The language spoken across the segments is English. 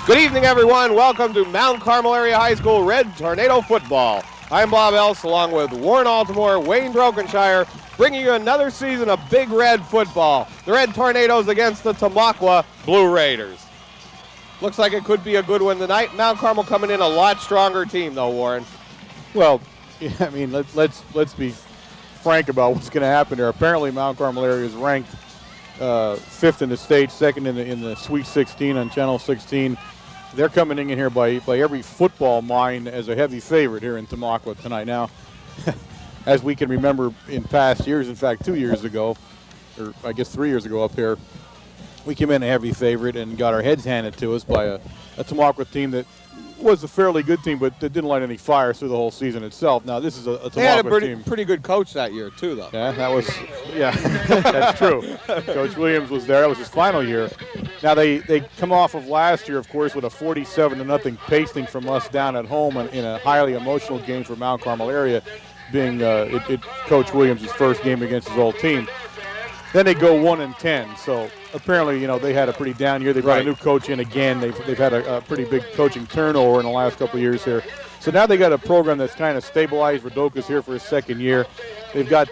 Good evening, everyone. Welcome to Mount Carmel Area High School Red Tornado Football. I'm Bob Else, along with Warren Altimore, Wayne Brokenshire, bringing you another season of Big Red football. The Red Tornadoes against the Tamaqua Blue Raiders. Looks like it could be a good one tonight. Mount Carmel coming in a lot stronger team, though, Warren. Well, I mean, let's be frank about what's going to happen here. Apparently, Mount Carmel area is ranked fifth in the state, second in the Sweet 16 on Channel 16. They're coming in here by every football mind as a heavy favorite here in Tamaqua tonight. Now, as we can remember in past years, in fact 2 years ago, or I guess 3 years ago up here, we came in a heavy favorite and got our heads handed to us by a Tamaqua team that was a fairly good team, but that didn't light any fires through the whole season itself. Now, this is a Tamaqua team. They had a pretty good coach that year, too, though. Yeah, that's true. Coach Williams was there. That was his final year. Now, they come off of last year, of course, with a 47-0 pasting from us down at home in a highly emotional game for Mount Carmel area, being Coach Williams' first game against his old team. Then they go 1-10. So apparently, they had a pretty down year. They brought a new coach in again. They've had a pretty big coaching turnover in the last couple of years here. So now they got a program that's kind of stabilized. Verdoka's here for his second year. They've got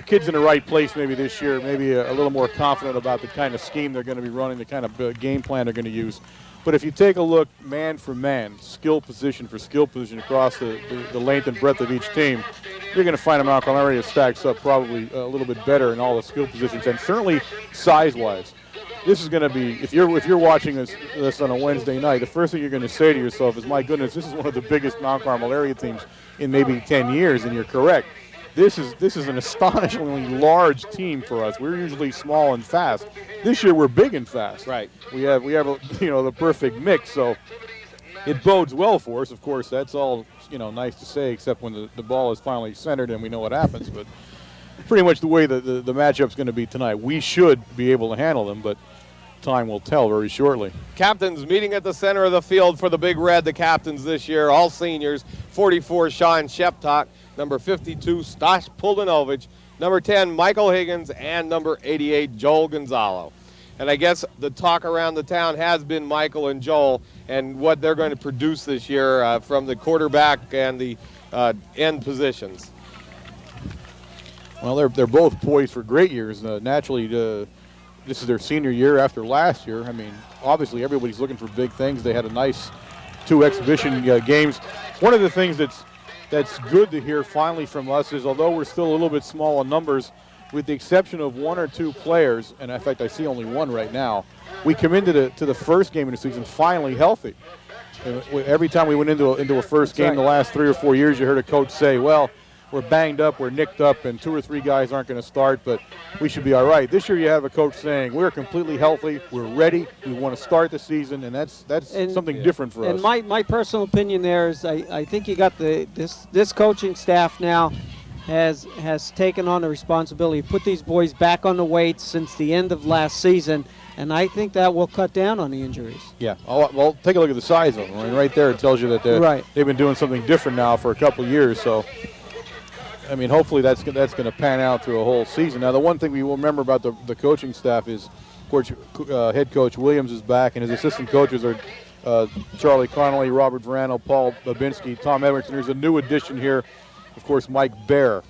kids in the right place maybe this year, maybe a little more confident about the kind of scheme they're going to be running, the kind of game plan they're going to use. But if you take a look man for man, skill position for skill position across the length and breadth of each team, you're going to find a Mount Carmel area stacks up probably a little bit better in all the skill positions, and certainly size-wise. This is going to be, if you're watching this on a Wednesday night, the first thing you're going to say to yourself is, my goodness, this is one of the biggest Mount Carmel area teams in maybe 10 years, and you're correct. This is an astonishingly large team for us. We're usually small and fast. This year we're big and fast. Right. We have the perfect mix, so it bodes well for us. Of course, that's all nice to say, except when the ball is finally centered and we know what happens. But pretty much the way the matchup's going to be tonight, we should be able to handle them, but time will tell very shortly. Captains meeting at the center of the field for the Big Red. The captains this year, all seniors. 44, Sean Sheptock. Number 52, Stas Puldanovich. Number 10, Michael Higgins. And number 88, Joel Gonzalo. And I guess the talk around the town has been Michael and Joel and what they're going to produce this year from the quarterback and the end positions. Well, they're both poised for great years. Naturally, this is their senior year after last year. I mean, obviously everybody's looking for big things. They had a nice 2 exhibition games. One of the things that's good to hear finally from us is, although we're still a little bit small in numbers, with the exception of 1 or 2 players, and in fact I see only 1 right now, we come into the first game of the season finally healthy. Every time we went into a first game the last 3 or 4 years, you heard a coach say, well, we're banged up, we're nicked up, and 2 or 3 guys aren't going to start, but we should be all right. This year you have a coach saying, we're completely healthy, we're ready, we want to start the season, and that's something different for us. And my personal opinion there is I think you got this coaching staff now has taken on the responsibility to put these boys back on the weights since the end of last season, and I think that will cut down on the injuries. Yeah, well, take a look at the size of them. I mean, right there it tells you that they've been doing something different now for a couple of years, so I mean, hopefully that's going to pan out through a whole season. Now, the one thing we will remember about the coaching staff is, of course, head coach Williams is back, and his assistant coaches are Charlie Connolly, Robert Verano, Paul Babinski, Tom Edwardson. There's a new addition here. Of course, Mike Bear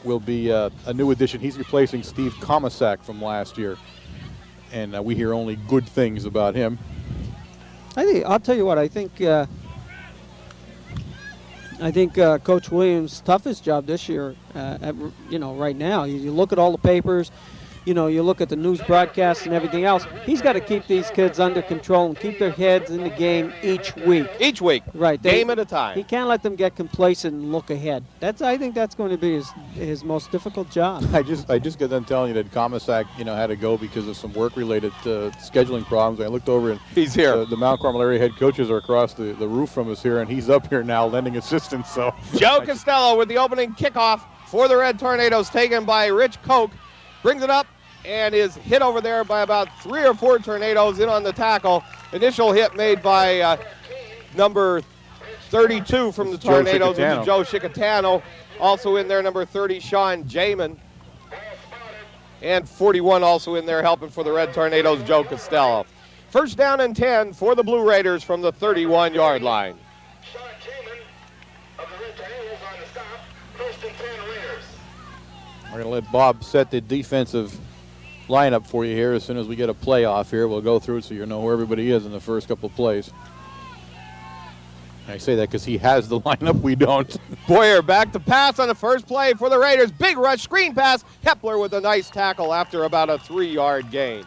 will be a new addition. He's replacing Steve Komisak from last year, and we hear only good things about him. I'll tell you what, I think Coach Williams' toughest job this year, right now, you look at all the papers, you look at the news broadcasts and everything else, he's got to keep these kids under control and keep their heads in the game each week. Each week. Right. Game at a time. He can't let them get complacent and look ahead. I think that's going to be his most difficult job. I just got done telling you that Komisak, had to go because of some work-related scheduling problems. I looked over and he's here. The Mount Carmel area head coaches are across the roof from us here, and he's up here now lending assistance. So Joe Costello with the opening kickoff for the Red Tornadoes, taken by Rich Koch, brings it up and is hit over there by about 3 or 4 Tornadoes in on the tackle. Initial hit made by number 32 from the Tornadoes, which is Joe Chicatano. Also in there, number 30, Sean Jamin. And 41 also in there helping for the Red Tornadoes, Joe Costello. First down and 10 for the Blue Raiders from the 31-yard line. We're going to let Bob set the defensive lineup for you here. As soon as we get a playoff here, we'll go through it so you know where everybody is in the first couple of plays. I say that because he has the lineup, we don't. Boyer back to pass on the first play for the Raiders. Big rush, screen pass. Kepler with a nice tackle after about a 3-yard gain.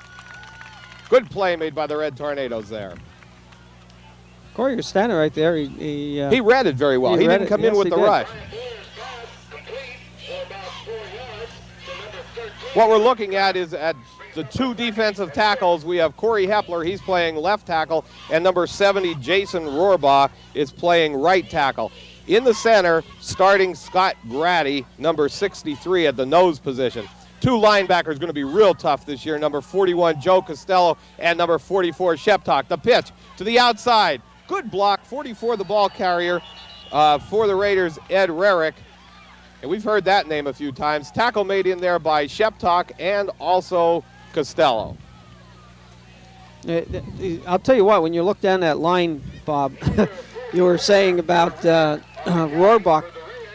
Good play made by the Red Tornadoes there. Corey was standing right there. He Read it very well. He didn't come in with the rush. What we're looking at is at the two defensive tackles. We have Corey Hepler, he's playing left tackle, and number 70, Jason Rohrbaugh, is playing right tackle. In the center, starting Scott Grady, number 63 at the nose position. Two linebackers going to be real tough this year, number 41, Joe Costello, and number 44, Sheptock. The pitch to the outside. Good block, 44, the ball carrier for the Raiders, Ed Rarick. And we've heard that name a few times. Tackle made in there by Sheptock and also Costello. I'll tell you what, when you look down that line, Bob, you were saying about Rohrbach,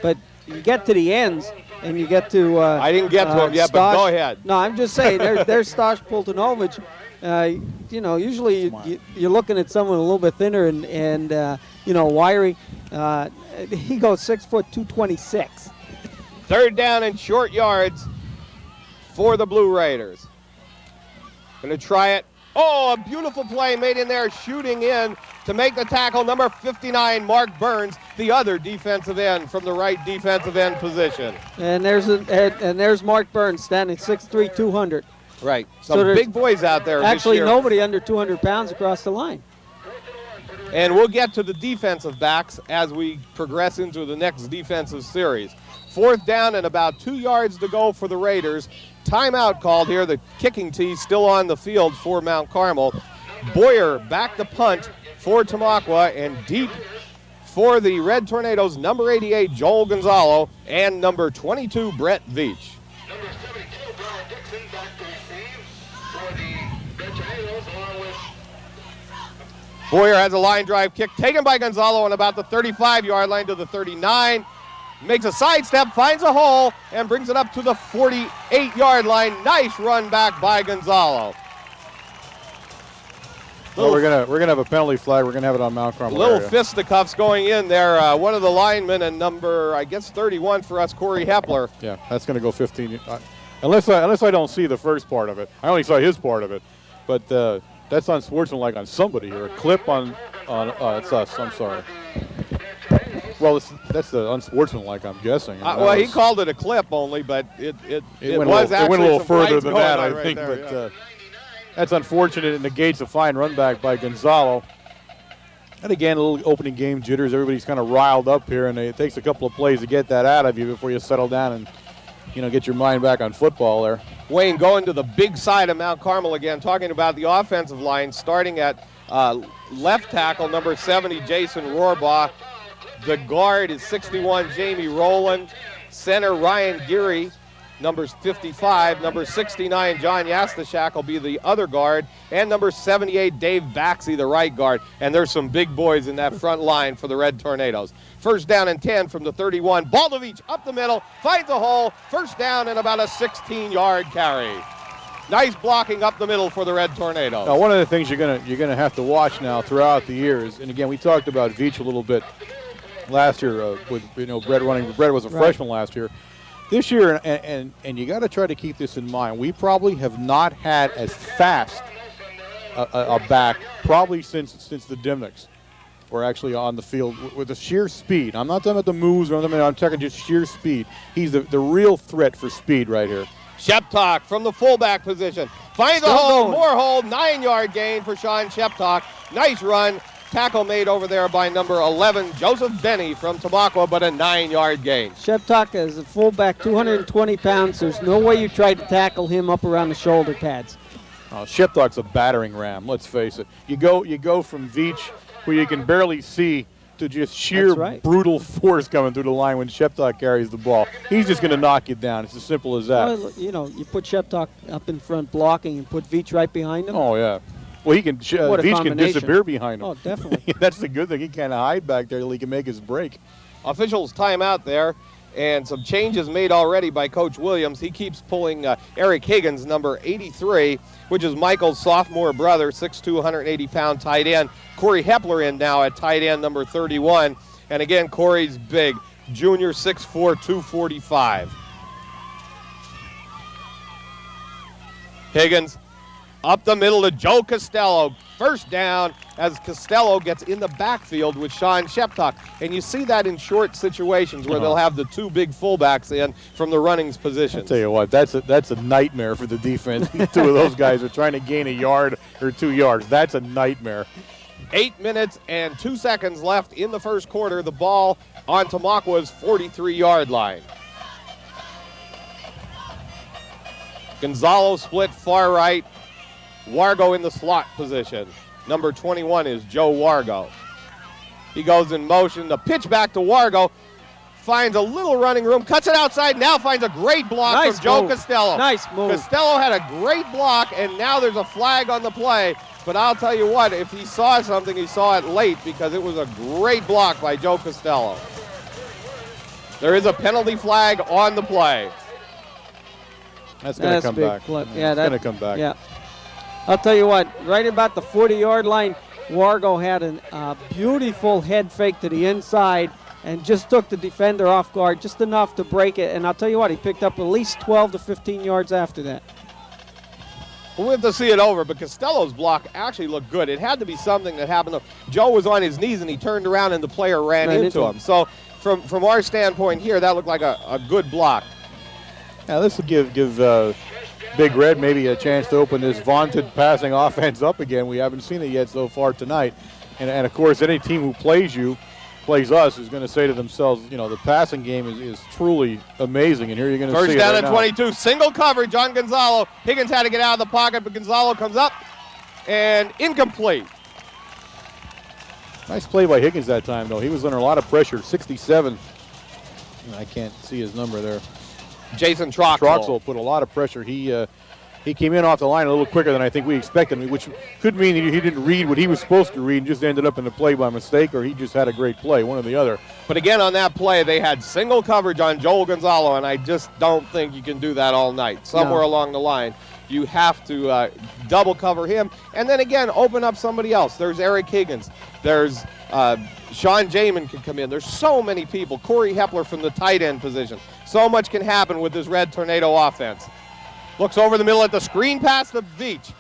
but you get to the ends and you get to I didn't get to him yet, but go ahead. No, I'm just saying, there's Stosh Pultanovich. Usually you're looking at someone a little bit thinner and wiry. He goes 6 foot 226. Third down and short yards for the Blue Raiders. Going to try it. Oh, a beautiful play made in there, shooting in to make the tackle. Number 59, Mark Burns, the other defensive end from the right defensive end position. And there's Mark Burns standing 6'3", 200. Right. Some big boys out there. Actually, nobody under 200 pounds across the line. And we'll get to the defensive backs as we progress into the next defensive series. Fourth down and about 2 yards to go for the Raiders. Timeout called here. The kicking tee still on the field for Mount Carmel. Boyer back to punt for Tamaqua, and deep for the Red Tornadoes, number 88, Joel Gonzalo, and number 22, Brett Veach. Number 72, Brian Dixon, back to receive for the Red Tornadoes, along with Boyer has a line drive kick taken by Gonzalo on about the 35-yard line to the 39. Makes a sidestep, finds a hole, and brings it up to the 48-yard line. Nice run back by Gonzalo. Well, we're gonna have a penalty flag. We're gonna have it on Mount Carmel. Little fisticuffs going in there. One of the linemen and number, I guess, 31 for us, Corey Hepler. Yeah, that's gonna go 15. Unless I don't see the first part of it. I only saw his part of it, but that's unsportsmanlike on somebody here. A clip on it's us. I'm sorry. Well, that's the unsportsmanlike, I'm guessing. He called it a clip only, but it went was it went a little further than that, I right think. There, but yeah. That's unfortunate. It negates a fine run back by Gonzalo. And again, a little opening game jitters. Everybody's kind of riled up here, and it takes a couple of plays to get that out of you before you settle down and get your mind back on football there. Wayne going to the big side of Mount Carmel again, talking about the offensive line, starting at left tackle, number 70, Jason Rohrbaugh. The guard is 61, Jamie Rowland. Center, Ryan Geary, number 55. Number 69, John Yastashak will be the other guard. And number 78, Dave Baxey, the right guard. And there's some big boys in that front line for the Red Tornadoes. First down and 10 from the 31. Baldovich up the middle, finds a hole. First down and about a 16-yard carry. Nice blocking up the middle for the Red Tornadoes. Now, one of the things you're gonna have to watch now throughout the years, and again, we talked about Veach a little bit last year with Brett running. Brett was a freshman last year. This year, and you got to try to keep this in mind. We probably have not had as fast a back probably since the Dimnicks were actually on the field with the sheer speed. I'm not talking about the moves. I'm talking just sheer speed. He's the real threat for speed right here. Sheptock from the fullback position. Finds a hole, more hole, 9-yard gain for Sean Sheptock. Nice run. Tackle made over there by number 11, Joseph Benny from Tamaqua, but a 9-yard gain. Sheptock is a fullback, 220 pounds. There's no way you tried to tackle him up around the shoulder pads. Sheptock's a battering ram, let's face it. You go from Veach, where you can barely see, to just sheer brutal force coming through the line when Sheptock carries the ball. He's just going to knock you down. It's as simple as that. Well, you put Sheptock up in front blocking and put Veach right behind him. Oh, yeah. Well, he can. What a Veach can combination. disappear behind him. Oh, definitely. That's the good thing. He can't hide back there till he can make his break. Officials timeout there, and some changes made already by Coach Williams. He keeps pulling Eric Higgins, number 83, which is Michael's sophomore brother, 6'2", 180-pound tight end. Corey Hepler in now at tight end, number 31. And again, Corey's big, junior, 6'4", 245. Higgins up the middle to Joe Costello. First down as Costello gets in the backfield with Sean Sheptock. And you see that in short situations where they'll have the two big fullbacks in from the runnings positions. I'll tell you what, that's a nightmare for the defense. Two of those guys are trying to gain a yard or 2 yards. That's a nightmare. 8 minutes and 2 seconds left in the first quarter. The ball on Tamaqua's 43-yard line. Gonzalo split far right. Wargo in the slot position. Number 21 is Joe Wargo. He goes in motion. The pitch back to Wargo. Finds a little running room. Cuts it outside. Now finds a great block Nice from Joe move. Costello. Nice move. Costello had a great block, and now there's a flag on the play. But I'll tell you what, if he saw something, he saw it late because it was a great block by Joe Costello. There is a penalty flag on the play. That's going to come big back. play. Yeah, it's going to come back. Yeah. I'll tell you what, right about the 40-yard line, Wargo had a beautiful head fake to the inside and just took the defender off guard just enough to break it. And I'll tell you what, he picked up at least 12 to 15 yards after that. We'll have to see it over, but Costello's block actually looked good. It had to be something that happened. Joe was on his knees, and he turned around, and the player ran into him. So from our standpoint here, that looked like a good block. Now this will give Big Red maybe a chance to open this vaunted passing offense up again. We haven't seen it yet so far tonight. And of course, any team who plays us, is going to say to themselves, you know, the passing game is truly amazing. And here you're going to see First down it at right 22. Single coverage on Gonzalo. Higgins had to get out of the pocket, but Gonzalo comes up and incomplete. Nice play by Higgins that time, though. He was under a lot of pressure. 67. I can't see his number there. Jason Troxel. Troxel put a lot of pressure. He came in off the line a little quicker than I think we expected, which could mean he didn't read what he was supposed to read and just ended up in the play by mistake, or he just had a great play, one or the other. But again, on that play, they had single coverage on Joel Gonzalo, and I just don't think you can do that all night. Somewhere along the line, you have to double cover him, and then again, open up somebody else. There's Eric Higgins. There's Sean Jamin can come in. There's so many people. Corey Hepler from the tight end position. So much can happen with this Red Tornado offense. Looks over the middle at the screen pass to Veach.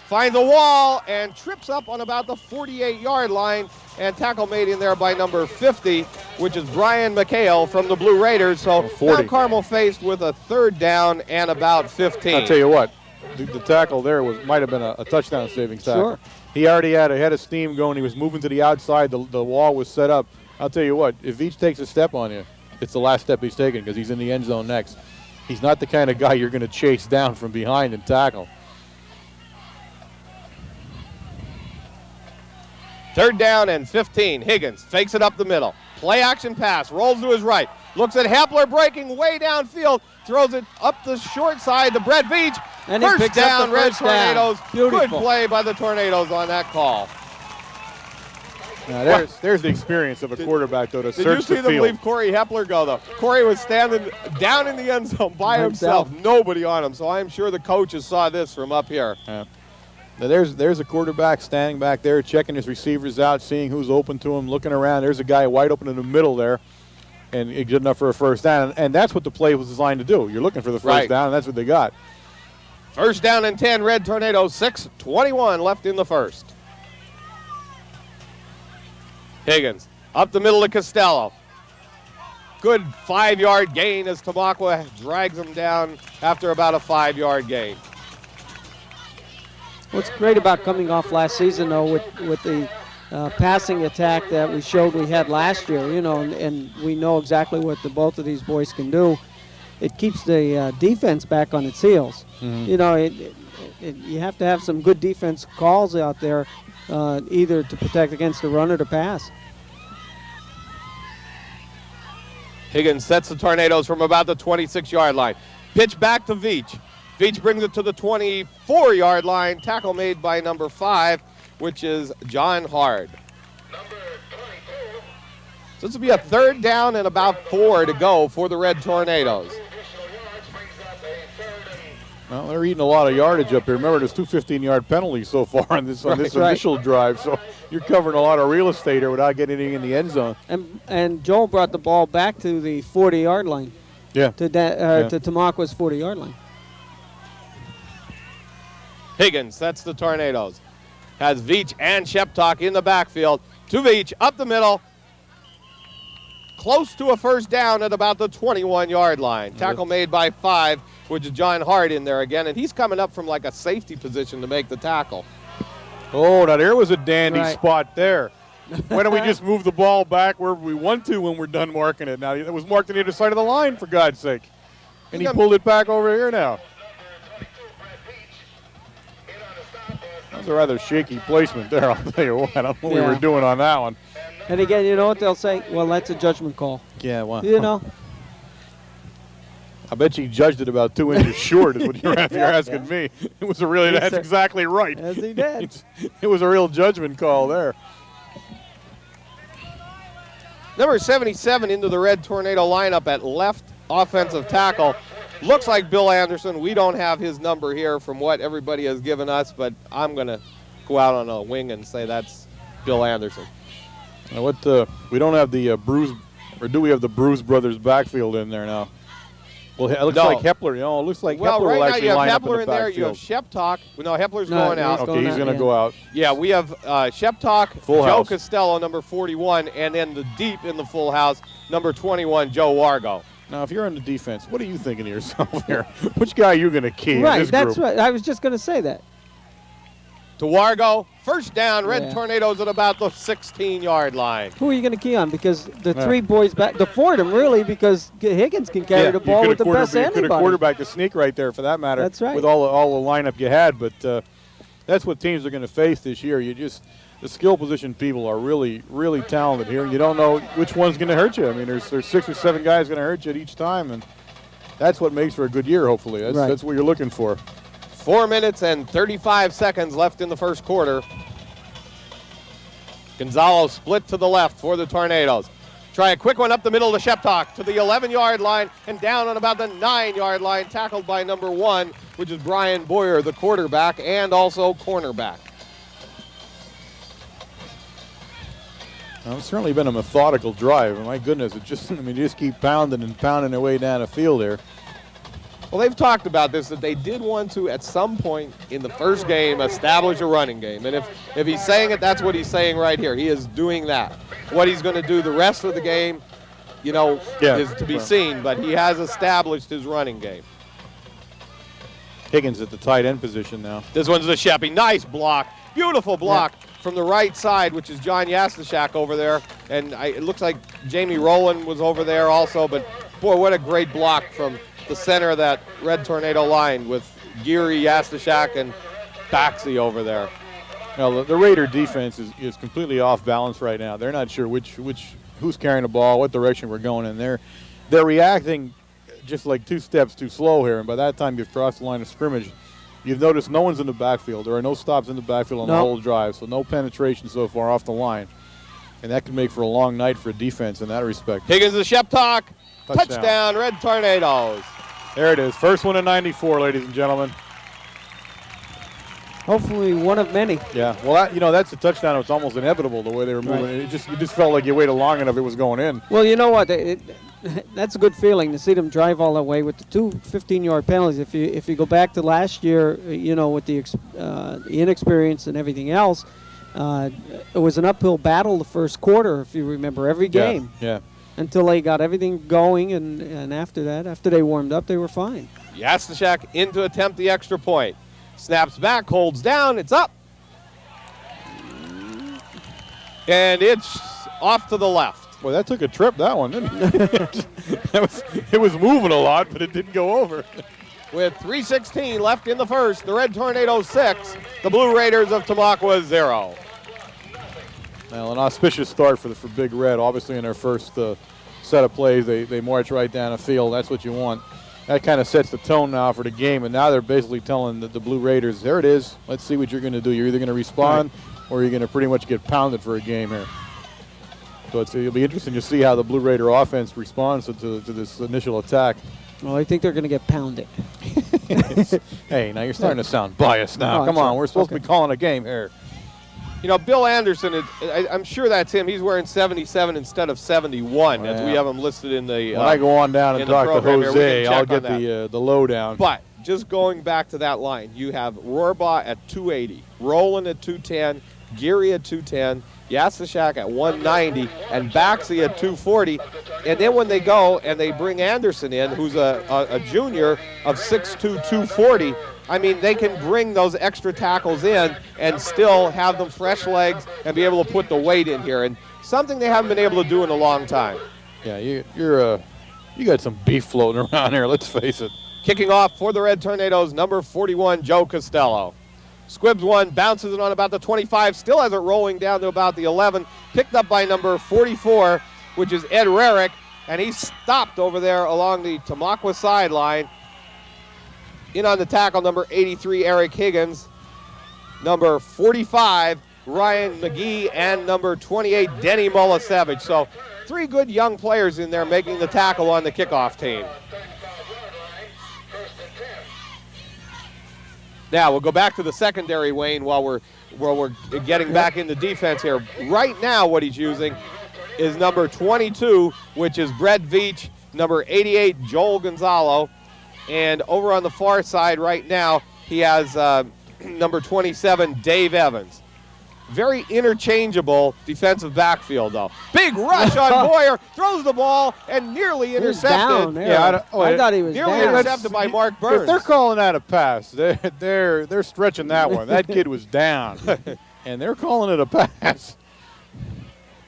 Finds a wall and trips up on about the 48-yard line, and tackle made in there by number 50, which is Brian McHale from the Blue Raiders. So now Carmel faced with a third down and about 15. I'll tell you what, the tackle there might have been a touchdown saving tackle. Sure. He already had a head of steam going. He was moving to the outside. The wall was set up. I'll tell you what, if Veach takes a step on you, it's the last step he's taking because he's in the end zone next. He's not the kind of guy you're going to chase down from behind and tackle. Third down and 15. Higgins fakes it up the middle. Play action pass. Rolls to his right. Looks at Hepler breaking way downfield. Throws it up the short side to Brett Veach. And he first picks down, up the Red first down. Tornadoes. Beautiful. Good play by the Tornadoes on that call. Now there's the experience of a quarterback, though, to Did you search see the them field. leave Corey Hepler go, though? Corey was standing down in the end zone by himself. Nobody on him. So I'm sure the coaches saw this from up here. Yeah. Now there's a quarterback standing back there, checking his receivers out, seeing who's open to him, looking around. There's a guy wide open in the middle there, and good enough for a first down. And that's what the play was designed to do. You're looking for the first down, and that's what they got. First down and 10, Red Tornadoes, 6:21 left in the first. Higgins up the middle to Costello. Good 5-yard gain as Tamaqua drags him down after about a 5-yard gain. What's great about coming off last season, though, with the passing attack that we showed we had last year, you know, and we know exactly what both of these boys can do. It keeps the defense back on its heels. Mm-hmm. You know, you have to have some good defense calls out there, either to protect against the run or the pass. Higgins sets the Tornadoes from about the 26-yard line. Pitch back to Veach. Veach brings it to the 24-yard line. Tackle made by number 5, which is John Hard. Number 22. So this will be a 3rd down and about 4 to go for the Red Tornadoes. 2 additional yards brings up a 3rd and Well, they're eating a lot of yardage up here. Remember, there's 2 15-yard penalties so far on this Right. initial drive, so you're covering a lot of real estate here without getting anything in the end zone. And Joel brought the ball back to the 40-yard line, Yeah. to Tamaqua's 40-yard line. Higgins, that's the Tornadoes. Has Veach and Sheptock in the backfield. To Veach, up the middle. Close to a 1st down at about the 21-yard line. Tackle made by 5, which is John Hart in there again. And he's coming up from like a safety position to make the tackle. Oh, now there was a dandy Right. spot there. Why don't we just move the ball back where we want to when we're done marking it? Now, it was marked on the other side of the line, for God's sake. And he pulled it back over here now. That was a rather shaky placement there, I'll tell you what. I don't know what we Yeah. were doing on that one. And again, you know what they'll say? Well, that's a judgment call. Yeah, well. You know? I bet you judged it about 2 inches short is what you're asking me. It was a really, Yes, that's sir. exactly right. Yes, he did. It was a real judgment call there. Number 77 into the Red Tornado lineup at left offensive tackle. Looks like Bill Anderson. We don't have his number here from what everybody has given us, but I'm going to go out on a wing and say that's Bill Anderson. Now we don't have the Bruce, or do we have the Bruce Brothers backfield in there now? Well, it looks No. like Hepler. You know, it looks like Well, Hepler right will now actually you have line up Hepler in in the there. You have backfield. Sheptock. No, Hepler's No, going he's out. going Okay, he's out, going to yeah. go out. Yeah, we have Sheptock, Full Joe house. Costello, number 41, and then the deep in the full house, number 21, Joe Wargo. Now, if you're on the defense, what are you thinking to yourself here? Which guy are you going to key in Right, this that's group? right. I was just going to say that. To Wargo, 1st down, Red Yeah. Tornadoes at about the 16-yard line. Who are you going to key on? Because the Yeah. 3 boys back, the 4 of them really, because Higgins can carry the ball with the best You could have anybody. quarterbacked the sneak right there, for that matter. That's right. With all the lineup you had, but that's what teams are going to face this year. The skill position people are really, really talented here. You don't know which one's going to hurt you. I mean, there's 6 or 7 guys going to hurt you at each time, and that's what makes for a good year. Hopefully, Right. that's what you're looking for. 4 minutes and 35 seconds left in the first quarter. Gonzalo split to the left for the Tornadoes. Try a quick one up the middle to Sheptock to the 11-yard line and down on about the 9-yard line, tackled by number 1, which is Brian Boyer, the quarterback and also cornerback. Well, it's certainly been a methodical drive. My goodness, just keep pounding and pounding their way down the field there. Well, they've talked about this, that they did want to, at some point in the first game, establish a running game. And if he's saying it, that's what he's saying right here. He is doing that. What he's going to do the rest of the game, is to be seen. But he has established his running game. Higgins at the tight end position now. This one's to Sheppy. Nice block. Beautiful block from the right side, which is John Yastashak over there. And it looks like Jamie Rowland was over there also. But, boy, what a great block from the center of that Red Tornado line with Geary, Yastashak, and Baxi over there. Now, the Raider defense is completely off balance right now. They're not sure who's carrying the ball, what direction we're going in. They're reacting just like 2 steps too slow here, and by that time you've crossed the line of scrimmage. You've noticed no one's in the backfield. There are no stops in the backfield on the whole drive, so no penetration so far off the line. And that can make for a long night for a defense in that respect. Higgins to Sheptock. Touchdown. Touchdown, Red Tornadoes. There it is. First one in 94, ladies and gentlemen. Hopefully one of many. Yeah, well, that's a touchdown. It's almost inevitable the way they were moving. Right. You just felt like you waited long enough, it was going in. Well, you know what? That's a good feeling to see them drive all that way with the 2 15-yard penalties. If you go back to last year, with the inexperience and everything else, it was an uphill battle the first quarter, if you remember, every game. Yeah. Until they got everything going, and after that, after they warmed up, they were fine. Yastashak in to attempt the extra point. Snaps back, holds down, it's up. And it's off to the left. Boy, that took a trip, that one, didn't it? It was moving a lot, but it didn't go over. With 3:16 left in the first, the Red Tornadoes 6, the Blue Raiders of Tamaqua 0. Well, an auspicious start for Big Red. Obviously, in their first set of plays, they march right down the field. That's what you want. that kind of sets the tone now for the game. And now they're basically telling the Blue Raiders, there it is. Let's see what you're going to do. You're either going to respond or you're going to pretty much get pounded for a game here. So it'll be interesting to see how the Blue Raider offense responds to this initial attack. Well, I think they're going to get pounded. Hey, now you're starting to sound biased now. Oh, Come sorry. on, we're supposed to Okay. be calling a game here. You know, Bill Anderson, I'm sure that's him. He's wearing 77 instead of 71, as we Yeah. have him listed in the. When I go on down and in the talk to program here, we Jose, can I'll check get on the lowdown. But just going back to that line, you have Rohrbaugh at 280, Rowland at 210, Geary at 210, Yasashak at 190, and Baxi at 240. And then when they go and they bring Anderson in, who's a junior of 6'2", 240, I mean, they can bring those extra tackles in and still have them fresh legs and be able to put the weight in here. And something they haven't been able to do in a long time. Yeah, you got some beef floating around here. Let's face it. Kicking off for the Red Tornadoes, number 41, Joe Costello. Squibs one, bounces it on about the 25, still has it rolling down to about the 11, picked up by number 44, which is Ed Rarick, and he's stopped over there along the Tamaqua sideline. In on the tackle, number 83, Eric Higgins, number 45, Ryan McGee, and number 28, Denny Mulasevich. So 3 good young players in there making the tackle on the kickoff team. Now we'll go back to the secondary, Wayne, while we're getting back into defense here. Right now what he's using is number 22, which is Brett Veach, number 88, Joel Gonzalo, and over on the far side right now he has number 27, Dave Evans. Very interchangeable defensive backfield, though. Big rush on Boyer, throws the ball, and nearly He was intercepted. down there. Yeah, I thought he was Nearly down. intercepted by Mark Burns. If they're calling that a pass, they're stretching that one. That kid was down, and they're calling it a pass.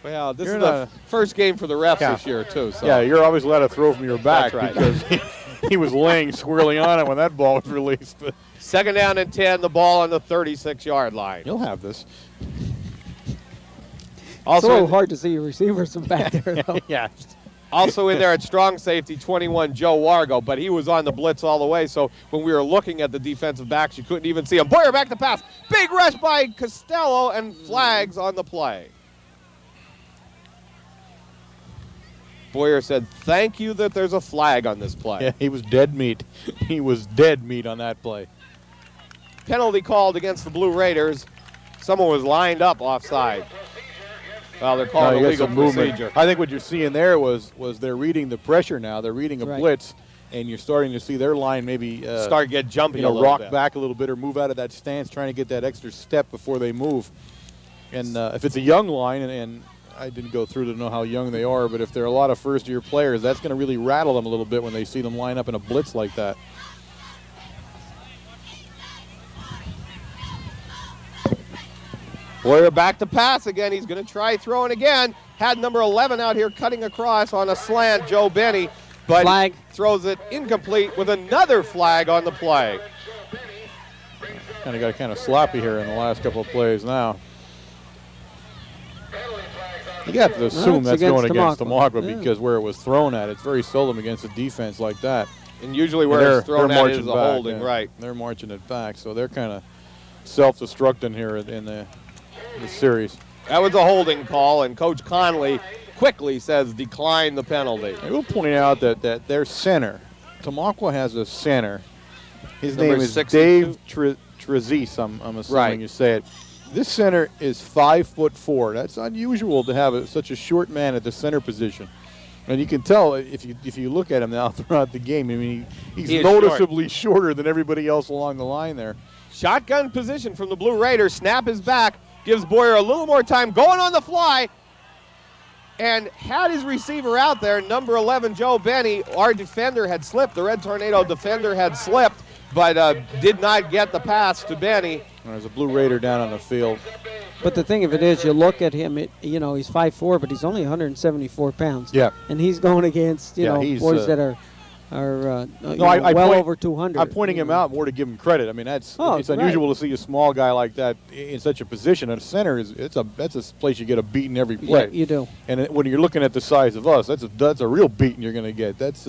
Well, this You're is not- the first game for the refs Yeah. this year, too. So. Yeah, you're always allowed to throw from your back That's right. because he was laying squarely on it when that ball was released. But Second down and 10, the ball on the 36-yard line. you'll have this. It's a Also, little hard to see your receivers from back there, though. Yeah. also in there at strong safety, 21, Joe Wargo, but he was on the blitz all the way, so when we were looking at the defensive backs, you couldn't even see him. Boyer back to pass. Big rush by Costello, and flags on the play. Boyer said, thank you that there's a flag on this play. Yeah, he was dead meat. He was dead meat on that play. Penalty called against the Blue Raiders. Someone was lined up offside. Well, they're calling you got illegal some movement. procedure. I think what you're seeing there was they're reading the pressure now. They're reading a Right. blitz, and you're starting to see their line maybe Start get jumpy a little rock bit. back a little bit or move out of that stance, trying to get that extra step before they move. And if it's a young line, and I didn't go through to know how young they are, but if they're a lot of first-year players, that's going to really rattle them a little bit when they see them line up in a blitz like that. Boyer back to pass again. He's going to try throwing again. Had number 11 out here cutting across on a slant, Joe Benny, but Flag. throws it incomplete with another flag on the play. Kind of got kind of sloppy here in the last couple of plays now. You have to assume it's that's going against against Tamaqua. Tamaqua Yeah. because where it was thrown at, it's very seldom against a defense like that. And usually where They're- it's thrown they're at marching is a back, holding, yeah. right. They're marching it back, so they're kind of self-destructing here in the series. That was a holding call, and Coach Conley quickly says decline the penalty. I will point out that their center, Tamaqua has a center. His Number name is 62. Dave Trezise, I'm assuming Right. you say it. This center is 5'4". That's unusual to have such a short man at the center position. And you can tell if you look at him now throughout the game. I mean, he's He is noticeably shorter than everybody else along the line there. Shotgun position from the Blue Raiders. Snap is back. Gives Boyer a little more time. Going on the fly. And had his receiver out there, number 11, Joe Benny. Our defender had slipped. The Red Tornado defender had slipped, but did not get the pass to Benny. And there's a Blue Raider down on the field. But the thing of it is, you look at him, he's 5'4", but he's only 174 pounds. Yeah. And he's going against, Yeah, he's, boys that are I well point- over 200. I'm pointing him out more to give him credit. I mean, it's right. unusual to see a small guy like that in such a position. And a center that's a place you get a beating every play. Yeah, you do. And when you're looking at the size of us, that's a real beating you're going to get. That's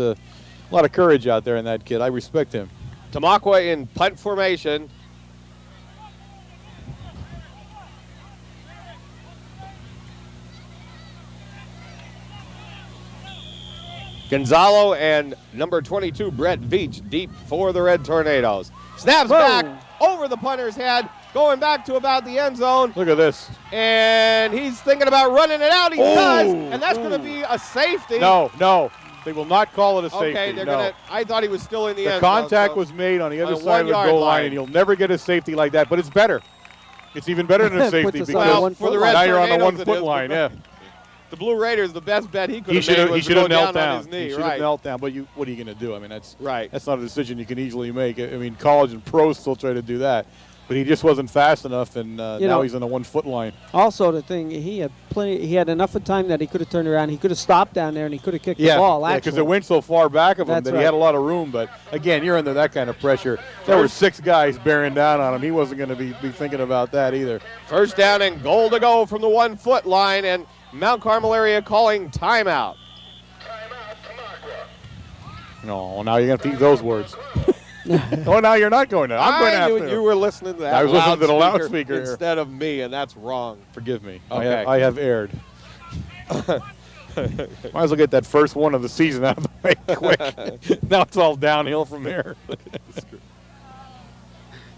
A lot of courage out there in that kid. I respect him. Tamaqua in punt formation. Gonzalo and number 22, Brett Veach, deep for the Red Tornadoes. Snaps back over the punter's head, going back to about the end zone. Look at this. And he's thinking about running it out. He does, and that's going to be a safety. No. They will not call it a safety. Okay, they're going to. I thought he was still in the end The zone. contact so was made on the other on a side of the 1-yard goal line, line. and you'll never get a safety like that. But it's better. It's even better than a safety Puts us because on the for the Red now you're on the Tornadoes, 1 it is. foot line. Yeah. The Blue Raiders, the best bet he could He have made was should to have go knelt down down. on his knee. He should Right. have knelt down. But what are you going to do? I mean, that's Right. That's not a decision you can easily make. I mean, college and pros still try to do that, but he just wasn't fast enough, and now he's on the 1 foot line. Also, the thing, he had plenty. He had enough of time that he could have turned around. He could have stopped down there, and he could have kicked the ball. because Actually, it went so far back of him That's that he right. had a lot of room. But again, you're under that kind of pressure. There were 6 guys bearing down on him. He wasn't going to be thinking about that either. First down and goal to go from the 1 foot line, and Mount Carmel area calling timeout. No, now you're going to eat those words. Oh, now you're not going to. I'm going to I have knew to. you were listening to that. I was listening to the loudspeaker here. instead of me, and that's wrong. Forgive me. Okay. I have erred. Might as well get that first one of the season out of the way quick. Now it's all downhill from there.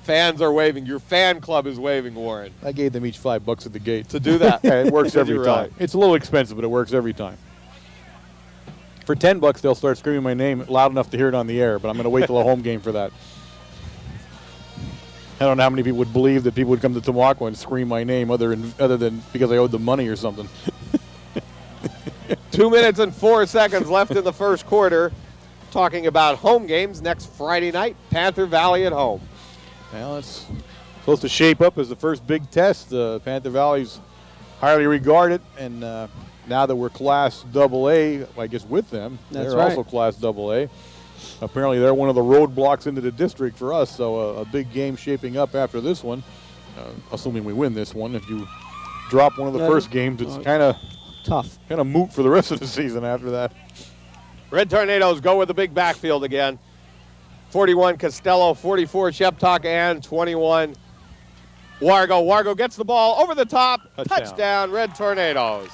Fans are waving. Your fan club is waving, Warren. I gave them each $5 at the gate. To do that. Yeah, it works Did every you time. really? It's a little expensive, but it works every time. For $10, they'll start screaming my name loud enough to hear it on the air, but I'm going to wait till a home game for that. I don't know how many people would believe that people would come to Tamaqua and scream my name other than because I owed them money or something. 2 minutes and 4 seconds left in the first quarter. Talking about home games next Friday night, Panther Valley at home. Well, it's supposed to shape up as the first big test. Panther Valley's highly regarded, and now that we're Class AA, I guess with them, That's they're right. also Class AA. Apparently, they're one of the roadblocks into the district for us, so a big game shaping up after this one, assuming we win this one. If you drop one of the first games, it's kind of tough. moot for the rest of the season after that. Red Tornadoes go with the big backfield again. 41 Costello, 44 Sheptock, and 21 Wargo. Wargo gets the ball over the top. Touchdown, Red Tornadoes.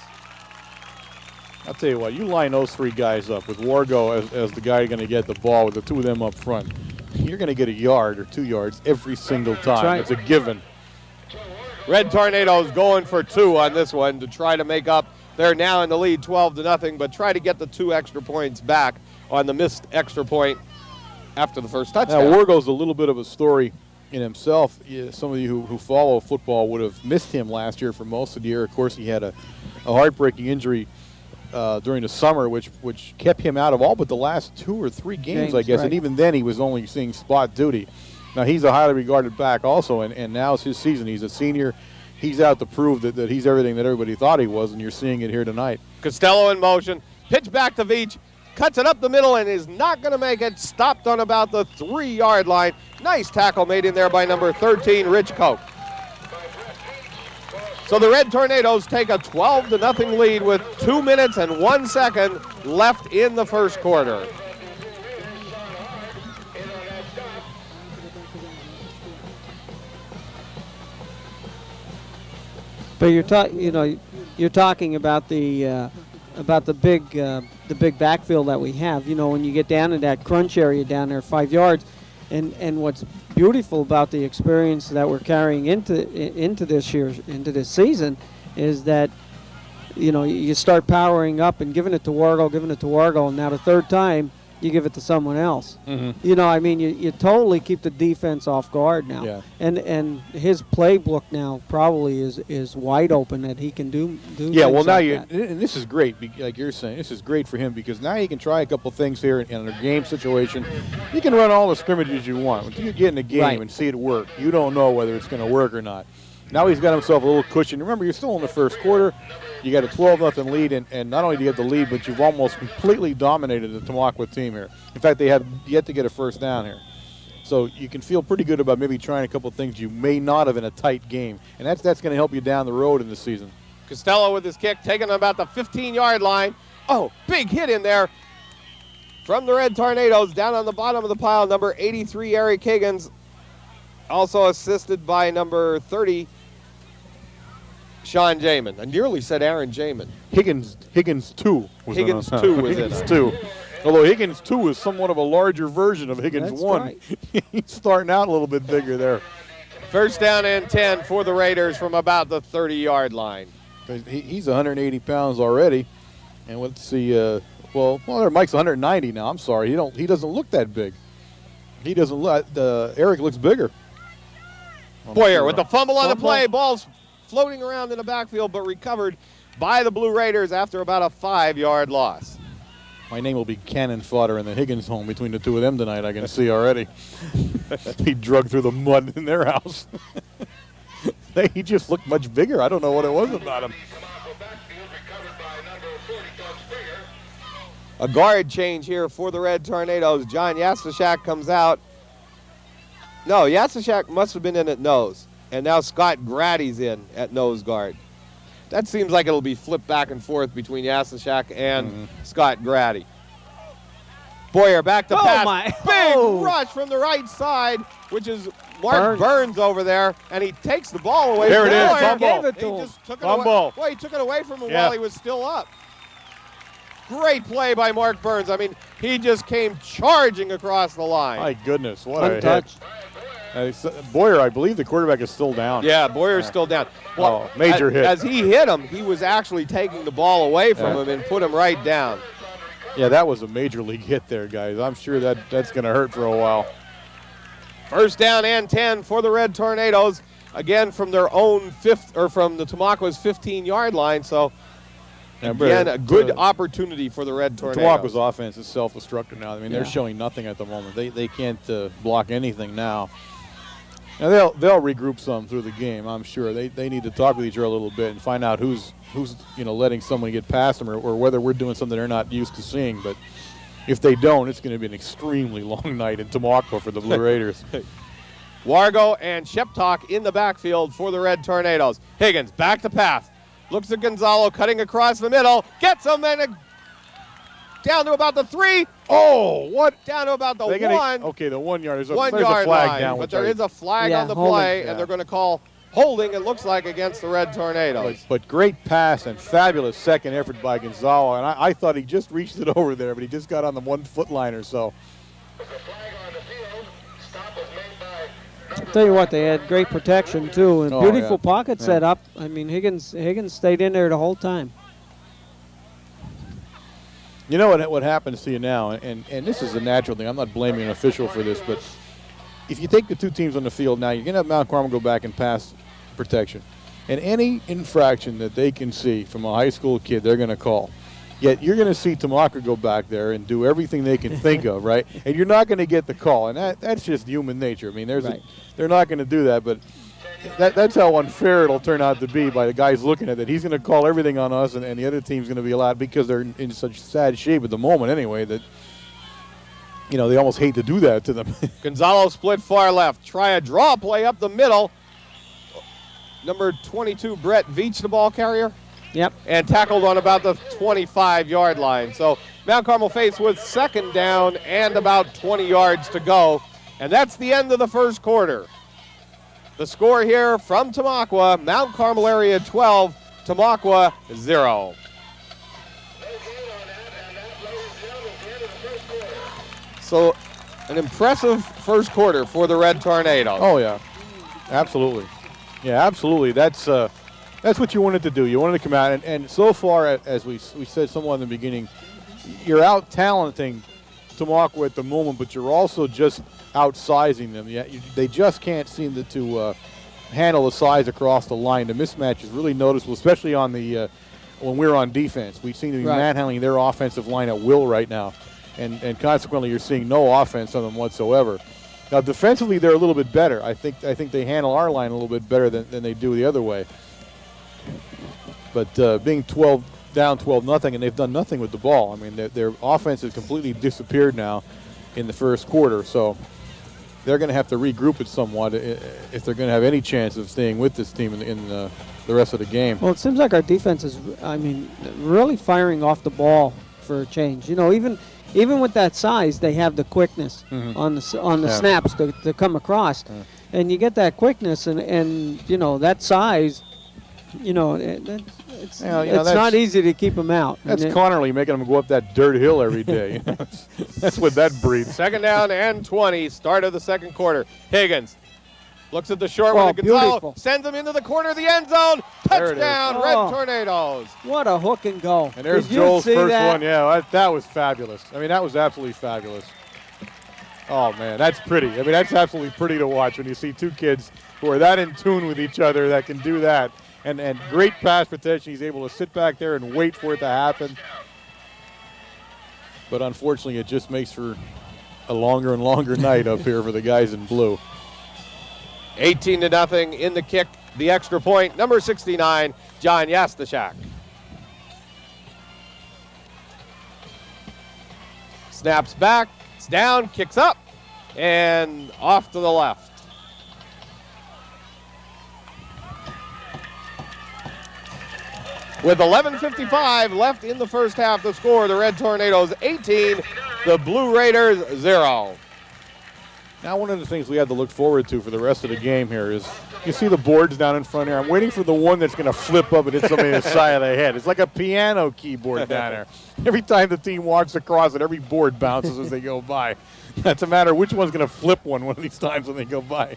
I'll tell you what, you line those 3 guys up with Wargo as the guy going to get the ball with the 2 of them up front. You're going to get a yard or 2 yards every single time. right. It's a given. Red Tornadoes going for 2 on this one to try to make up. They're now in the lead 12-0, but try to get the 2 extra points back on the missed extra point after the first touchdown. Now, Wargo's a little bit of a story in himself. Some of you who follow football would have missed him last year for most of the year. Of course, he had a heartbreaking injury during the summer, which kept him out of all but the last 2 or 3 games, I guess. right. And even then, he was only seeing spot duty. Now, he's a highly regarded back also, and now it's his season. He's a senior. He's out to prove that he's everything that everybody thought he was, and you're seeing it here tonight. Costello in motion. Pitch back to Veach. Cuts it up the middle and is not going to make it. Stopped on about the 3-yard line. Nice tackle made in there by number 13, Rich Koch. So the Red Tornadoes take a 12-0 lead with 2 minutes and 1 second left in the first quarter. But you're talking about the big backfield that we have. When you get down in that crunch area down there, 5 yards, and what's beautiful about the experience that we're carrying into this season is that you start powering up and giving it to Wargo, and now the third time you give it to someone else. Mm-hmm. You totally keep the defense off guard now. Yeah. And his playbook now probably is wide open that he can do Yeah, well, things now like that. and this is great, like you're saying. This is great for him because now he can try a couple things here in a game situation. You can run all the scrimmages you want. Until you get in a game Right. and see it work, you don't know whether it's going to work or not. Now he's got himself a little cushion. Remember, you're still in the first quarter. You got a 12-0 lead, and not only do you get the lead, but you've almost completely dominated the Tamaqua team here. In fact, they have yet to get a first down here. So you can feel pretty good about maybe trying a couple things you may not have in a tight game. And that's going to help you down the road in the season. Costello with his kick, taking about the 15-yard line. Oh, big hit in there. From the Red Tornadoes, down on the bottom of the pile, number 83, Eric Higgins. Also assisted by number 30, Sean Jamin. I nearly said Aaron Jamin. Higgins 2 was Higgins in 2 was in Higgins it. 2. Although Higgins 2 is somewhat of a larger version of Higgins That's 1. right. He's starting out a little bit bigger there. First down and 10 for the Raiders from about the 30-yard line. He's 180 pounds already. And let's see, well, Mike's 190 now. I'm sorry. He doesn't look that big. He doesn't look, Eric looks bigger. Boyer with the fumble on the Fumble. play. Ball's floating around in the backfield, but recovered by the Blue Raiders after about a 5-yard loss. My name will be cannon fodder in the Higgins home between the two of them tonight, I can see already. He drug through the mud in their house. He just looked much bigger. I don't know what it was about him. A guard change here for the Red Tornadoes. John Yastashak comes out. No, Yastashak must have been in at nose. And now Scott Grady's in at nose guard. That seems like it'll be flipped back and forth between Yastashak and Scott Grady. Boyer back to pass. My. Big Oh. rush from the right side, which is Mark Burns over there, and he takes the ball away. There from it is, Boyer. fumble. Gave it He to him. just took it away. Fumble. Well, he took it away from him Yeah. while he was still up. Great play by Mark Burns. I mean, he just came charging across the line. My goodness, what a hit. Untouched. Boyer, I believe the quarterback is still down. Yeah, Boyer's still down. Oh, major hit. As he hit him, he was actually taking the ball away from Yeah. him and put him right down. Yeah, that was a major league hit there, guys. I'm sure that's going to hurt for a while. First down and 10 for the Red Tornadoes. Again, from their own from the Tamaqua's 15-yard line. So, again, a good opportunity for the Red Tornadoes. Tamaqua offense is self-destructive now. I mean, they're showing nothing at the moment. They can't block anything now. Now they'll regroup some through the game, I'm sure. They need to talk with each other a little bit and find out who's letting someone get past them or whether we're doing something they're not used to seeing. But if they don't, it's going to be an extremely long night in Tamaqua for the Blue Raiders. Wargo and Sheptalk in the backfield for the Red Tornadoes. Higgins back to pass. Looks at Gonzalo cutting across the middle. Gets him and down to about the 3. Oh, what? Down to about the They're 1. Okay, the 1 yard. There's 1 a yard flag line, down. but there is a flag on the holding. play, Yeah. and they're going to call holding, it looks like, against the Red Tornadoes. But great pass and fabulous second effort by Gonzalo. And I thought he just reached it over there, but he just got on the 1 foot line or so. I'll tell you what, they had great protection too, and Oh, beautiful yeah. pocket Yeah. set up. I mean, Higgins stayed in there the whole time. You know what happens to you now, and this is a natural thing. I'm not blaming an official for this, but if you take the two teams on the field now, you're going to have Mount Carmel go back and pass protection. And any infraction that they can see from a high school kid, they're going to call. Yet you're going to see Tamaqua go back there and do everything they can think of, right? And you're not going to get the call, and that's just human nature. I mean, they're not going to do that, but that's how unfair it'll turn out to be by the guys looking at it. He's going to call everything on us, and the other team's going to be allowed because they're in such sad shape at the moment anyway that, they almost hate to do that to them. Gonzalo split far left. Try a draw play up the middle. Number 22, Brett Veach, the ball carrier. Yep. And tackled on about the 25-yard line. So Mount Carmel faced with second down and about 20 yards to go. And that's the end of the first quarter. The score here from Tamaqua, Mount Carmel area 12, Tamaqua 0. So an impressive first quarter for the Red Tornadoes. Oh, yeah. Absolutely. Yeah, absolutely. That's what you wanted to do. You wanted to come out, and so far, as we said somewhat in the beginning, you're out-talenting Tamaqua at the moment, but you're also just outsizing them. They just can't seem to handle the size across the line. The mismatch is really noticeable, especially on the when we're on defense. We seem to be manhandling their offensive line at will right now, and consequently, you're seeing no offense on them whatsoever. Now, defensively, they're a little bit better. I think they handle our line a little bit better than they do the other way. But being 12 down 12-0, and they've done nothing with the ball. I mean, their offense has completely disappeared now in the first quarter. So they're going to have to regroup it somewhat if they're going to have any chance of staying with this team in the rest of the game. Well, it seems like our defense is, really firing off the ball for a change. You know, even with that size, they have the quickness on the snaps to come across, and you get that quickness and you know that size. You know, it's not easy to keep them out. That's Connerly making them go up that dirt hill every day. That's what that breeds. Second down and 20, start of the second quarter. Higgins looks at the short one. Gonzalo sends him into the corner of the end zone. Touchdown, Red Tornadoes. What a hook and go. And there's Joel's first one. Yeah, that was fabulous. I mean, that was absolutely fabulous. Oh, man, that's pretty. I mean, that's absolutely pretty to watch when you see two kids who are that in tune with each other that can do that. And great pass protection. He's able to sit back there and wait for it to happen. But unfortunately, it just makes for a longer and longer night up here for the guys in blue. 18-0 in the kick, the extra point. Number 69, John Yastashak. Snaps back, it's down, kicks up, and off to the left. With 11:55 left in the first half, the score, the Red Tornadoes 18, the Blue Raiders 0. Now, one of the things we have to look forward to for the rest of the game here is you see the boards down in front here. I'm waiting for the one that's going to flip up and hit somebody in the side of the head. It's like a piano keyboard down there. Every time the team walks across it, every board bounces as they go by. It's a matter of which one's going to flip one of these times when they go by.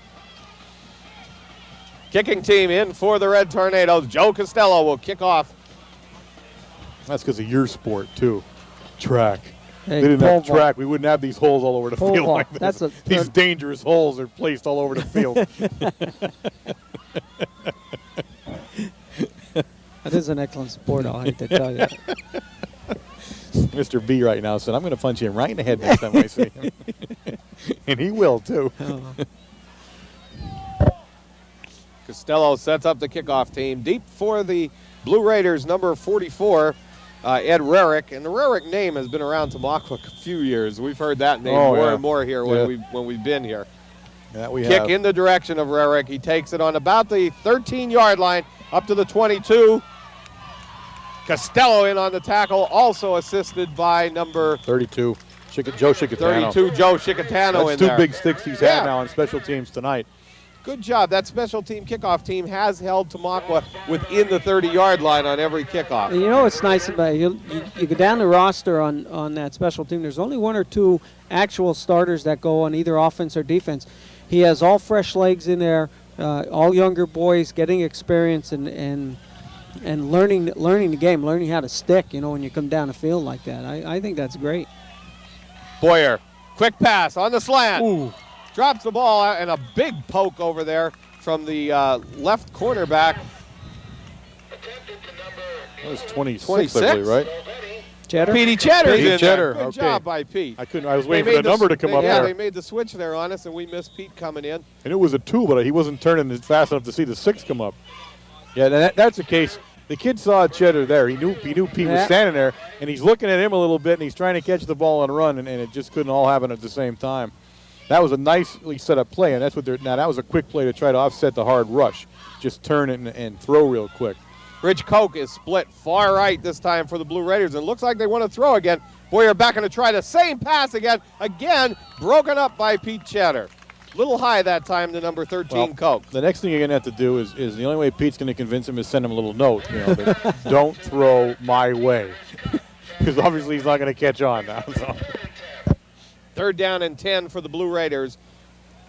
Kicking team in for the Red Tornadoes. Joe Costello will kick off. That's because of your sport, too. Track. Hey, they didn't have track. We wouldn't have these holes all over the field like this. These dangerous holes are placed all over the field. That is an excellent sport, I'll hate to tell you. Mr. B right now said, I'm going to punch him right in the head next time I see him. And he will, too. Oh. Costello sets up the kickoff team. Deep for the Blue Raiders, number 44, Ed Rarick. And the Rarick name has been around Tamaqua a few years. We've heard that name more and more here when we've been here. That we Kick have. in the direction of Rarick. He takes it on about the 13-yard line up to the 22. Costello in on the tackle, also assisted by number 32, Joe Chicatano. 32, Joe Chicatano in there. That's two big sticks he's had now on special teams tonight. Good job. That special team kickoff team has held Tamaqua within the 30-yard line on every kickoff. And you know what's nice about it? You go down the roster on that special team. There's only one or two actual starters that go on either offense or defense. He has all fresh legs in there, all younger boys getting experience and learning the game, learning how to stick, you know, when you come down the field like that. I think that's great. Boyer, quick pass on the slant. Ooh. Drops the ball and a big poke over there from the left cornerback. That was 26, I believe, right? Cheddar? Petey Cheddar's in there. Cheddar, Good okay. job by Pete. I was waiting for the number to come up there. there. They made the switch there on us, and we missed Pete coming in. And it was a 2, but he wasn't turning it fast enough to see the 6 come up. Yeah, that's the case. The kid saw Cheddar there. He knew Pete was standing there, and he's looking at him a little bit, and he's trying to catch the ball and run, and it just couldn't all happen at the same time. That was a nicely set up play, and that's what now that was a quick play to try to offset the hard rush. Just turn it and throw real quick. Rich Koch is split far right this time for the Blue Raiders, and looks like they want to throw again. Boyer back going to try the same pass again. Again, broken up by Pete Cheddar. Little high that time to number 13, Koch. The next thing you're going to have to do is the only way Pete's going to convince him is send him a little note. You know, that, don't throw my way. Because obviously he's not going to catch on now. So. Third down and 10 for the Blue Raiders.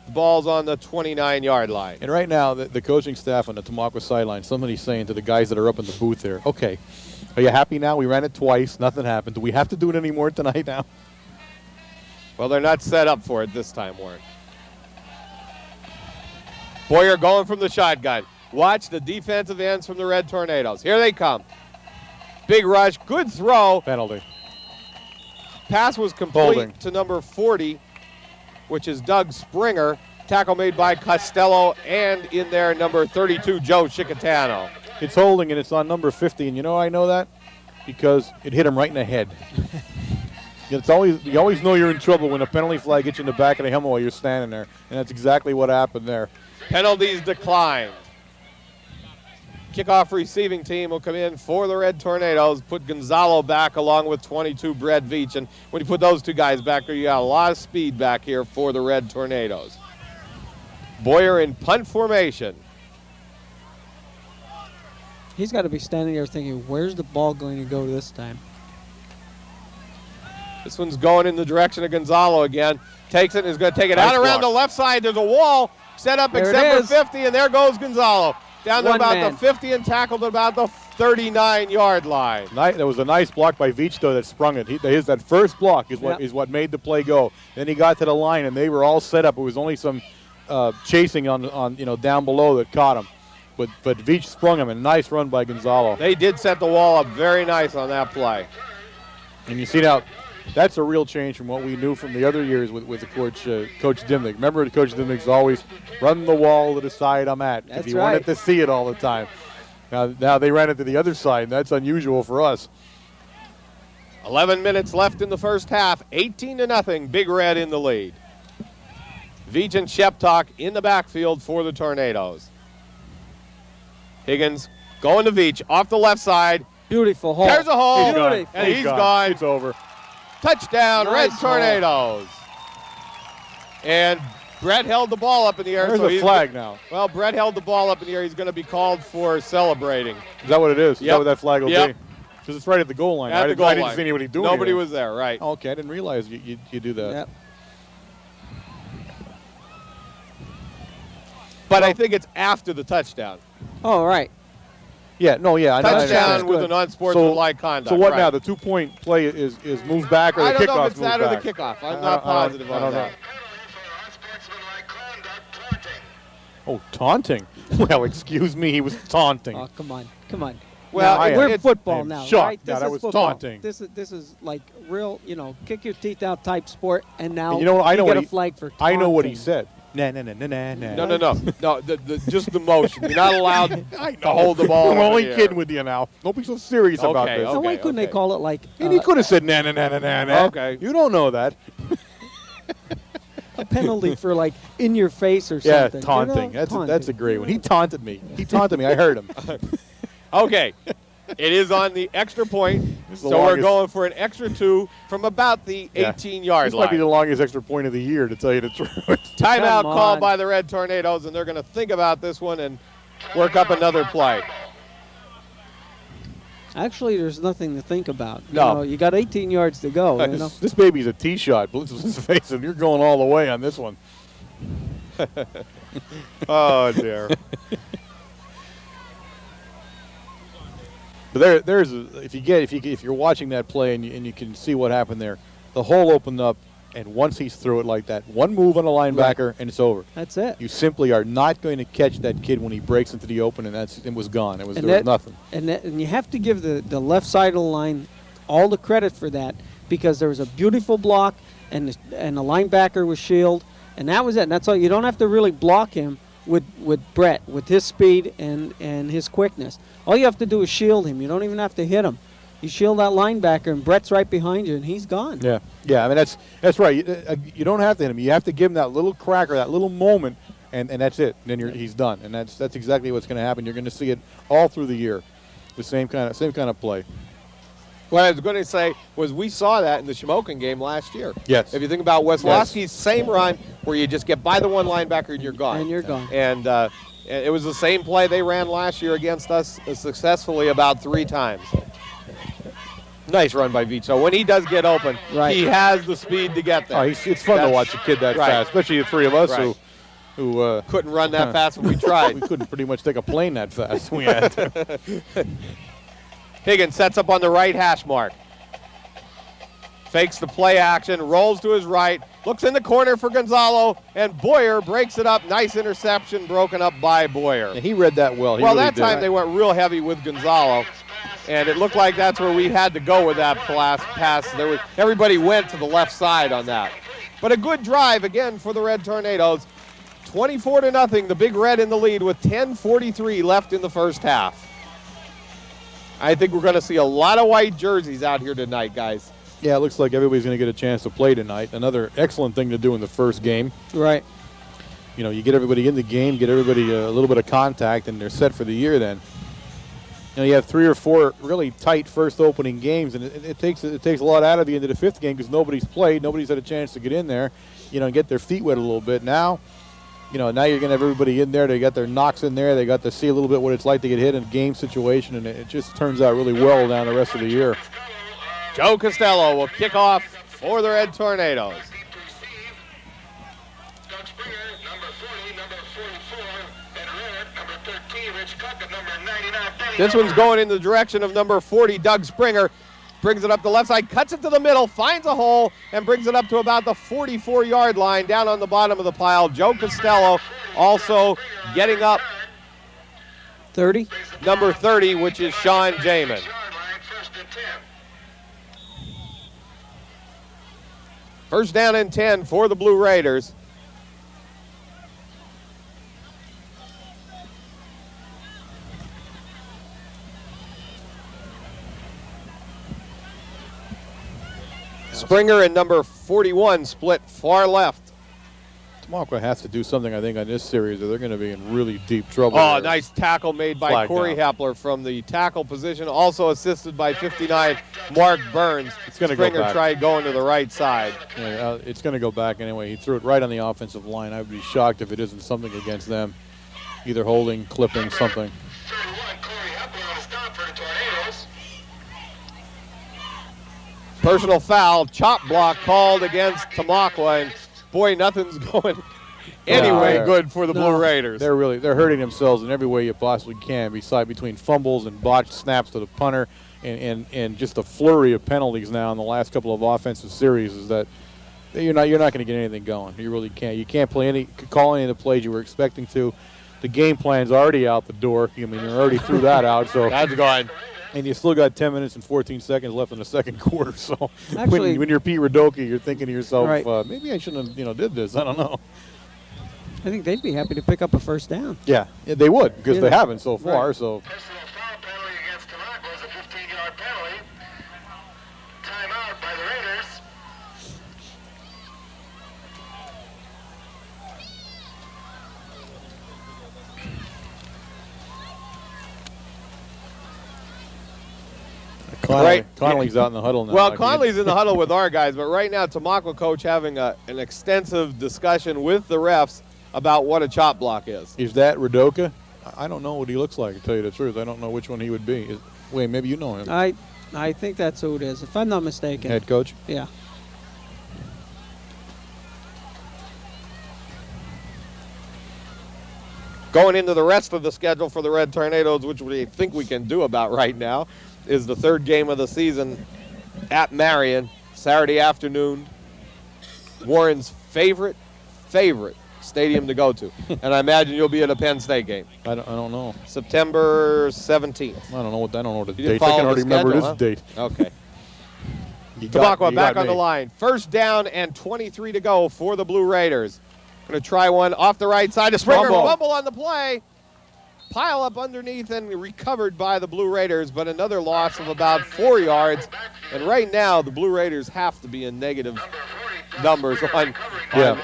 The ball's on the 29-yard line. And right now, the coaching staff on the Tamaqua sideline, somebody's saying to the guys that are up in the booth there, okay, are you happy now? We ran it twice. Nothing happened. Do we have to do it anymore tonight now? Well, they're not set up for it this time, Warren. Boyer going from the shotgun. Watch the defensive ends from the Red Tornadoes. Here they come. Big rush. Good throw. Penalty. Pass was complete to number 40, which is Doug Springer. Tackle made by Costello, and in there, number 32, Joe Chicatano. It's holding, and it's on number 50. And you know I know that? Because it hit him right in the head. You always know you're in trouble when a penalty flag hits you in the back of the helmet while you're standing there. And that's exactly what happened there. Penalties declined. Kickoff receiving team will come in for the Red Tornadoes, put Gonzalo back along with 22 Brett Veach. And when you put those two guys back there, you got a lot of speed back here for the Red Tornadoes. Boyer in punt formation. He's got to be standing there thinking, where's the ball going to go this time? This one's going in the direction of Gonzalo again. Takes it and is going to take it Nice out around block. the left side. There's a wall set up There it except for is. 50, and there goes Gonzalo. Down to One about man. the 50 and tackled at about the 39-yard line. That was a nice block by Veach, though, that sprung it. That first block is Yep. what made the play go. Then he got to the line, and they were all set up. It was only some chasing on down below that caught him. But Veach sprung him, a nice run by Gonzalo. They did set the wall up very nice on that play. And you see now, that's a real change from what we knew from the other years with the Coach Dimnick. Remember, Coach Dimnick's always run the wall to the side I'm at, because That's he wanted right. to see it all the time. Now they ran it to the other side, and that's unusual for us. 11 minutes left in the first half. 18-0. Big Red in the lead. Veach and Sheptock in the backfield for the Tornadoes. Higgins going to Veach off the left side. Beautiful hole. There's a hole. He's gone. Beautiful. And he's gone. It's over. Touchdown, Red Nice hole. Tornadoes. And Brett held the ball up in the air. There's so a he's- flag now. Well, Brett held the ball up in the air. He's going to be called for celebrating. Is that what it is? Is Yep. that what that flag will Yep. be? Because it's right at the goal line. At I the didn't, goal I didn't line. see anybody doing Nobody anything. was there, right? Okay, I didn't realize you do that. Yep. But I think it's after the touchdown. Oh, right. Yeah, no, yeah. I Touchdown understand. with an unsportsmanlike conduct. So what right. now? The 2-point play is moved back, or I the don't know kickoff if it's moved that or back? the kickoff. I'm I not don't- positive I on don't that. know. Unsportsmanlike conduct, taunting. Oh, taunting. Well, excuse me, he was taunting. Oh, come on. Come on. Well, Now, I am- we're it's- football I'm now, shocked. right? Yeah, This that is was football. taunting. This is like real, kick your teeth out type sport, and now And you know, I know you what get he- a flag for taunting. I know what he said. Nah, nah, nah, nah, nah, nah. No, just the motion. You're not allowed I to hold the ball. I'm up in only the air. kidding with you now. Don't be so serious about Okay, this. So why okay, couldn't okay. they call it like And he could have said nah, nah, nah, nah, nah, nah. Okay. You don't know that. a penalty for like in your face or Yeah, something? taunting. That's a great one. He taunted me. I heard him. Okay. It is on the extra point, is the so we're longest- going for an extra 2 from about the Yeah. 18-yard This might be the line. longest extra point of the year, to tell you the truth. Timeout Come called on. by the Red Tornadoes, and they're going to think about this one and work up another play. Actually, there's nothing to think about. No. You got 18 yards to go. You know? This baby's a tee shot. Let's face it, you're going all the way on this one. Oh, dear. But if you're watching that play and you can see what happened there, the hole opened up, and once he's through it like that, one move on a linebacker and it's over. That's it. You simply are not going to catch that kid when he breaks into the open, and it was gone. There was nothing. And you have to give the left side of the line all the credit for that, because there was a beautiful block, and the linebacker was shielded, and that was it. And that's all. You don't have to really block him with Brett, with his speed and his quickness. All you have to do is shield him. You don't even have to hit him. You shield that linebacker, and Brett's right behind you, and he's gone. Yeah. I mean, that's right. You don't have to hit him. You have to give him that little cracker, that little moment, and that's it. And then he's done. And that's exactly what's going to happen. You're going to see it all through the year, the same kind of play. What I was going to say was we saw that in the Shamokin game last year. Yes. If you think about Weslowski's same run where you just get by the one linebacker and you're gone. And you're gone. And it was the same play they ran last year against us successfully about 3 times. Nice run by Veach. So when he does get open, Right. he has the speed to get there. Oh, it's fun to watch a kid that right. fast, especially the three of us Right. who Couldn't run that fast when we we tried. couldn't pretty much take a plane that fast. We had to. Higgins sets up on the right hash mark. Fakes the play action, rolls to his right, looks in the corner for Gonzalo, and Boyer breaks it up. Nice interception broken up by Boyer. And he read that well. He Well, really that did. time they went real heavy with Gonzalo, and it looked like that's where we had to go with that pass. Everybody went to the left side on that. But a good drive again for the Red Tornadoes. 24-0, the Big Red in the lead with 10:43 left in the first half. I think we're going to see a lot of white jerseys out here tonight, guys. Yeah, it looks like everybody's going to get a chance to play tonight. Another excellent thing to do in the first game. Right. You get everybody in the game, get everybody a little bit of contact, and they're set for the year then. you have 3 or 4 really tight first opening games, and it takes a lot out of you into the 5th game because nobody's played, nobody's had a chance to get in there, and get their feet wet a little bit. Now, now you're going to have everybody in there. They got their knocks in there. They got to see a little bit what it's like to get hit in a game situation, and it just turns out really well down the rest of the year. Joe Costello will kick off for the Red Tornadoes. Doug Springer, number 40, number 44, and red, number 13, Rich Cook, and number 99, Benny This one's going in the direction of number 40, Doug Springer. Brings it up the left side, cuts it to the middle, finds a hole, and brings it up to about the 44-yard line down on the bottom of the pile. Joe Costello also getting up 30. number 30, which is Sean Jamin. First and 10. First down and 10 for the Blue Raiders. Springer and number 41 split far left. Tamaqua has to do something, I think, on this series, or they're going to be in really deep trouble. Oh, there. nice tackle made by Flag Corey down. Hepler from the tackle position, also assisted by 59 Mark Burns. It's gonna go Springer back. tried going to the right side. Yeah, it's going to go back anyway. He threw it right on the offensive line. I would be shocked if it isn't something against them, either holding, clipping, something. 31, Corey Hepler on a stop for the Tornadoes. Personal foul, chop block called against Tamaqua, and boy, nothing's going anyway Yeah. good for the Blue Raiders. They're hurting themselves in every way you possibly can, between fumbles and botched snaps to the punter and just a flurry of penalties now in the last couple of offensive series is that you're not going to get anything going. You really can't. You can't call any of the plays you were expecting to. The game plan's already out the door. I mean, you already threw that out. So That's gone. and you still got 10 minutes and 14 seconds left in the second quarter. So Actually- when you're Pete Radoki, you're thinking to yourself, Right. maybe I shouldn't have did this. I don't know. I think they'd be happy to pick up a first down. Yeah, they would because Yeah. they haven't so far. Right. So Personal foul penalty against Tamaqua is a 15-yard penalty. Timeout by the Raiders. Connolly's out in the huddle now. Well, Like, Conley's in the huddle with our guys, but right now Tamaqua coach having an extensive discussion with the refs about what a chop block is. Is that Radoka? I don't know what he looks like, to tell you the truth. I don't know which one he would be. Wait, maybe you know him. I think that's who it is, if I'm not mistaken. Head coach? Yeah. Going into the rest of the schedule for the Red Tornadoes, which we think we can do about right now, is the third game of the season at Marion, Saturday afternoon. Warren's favorite stadium to go to. And I imagine you'll be at a Penn State game. I don't know. September 17th. I don't know what the You didn't date. I follow can the already remember schedule, this date. Okay. You Tamaqua back got on the me. line. First down and 23 to go for the Blue Raiders. Going to try one off the right side. A Springer fumble on the play. Pile up underneath and recovered by the Blue Raiders, but another loss of about 4 yards. And right now, the Blue Raiders have to be in negative numbers on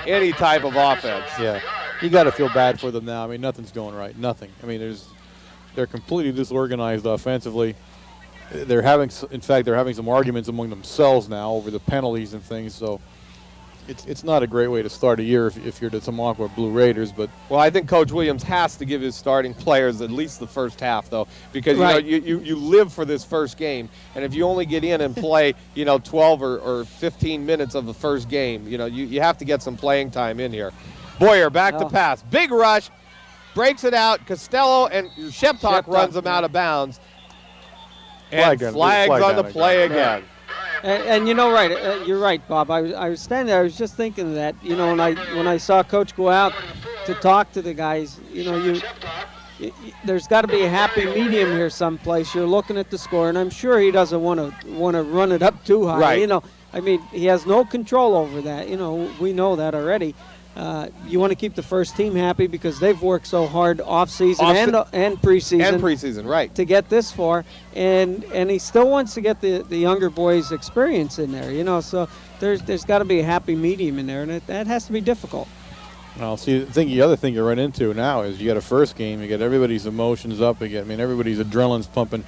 any type of offense. Yeah, you got to feel bad for them now. I mean, nothing's going right. Nothing. I mean, they're completely disorganized offensively. They're having some arguments among themselves now over the penalties and things. So it's not a great way to start a year if you're the Tamaqua Blue Raiders. But Well, I think Coach Williams has to give his starting players at least the first half, though, because Right. you live for this first game, and if you only get in and play 12 or 15 minutes of the first game, you have to get some playing time in here. Boyer back to Oh. pass, big rush, breaks it out. Costello and Sheptalk runs him out of bounds, and flags on the play again. And you're right, Bob. I was standing there. I was just thinking of that. When I saw Coach go out to talk to the guys, there's got to be a happy medium here someplace. You're looking at the score, and I'm sure he doesn't want to run it up too high. Right. I mean, he has no control over that. We know that already. You want to keep the first team happy because they've worked so hard off-season and preseason. And preseason, right. To get this far, and he still wants to get the younger boys' experience in there, so there's got to be a happy medium in there, and that has to be difficult. Well, see, the other thing you run into now is you got a first game, you get everybody's emotions up again. I mean, everybody's adrenaline's pumping.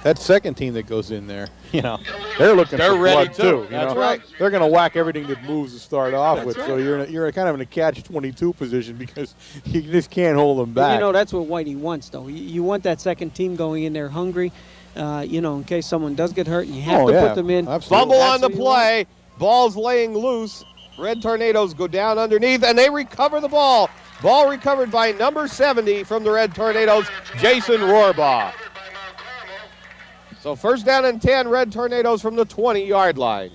That second team that goes in there, they're looking for ready blood too. That's right. They're going to whack everything that moves to start off That's with. right. So you're kind of in a catch-22 position because you just can't hold them back. That's what Whitey wants, though. You want that second team going in there hungry, in case someone does get hurt and you have to put them in. Absolutely. Fumble on the play. Ball's laying loose. Red Tornadoes go down underneath, and they recover the ball. Ball recovered by number 70 from the Red Tornadoes, Jason Rohrbaugh. So first down and 10, Red Tornadoes from the 20-yard line.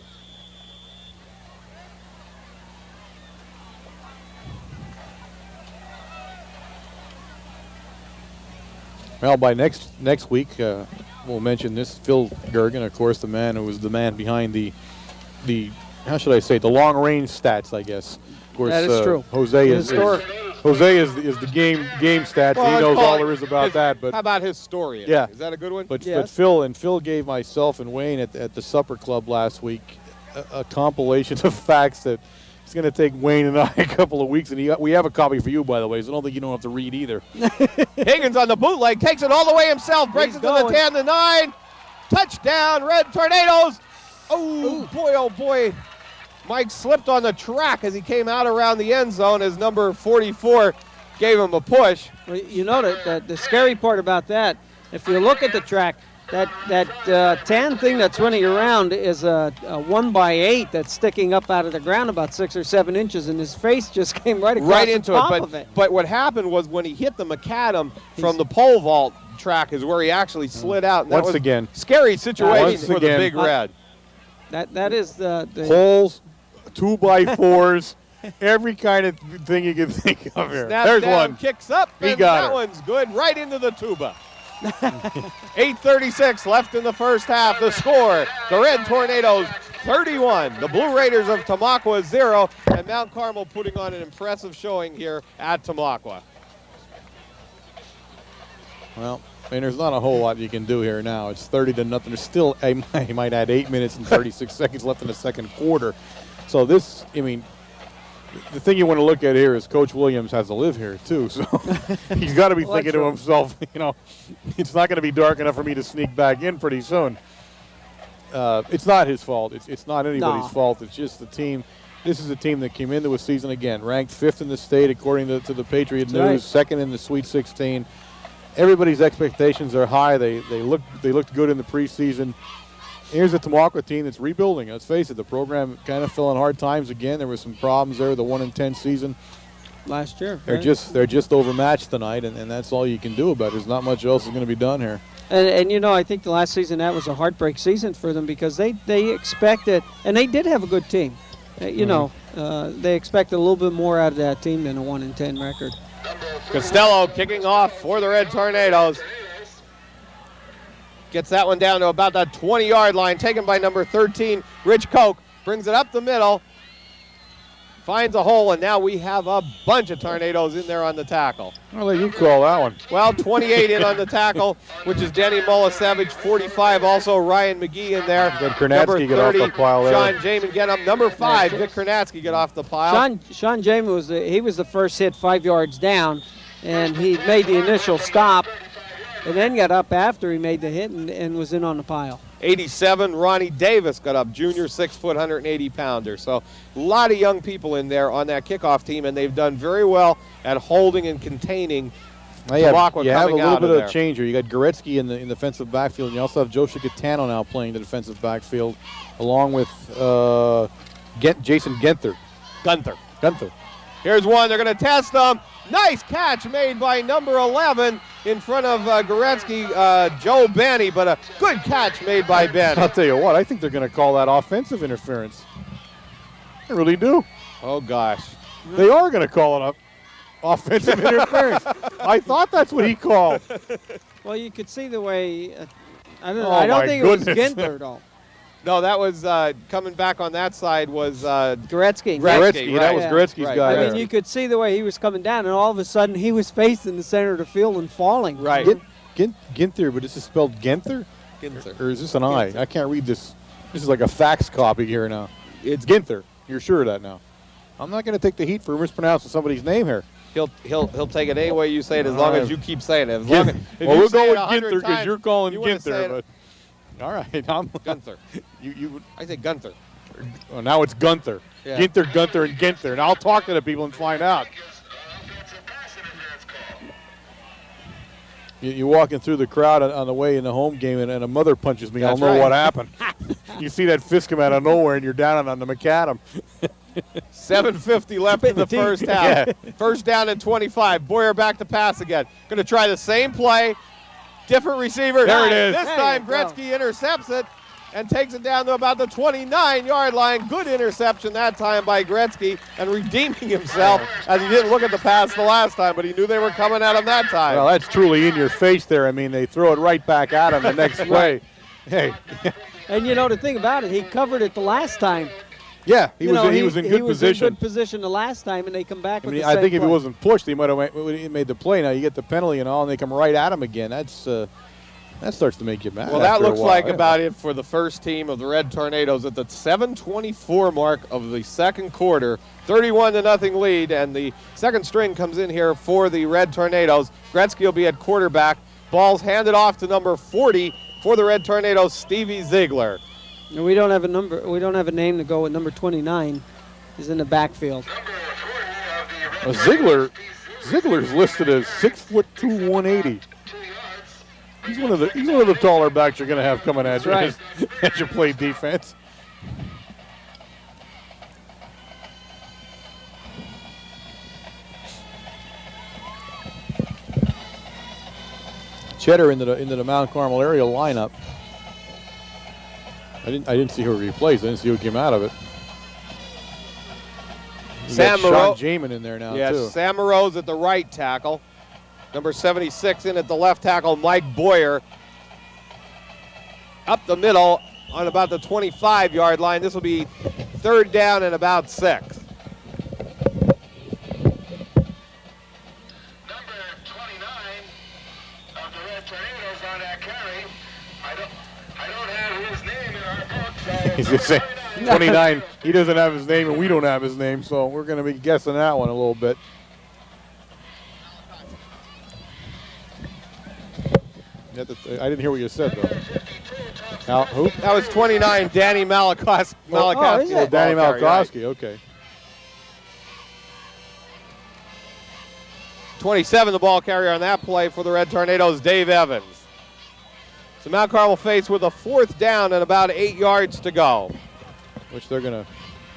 Well, by next week, we'll mention this. Phil Gergen, of course, the man who was the man behind the how should I say, the long-range stats, I guess. Of course, that is true. Jose is the game stats. Well, he knows all there is about that. But how about historian? Yeah. Is that a good one? But Yes. Phil gave myself and Wayne at the supper club last week a compilation of facts that it's going to take Wayne and I a couple of weeks, and we have a copy for you, by the way, so I don't think you don't have to read either. Higgins on the bootleg, takes it all the way himself, breaks it to the 10, the 9. Touchdown, Red Tornadoes. Oh, boy. Mike slipped on the track as he came out around the end zone as number 44 gave him a push. Well, the scary part about that, if you look at the track, that tan thing that's running around is a 1x8 that's sticking up out of the ground about 6 or 7 inches, and his face just came right across into the top it. of it. But what happened was when he hit the macadam from the pole vault track is where he actually slid out. And that Once was again. Scary situation Once for the again. Big Red. That is the Holes, 2x4s, every kind of thing you can think of here. Snap There's down, one. kicks up, He and got that her. one's good, right into the tuba. 8:36 left in the first half. The score, the Red Tornadoes 31, the Blue Raiders of Tamaqua 0, and Mount Carmel putting on an impressive showing here at Tamaqua. Well, I mean, there's not a whole lot you can do here now. It's 30-0. There's still, I might add 8 minutes and 36 seconds left in the second quarter. So this, I mean, the thing you want to look at here is Coach Williams has to live here too. So he's got to be thinking to himself, it's not going to be dark enough for me to sneak back in pretty soon. It's not his fault. It's not anybody's fault. It's just the team. This is a team that came into a season again, ranked 5th in the state according to the Patriot News, 2nd in the Sweet 16. Everybody's expectations are high. They looked good in the preseason. Here's a Tamaqua team that's rebuilding. Let's face it, the program kind of fell in hard times again. There were some problems there. The 1-10 season last year. They're just overmatched tonight, and that's all you can do about it. There's not much else is going to be done here. And I think the last season that was a heartbreak season for them because they expected, and they did have a good team. They expected a little bit more out of that team than a 1-10 record. Costello kicking off for the Red Tornadoes. Gets that one down to about the 20-yard line, taken by number 13, Rich Koch. Brings it up the middle, finds a hole, and now we have a bunch of Tornadoes in there on the tackle. I'll let you call that one. Well, 28 in on the tackle, which is Denny Molasevich. 45, also Ryan McGee in there. Then Kornatsky get off the pile there. Sean Jamin get up. Number 5, Vic Kornatsky get off the pile. Sean Jamin was the first hit 5 yards down, and he made the initial stop, and then got up after he made the hit and was in on the pile. 87, Ronnie Davis got up, junior 6-foot, 180-pounder. So a lot of young people in there on that kickoff team, and they've done very well at holding and containing Tamaqua you have a coming little out bit of of there. a change here. You got Goretzky in the defensive backfield, and you also have Joe Shikatano now playing the defensive backfield, along with Jason Gunther. Here's one. They're going to test them. Nice catch made by number 11 in front of Goretzky, Joe Benny, but a good catch made by Ben. I'll tell you what, I think they're going to call that offensive interference. I really do. Oh, gosh. They are going to call it offensive interference. I thought that's what he called. Well, you could see the way. I don't know. Oh, I don't my think it was goodness. Ginther, though. No, that was coming back on that side was Gretzky. Gretzky, That was right. Gretzky's Right. guy I there. mean, you could see the way he was coming down, and all of a sudden he was facing the center of the field and falling. right. Ginther, but is this spelled Ginther? Ginther. Or is this an I? I can't read this. This is like a fax copy here now. It's Ginther. You're sure of that now? I'm not going to take the heat for mispronouncing somebody's name here. He'll take it any way you say it as long as you keep saying it. As Yeah. long as, if Well, you we'll say go it with 100 Ginther because times, you're calling you wanna say Ginther. it- But all right, I'm Gunther. you. I say Gunther. Well, now it's Gunther. Yeah. Ginther, Gunther, and Ginther. And I'll talk to the people and find out. Offensive pass interference call. You're walking through the crowd on the way in the home game, and a mother punches me. I'll That's know right. what happened. You see that fist come out of nowhere, and you're down on the macadam. 7:50 left in the first half. Yeah. First down and 25. Boyer back to pass again. Going to try the same play. Different receiver. There it is. This There time you go. Gretzky intercepts it and takes it down to about the 29-yard line. Good interception that time by Gretzky and redeeming himself as he didn't look at the pass the last time, but he knew they were coming at him that time. Well, that's truly in your face there. I mean, they throw it right back at him the next play. Hey, And you know the thing about it, he covered it the last time. yeah, he You was know, he was in good He was position. in good position the last time, and they come back I with mean, the I same think if he play. wasn't pushed, he might have made the play. Now you get the penalty and all, and they come right at him again. That starts to make you mad. Well, that after a looks while, like yeah. about it for the first team of the Red Tornadoes at the 7:24 mark of the second quarter. 31-0 lead, and the second string comes in here for the Red Tornadoes. Gretzky will be at quarterback. Ball's handed off to number 40 for the Red Tornadoes, Stevie Ziegler. And we don't have a number. We don't have a name to go with number 29. He's in the backfield. Well, Ziegler's listed as 6'2", 180. He's one of the taller backs you're going to have coming at you That's as you play defense. Cheddar into the Mount Carmel area lineup. I didn't see who he replaced. I didn't see who came out of it. You Sam got Moreau. Sean Jamin in there now Yes, too. Sam Moreau's at the right tackle. Number 76 in at the left tackle, Mike Boyer. Up the middle on about the 25-yard line. This will be third down and about 6. Number 29 of the Red Tornadoes on that carry. I don't have his name in our book, so He's just saying 29. He doesn't have his name, and we don't have his name, so we're going to be guessing that one a little bit. I didn't hear what you said though. Who? That was 29, Danny Malakowski. is it? Oh, Danny Ball carrier, right. Malakowski. Okay. 27, the ball carrier on that play for the Red Tornadoes, Dave Evans. So Mount Carmel faced with a fourth down and about 8 yards to go. Which they're going to,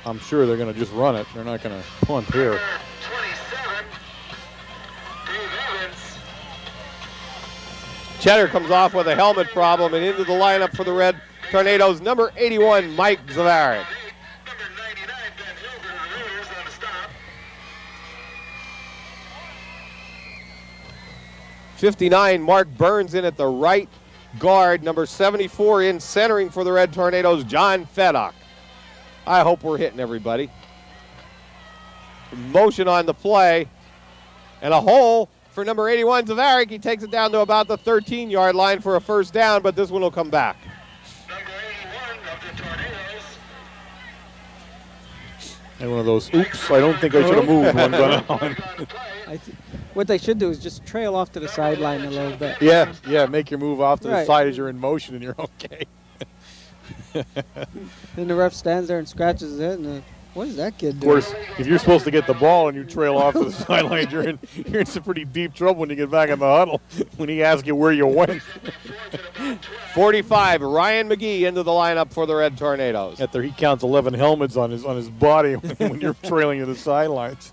I'm sure they're going to just run it. They're not going to punt here. number 27, Dave Evans. Cheddar comes off with a helmet problem and into the lineup for the Red Tornadoes, number 81, Mike Zavarik. Number 99, Ben Hilbert of the Raiders on the stop. 59, Mark Burns in at the right guard. Number 74 in centering for the Red Tornadoes, John Feddock. I hope we're hitting everybody. Motion on the play. And a hole for number 81, Zavarik. He takes it down to about the 13-yard line for a first down, but this one will come back. Number 81 of the Tornadoes. And one of those, oops, I don't think I should have moved one going on. What they should do is just trail off to the sideline a little bit. Yeah, make your move off to the Right. side as you're in motion and you're okay. Then the ref stands there and scratches his head, and what is that kid Of doing? course, if you're supposed to get the ball and you trail off to the sideline, you're in some pretty deep trouble when you get back in the huddle when he asks you where you went. 45, Ryan McGee into the lineup for the Red Tornadoes. After he counts 11 helmets on his body when you're trailing to the sidelines.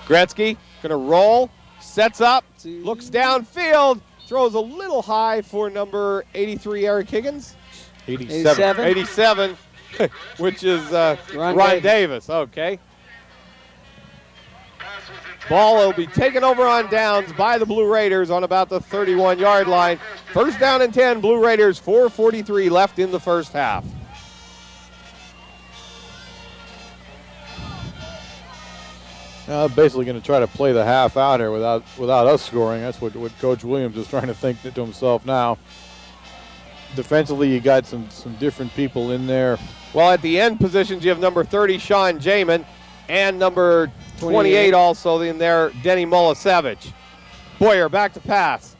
Gretzky going to roll, sets up, looks downfield, throws a little high for number 83, Eric Higgins. 87. 87, which is Ron Davis. Davis. Okay. Ball will be taken over on downs by the Blue Raiders on about the 31-yard line. First down and 10, Blue Raiders, 4:43 left in the first half. Basically going to try to play the half out here without us scoring. That's what Coach Williams is trying to think to himself now. defensively, you got some different people in there. Well, at the end positions, you have number 30, Sean Jamin, and number 28 also in there, Denny Mulasevich. Boyer back to pass.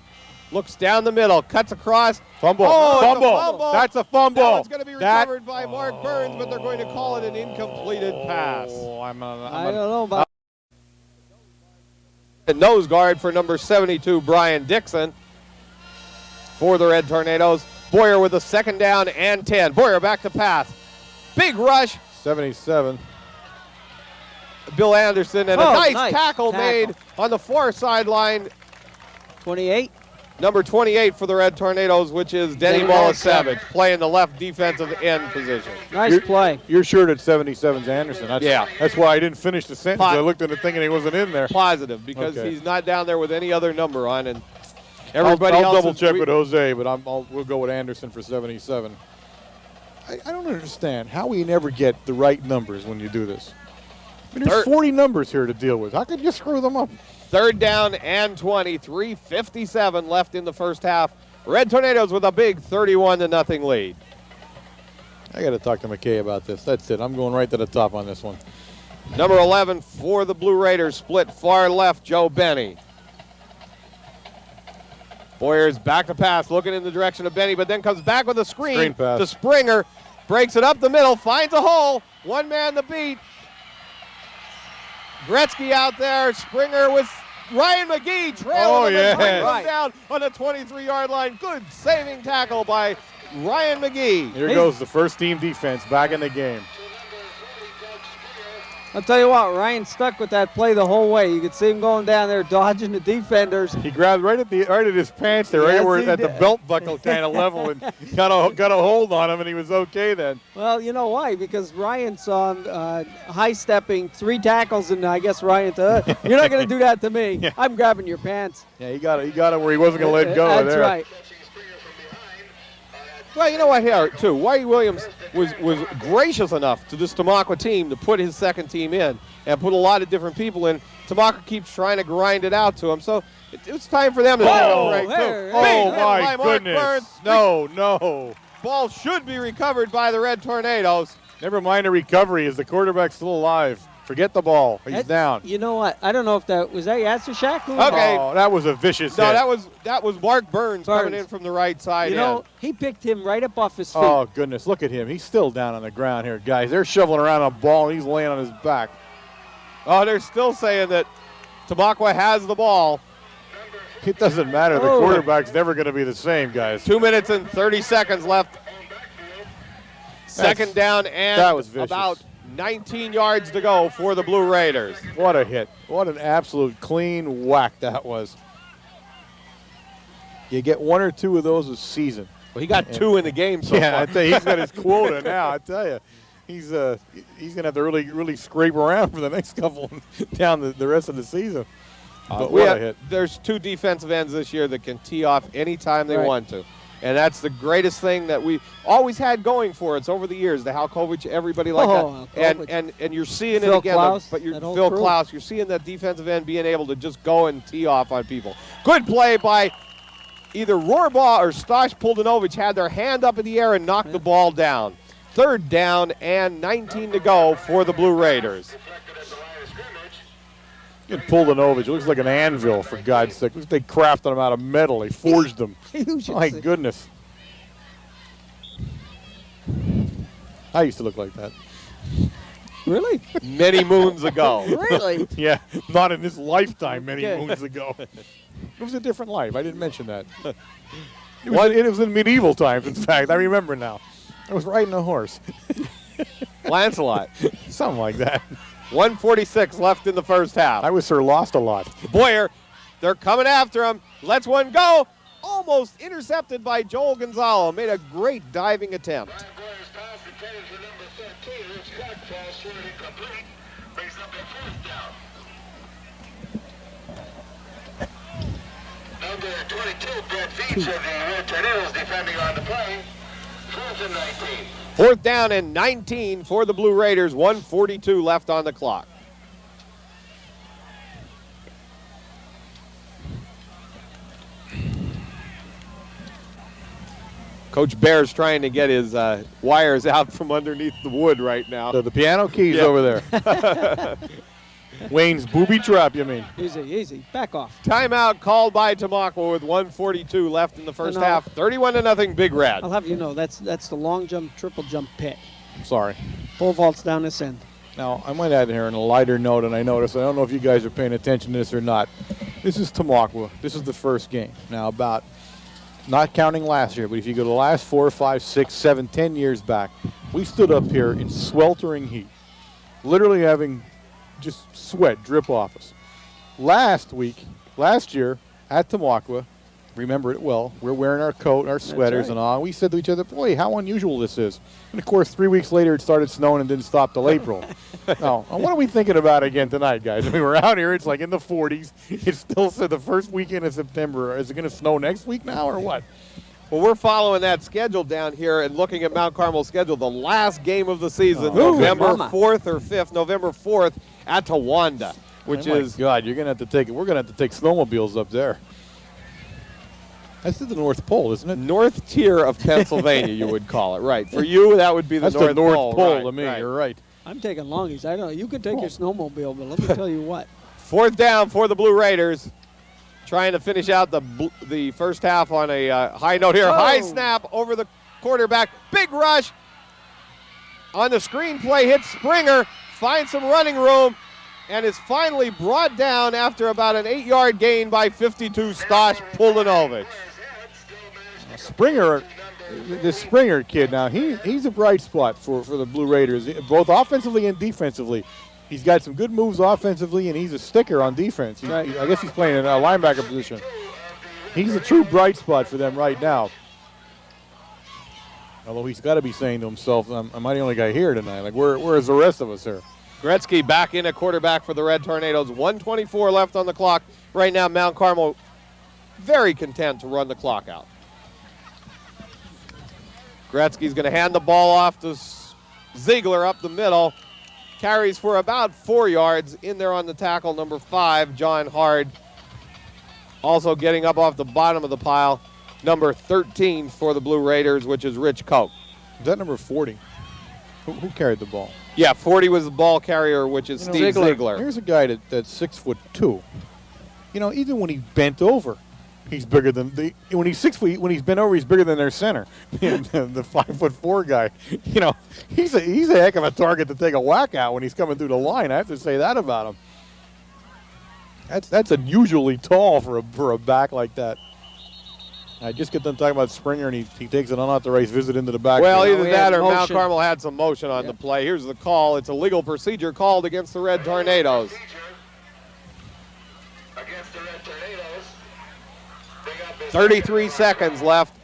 Looks down the middle, cuts across. Fumble. Oh, it's a fumble. fumble. That's a fumble. That one's going to be recovered by Mark Burns, but they're going to call it an incompleted pass. I I don't know about Nose guard for number 72, Brian Dixon, for the Red Tornadoes. Boyer with a second down and 10. Boyer back to pass. Big rush. 77. Bill Anderson, and a nice tackle made on the far sideline. 28. Number 28 for the Red Tornadoes, which is Denny Mulasevich, playing the left defensive end position. Nice play. You're sure that 77's Anderson. That's why I didn't finish the sentence. I looked at the thing and he wasn't in there. Positive, because he's not down there with any other number on, and everybody else. I'll double check with Jose, but we'll go with Anderson for 77. I don't understand how we never get the right numbers when you do this. I mean, there's 40 numbers here to deal with. How could you screw them up? Third down and 20, 3:57 left in the first half. Red Tornadoes with a big 31-0 lead. I got to talk to McKay about this. That's it. I'm going right to the top on this one. Number 11 for the Blue Raiders, split far left, Joe Benny. Boyer's back to pass, looking in the direction of Benny, but then comes back with a screen pass to Springer. Breaks it up the middle, finds a hole. One man the beat. Gretzky out there. Springer with Ryan McGee trailing him and brings him down on the 23-yard line. Good saving tackle by Ryan McGee. Here goes the first team defense back in the game. I'll tell you what, Ryan stuck with that play the whole way. You could see him going down there, dodging the defenders. He grabbed right at his pants there, right where at the belt buckle kind of level, and got a hold on him, and he was okay then. Well, you know why? Because Ryan saw him high-stepping 3 tackles, and I guess Ryan thought, you're not going to do that to me. Yeah. I'm grabbing your pants. Yeah, he got it where he wasn't going to let go. That's right. Well, you know what here, too? Whitey Williams was gracious enough to this Tamaqua team to put his second team in and put a lot of different people in. Tamaqua keeps trying to grind it out to him, so it's time for them to take a break, too. Oh, my goodness. No. Ball should be recovered by the Red Tornadoes. Never mind the recovery. Is the quarterback still alive? Forget the ball. He's down. You know what? I don't know if that was Yatsushak. Okay. Oh, that was a vicious hit. No, that was Mark Burns coming in from the right side. You know, he picked him right up off his feet. Oh, goodness. Look at him. He's still down on the ground here, guys. They're shoveling around a ball, and he's laying on his back. Oh, they're still saying that Tamaqua has the ball. It doesn't matter. The quarterback's never going to be the same, guys. 2 minutes and 30 seconds left. Second down and that was vicious. About 19 yards to go for the Blue Raiders. What a hit. What an absolute clean whack that was. You get 1 or 2 of those a season. Well, he got 2 in the game so far. I tell you, he's got his quota now. I tell you, he's going to have to really scrape around for the next couple down the rest of the season. But what a hit. There's 2 defensive ends this year that can tee off anytime they want to. And that's the greatest thing that we always had going for us over the years. The Halkovich, everybody like that. And you're seeing it again. Klaus, but Phil Klaus, you're seeing that defensive end being able to just go and tee off on people. Good play by either Rohrbaugh or Stosh Puldanovich, had their hand up in the air and knocked the ball down. Third down and 19 to go for the Blue Raiders. Look at Puldanovich. It looks like an anvil, for God's sake. Looks like they crafted him out of metal. They forged them. My goodness. I used to look like that. Really? Many moons ago. Really? Yeah, not in this lifetime many moons ago. It was a different life. I didn't mention that. It was in medieval times, in fact. I remember now. I was riding a horse. Lancelot. Something like that. 1:46 left in the first half. I was Sir Lost-a-Lot. Boyer, they're coming after him. Lets one go. Almost intercepted by Joel Gonzalo. Made a great diving attempt. Number 22, Brett Feeds of the Red Tornadoes defending on the play. 4th and 19. 4th down and 19 for the Blue Raiders. 1:42 left on the clock. Coach Bear's trying to get his wires out from underneath the wood right now. The piano keys Yep. over there. Wayne's booby trap, you mean? Easy, easy. Back off. Timeout called by Tamaqua with 1:42 left in the first No. half. 31-0 Big Red. I'll have you know that's the long jump, triple jump pit. I'm sorry. Pole vaults down this end. Now, I might add here on a lighter note, and I don't know if you guys are paying attention to this or not. This is Tamaqua. This is the first game. Now, about, not counting last year, but if you go to the last 4, 5, 6, 7, 10 years back, we stood up here in sweltering heat, literally having just sweat drip off us. Last year at Tamaqua, remember it well, we're wearing our coat, our sweaters right. and all. We said to each other, boy, how unusual this is. And of course, 3 weeks later, it started snowing and didn't stop till April. Now, what are we thinking about again tonight, guys? I mean, we're out here, it's like in the 40s. It's still said the first weekend of September. Is it going to snow next week now or what? Well, we're following that schedule down here and looking at Mount Carmel's schedule. The last game of the season, Oh, November mama. 4th or 5th, November 4th at Tawanda, which Oh my is God, we're going to have to take snowmobiles up there. That's at the North Pole, isn't it? north tier of Pennsylvania, you would call it. Right. For you, that would be the That's North the North Pole. Pole right, to me. right. You're right. I'm taking longies. I don't know. You could take your snowmobile, but let me tell you what. 4th down for the Blue Raiders. Trying to finish out the first half on a high note here. Oh. High snap over the quarterback. Big rush. On the screenplay, hits Springer. Finds some running room. And is finally brought down after about an 8-yard gain by 52 Stosh Puldanovich. Springer, this Springer kid now, he's a bright spot for the Blue Raiders, both offensively and defensively. He's got some good moves offensively, and he's a sticker on defense. Right. I guess he's playing in a linebacker position. He's a true bright spot for them right now. Although he's got to be saying to himself, am I the only guy here tonight? Like, where's the rest of us here? Gretzky back in at quarterback for the Red Tornadoes. 1:24 left on the clock. Right now, Mount Carmel very content to run the clock out. Gretzky's going to hand the ball off to Ziegler up the middle. Carries for about 4 yards. In there on the tackle, number 5, John Hard. Also getting up off the bottom of the pile, number 13 for the Blue Raiders, which is Rich Koch. Is that number 40? Who carried the ball? Yeah, 40 was the ball carrier, which is Steve Ziegler. Here's a guy that's 6'2". You know, even when he bent over, he's bigger than when he's 6 feet. When he's bent over, he's bigger than their center, the 5'4" guy. You know, he's a heck of a target to take a whack out when he's coming through the line. I have to say that about him. That's unusually tall for a back like that. I just get done talking about Springer, and he takes an unauthorized visit into the back. Well, either we that had or Mount motion. Carmel had some motion on the play. Here's the call. It's a legal procedure called against the Red Tornadoes. Against the Red Tornadoes. They got this 33 seconds left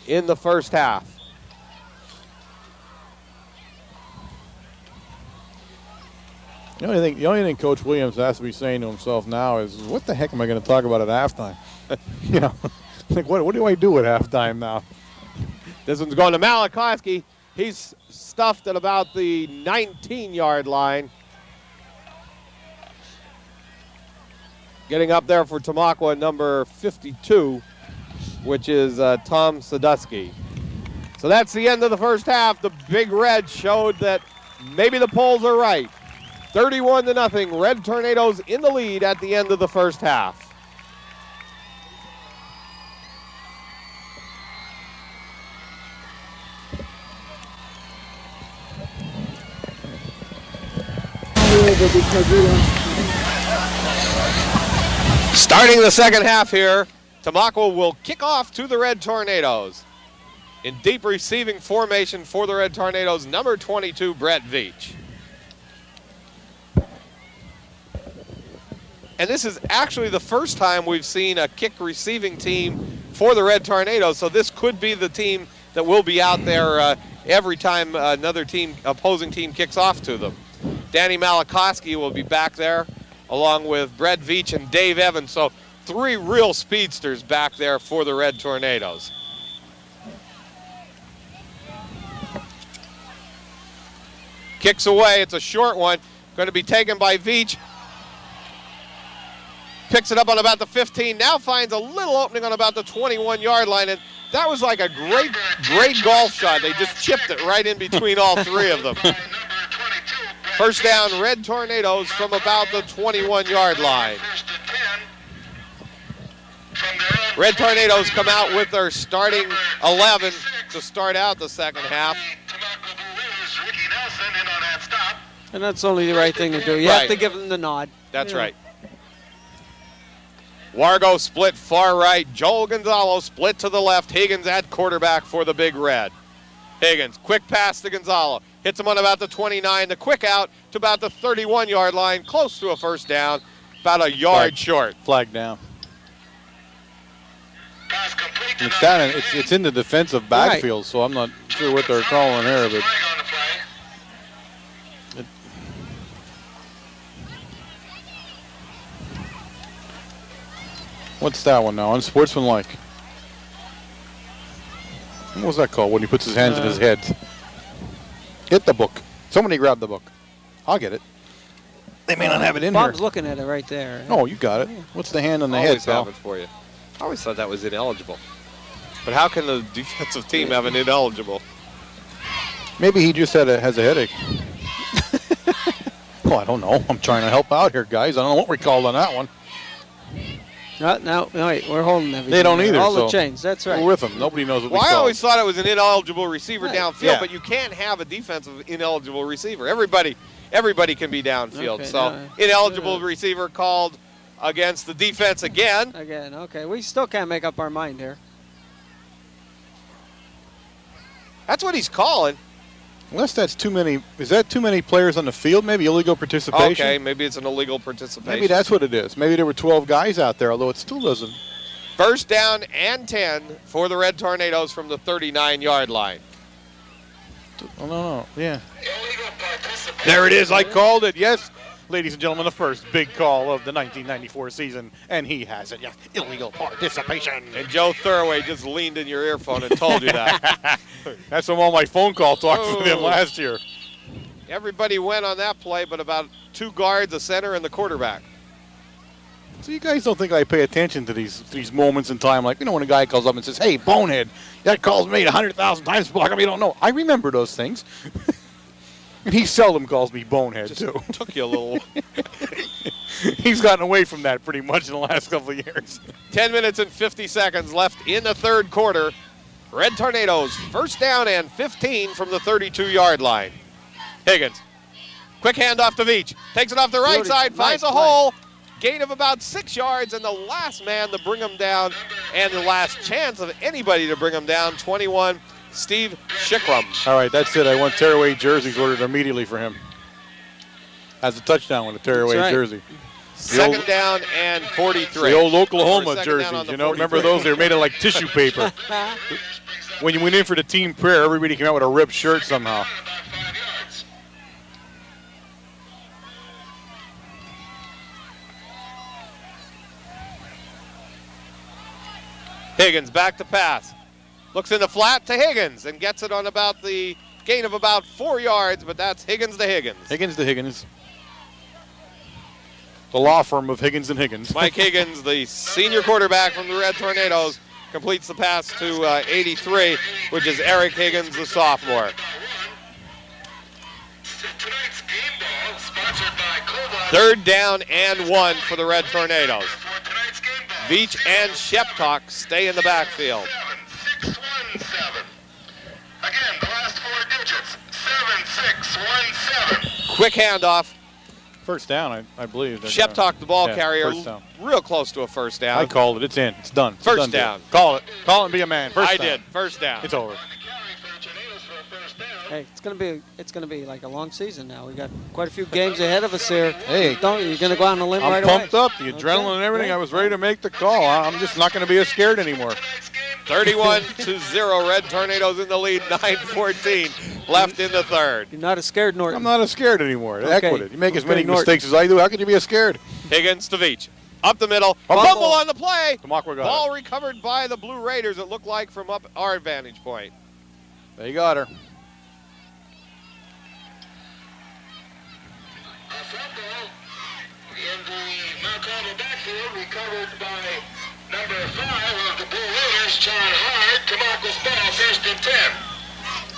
in the first half. The only thing Coach Williams has to be saying to himself now is, what the heck am I going to talk about at halftime? You know, like what do I do at halftime now? This one's going to Malachowski. He's stuffed at about the 19-yard line. Getting up there for Tamaqua, number 52, which is Tom Sadusky. So that's the end of the first half. The Big Red showed that maybe the polls are right. 31-0, Red Tornadoes in the lead at the end of the first half. Starting the second half here, Tamaqua will kick off to the Red Tornadoes. In deep receiving formation for the Red Tornadoes, number 22, Brett Veach. And this is actually the first time we've seen a kick receiving team for the Red Tornadoes, so this could be the team that will be out there every time another opposing team kicks off to them. Danny Malachowski will be back there, along with Brett Veach and Dave Evans. So 3 real speedsters back there for the Red Tornadoes. Kicks away, it's a short one, going to be taken by Veach. Picks it up on about the 15, now finds a little opening on about the 21-yard line, and That was like a great golf shot. They just chipped it right in between all three of them. First down, Red Tornadoes from about the 21-yard line. Red Tornadoes come out with their starting 11 to start out the second half. And that's only the right thing to do. You have to give them the nod. That's right. Wargo split far right. Joel Gonzalo split to the left. Higgins at quarterback for the Big Red. Higgins, quick pass to Gonzalo. Hits him on about the 29. The quick out to about the 31-yard line. Close to a first down. About a yard short. Flag down. It's down. It's in the defensive backfield, so I'm not sure what they're calling there, but. What's that one now? Unsportsmanlike. What was that called when he puts his hands in his head? Get the book. Somebody grab the book. I'll get it. They may not have it in Bob's here. looking at it right there. No, you got it. What's the hand on the head, Always pal? have it for you. I always thought that was ineligible. But how can the defensive team have an ineligible? Maybe he just has a headache. Oh, I don't know. I'm trying to help out here, guys. I don't know what we called on that one. No, wait, we're holding everything. They don't either. All so the chains, that's right. We're with them. Nobody knows what we Well, I call always thought it was an ineligible receiver downfield, Yeah. but you can't have a defensive ineligible receiver. Everybody can be downfield. Okay, So no. ineligible receiver called against the defense again. Again, okay. We still can't make up our mind here. That's what he's calling. Unless that's too many. Is that too many players on the field? Maybe illegal participation? Okay, maybe it's an illegal participation. Maybe that's what it is. Maybe there were 12 guys out there, although it still doesn't. First down and 10 for the Red Tornadoes from the 39-yard line. Oh, no. Yeah. There it is. I called it. Yes, ladies and gentlemen, the first big call of the 1994 season, and he has it. Yeah, illegal participation. And Joe Thurway just leaned in your earphone and told you that. That's from all my phone call talks with him last year. Everybody went on that play, but about 2 guards, a center, and the quarterback. So you guys don't think I pay attention to these moments in time, like, when a guy calls up and says, "Hey, bonehead, that call's made 100,000 times, but how come you don't know?" I remember those things. And he seldom calls me bonehead, Just too. took you a little. He's gotten away from that pretty much in the last couple of years. 10 minutes and 50 seconds left in the third quarter. Red Tornadoes, first down and 15 from the 32-yard line. Higgins, quick handoff to Veach. Takes it off the right side, finds a hole. Gain of about 6 yards, and the last man to bring him down, and the last chance of anybody to bring him down, 21, Steve Shickram. All right, that's it. I want tearaway jerseys ordered immediately for him. Has a touchdown with a tearaway jersey. Second down and 43. The old Oklahoma Second down on jerseys, the you know, 43. remember those? They were made of like tissue paper. When you went in for the team prayer, everybody came out with a ripped shirt somehow. Higgins back to pass. Looks in the flat to Higgins and gets it on about the gain of about 4 yards, but that's Higgins to Higgins. Higgins to Higgins. The law firm of Higgins and Higgins. Mike Higgins, the senior quarterback from the Red Tornadoes, completes the pass to 83, which is Eric Higgins, the sophomore. Third down and 1 for the Red Tornadoes. Veach and Sheptock stay in the backfield. 7617. Again, the last 4 digits. 7617. Quick handoff. First down, I believe. Sheptock, the ball Yeah, carrier, first down. real close to a first down. I called it. It's in. It's done. It's a First done deal. down. Call it. Call it and be a man. First I down. did. First down. It's over. Hey, it's gonna be like a long season now. We got quite a few games ahead of us here. Hey. You're gonna go out on a limb I'm right pumped away. up. The adrenaline and everything. I was ready to make the call. I'm just not going to be scared anymore. 31-0. Red Tornadoes in the lead. 9:14 left in the third. You're not as scared, Norton. I'm not scared anymore. Heck Okay. with it. You make as Okay, many Norton. mistakes as I do. How could you be scared? Higgins to Veach. Up the middle. Fumble. Fumble on the play. Tamaqua got Ball recovered by the Blue Raiders, it looked like, from up our vantage point. They got her. A fumble in the Tamaqua backfield, recovered by number 5 of the Blue Raiders, John Hart. Come on. and 10.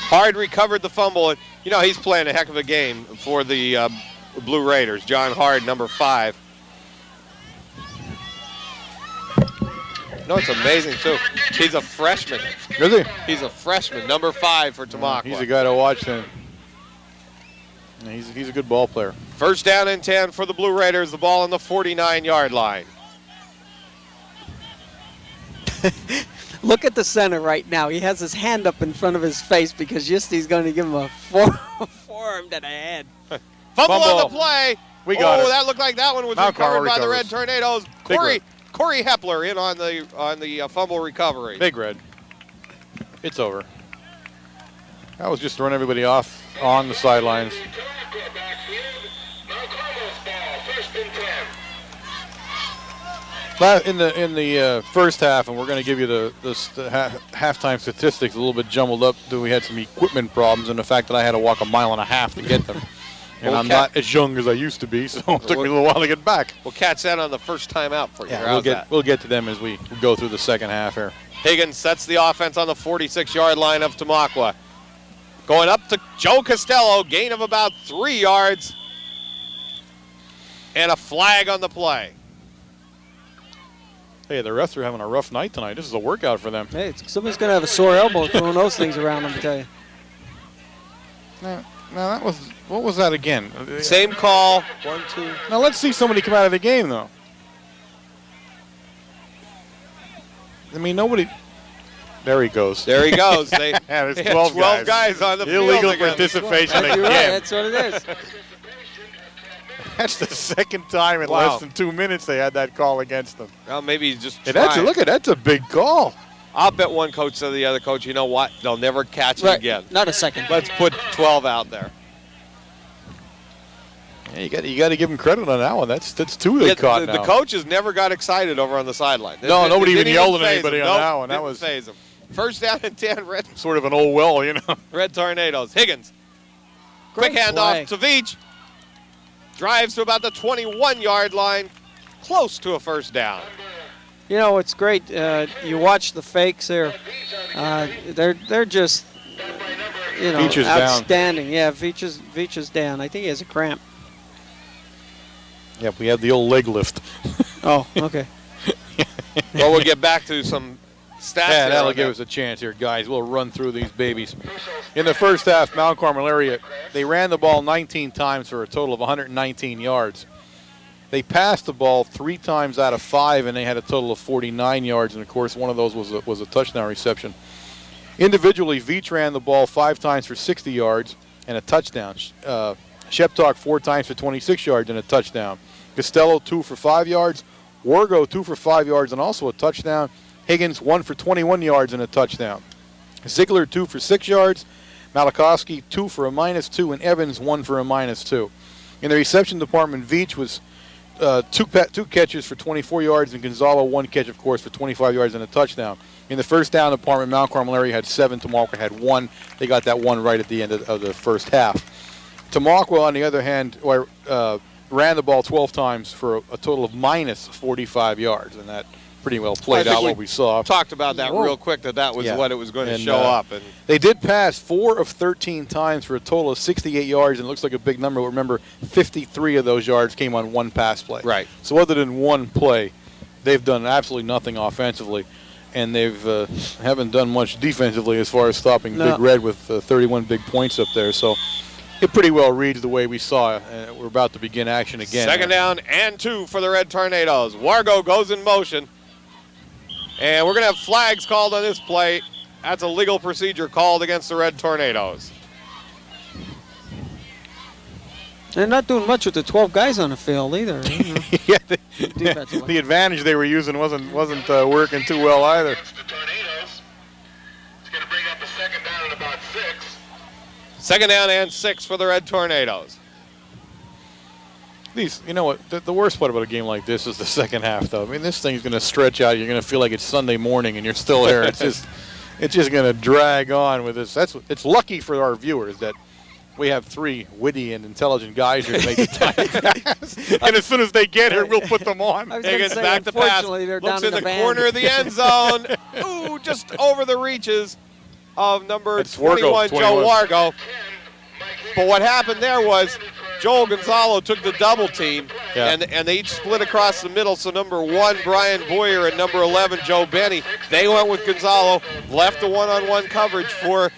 Hard recovered the fumble. And, you know, he's playing a heck of a game for the Blue Raiders. John Hard, number 5. No, it's amazing, too. He's a freshman. Is he? He's a freshman, number 5 for Tamaqua. He's a guy to watch then. He's a good ball player. First down and 10 for the Blue Raiders. The ball on the 49-yard line. Look at the center right now. He has his hand up in front of his face because Yisty's going to give him a forearm to the head. Fumble on the play. We got it. That looked like that one was recovered by the Red Tornadoes. Corey Hepler in on the fumble recovery. Big Red. It's over. That was just throwing everybody off on the sidelines. Tamaqua backfield. Now Carmel's ball. First and 10. In the first half, and we're going to give you the halftime statistics a little bit jumbled up. We had some equipment problems, and the fact that I had to walk a mile and a half to get them. And I'm not as young as I used to be, so it took me a little while to get back. We'll catch that on the first time out for you. Yeah, we'll get to them as we go through the second half here. Higgins sets the offense on the 46-yard line of Tamaqua. Going up to Joe Costello, gain of about 3 yards. And a flag on the play. Hey, the refs are having a rough night tonight. This is a workout for them. Hey, somebody's going to have a sore elbow throwing those things around, let me tell you. Now what was that again? Same call. 1, 2. Now let's see somebody come out of the game, though. I mean, nobody. There he goes. There he goes. There's they 12 guys on the field. Illegal participation You're again. right, that's what it is. That's the second time in less than 2 minutes they had that call against them. Well, maybe he's just Hey, trying. that's a big call. I'll bet one coach to the other coach, you know what? They'll never catch it again. Not a second. Let's put 12 out there. Yeah, you got to give him credit on that one. That's 2 they caught now. The coaches never got excited over on the sideline. No, nobody even didn't yelled at faze anybody them. on Nope, that one. That didn't was faze them. First down and 10, sort of an old well, you know. Red Tornadoes. Higgins. Quick Great handoff play. to Veach. Drives to about the 21-yard line. Close to a first down. You know, it's great. You watch the fakes there. They're just, you know, Veach down. outstanding. Yeah, Veach is down. I think he has a cramp. Yep, we had the old leg lift. Oh, okay. Well, we'll get back to some stats. Yeah, here that'll on give that. us a chance here, guys. We'll run through these babies. In the first half, Mount Carmel area, they ran the ball 19 times for a total of 119 yards. They passed the ball 3 times out of 5, and they had a total of 49 yards. And, of course, one of those was a touchdown reception. Individually, Veach ran the ball 5 times for 60 yards and a touchdown. Sheptalk 4 times for 26 yards and a touchdown. Costello 2 for 5 yards. Wargo 2 for 5 yards and also a touchdown. Higgins 1 for 21 yards and a touchdown. Ziegler 2 for 6 yards. Malakowski 2 for a -2, and Evans 1 for a -2. In the reception department, Veach was two catches for 24 yards, and Gonzalo 1 catch, of course, for 25 yards and a touchdown. In the first down department, Mount Carmel area had 7. Tamaqua had 1. They got that 1 right at the end of the first half. Tamaqua, on the other hand, ran the ball 12 times for a total of -45 yards, and that pretty well played out what we saw. Talked about that real quick, that was what it was going to show up. And they did pass 4 of 13 times for a total of 68 yards, and it looks like a big number. But remember, 53 of those yards came on 1 pass play. Right. So other than 1 play, they've done absolutely nothing offensively, and they've haven't done much defensively as far as stopping Big Red with 31 big points up there. So it pretty well reads the way we saw it. We're about to begin action again. Second down and 2 for the Red Tornadoes. Wargo goes in motion. And we're going to have flags called on this play. That's a legal procedure called against the Red Tornadoes. They're not doing much with the 12 guys on the field either. You know. Yeah, Defensively. the advantage they were using wasn't working too well either. It's the Tornadoes. It's going to bring up a second down at about 6. Second down and 6 for the Red Tornadoes. You know what? The worst part about a game like this is the second half, though. I mean, this thing's going to stretch out. You're going to feel like it's Sunday morning, and you're still there. It's just going to drag on with this. It's lucky for our viewers that we have 3 witty and intelligent guys here to make the time pass. And as soon as they get here, we'll put them on. I was gonna Higgins say, back to pass. unfortunately, they're Looks down in in the the van. corner of the end zone. Ooh, just over the reaches. of number That's Wargo, 21, Joe 21. Wargo. But what happened there was Joel Gonzalo took the double team, Yeah. and they each split across the middle. So number 1, Brian Boyer, and number 11, Joe Benny, they went with Gonzalo, left the one-on-one coverage for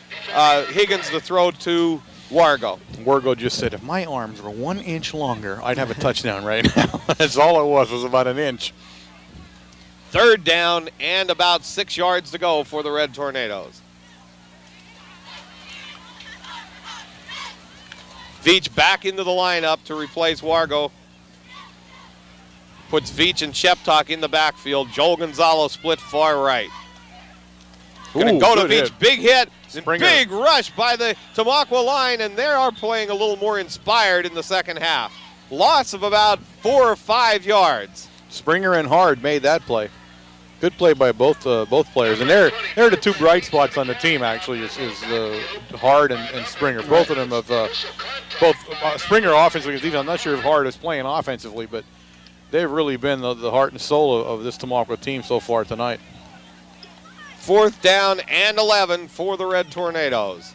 Higgins to throw to Wargo. Wargo just said, if my arms were 1 inch longer, I'd have a touchdown right now. That's all it was about an inch. 3rd down and about 6 yards to go for the Red Tornadoes. Veach back into the lineup to replace Wargo. Puts Veach and Sheptalk in the backfield. Joel Gonzalo split far right. Going to go to good Veach. hit. Big hit. And Springer. big rush by the Tamaqua line, and they are playing a little more inspired in the second half. Loss of about 4 or 5 yards. Springer and Hard made that play. Good play by both players, and they're the 2 bright spots on the team. Actually, is Hard and Springer. Both of them have Springer offensively. Because I'm not sure if Hard is playing offensively, but they've really been the heart and soul of this Tamaqua team so far tonight. 4th down and 11 for the Red Tornadoes.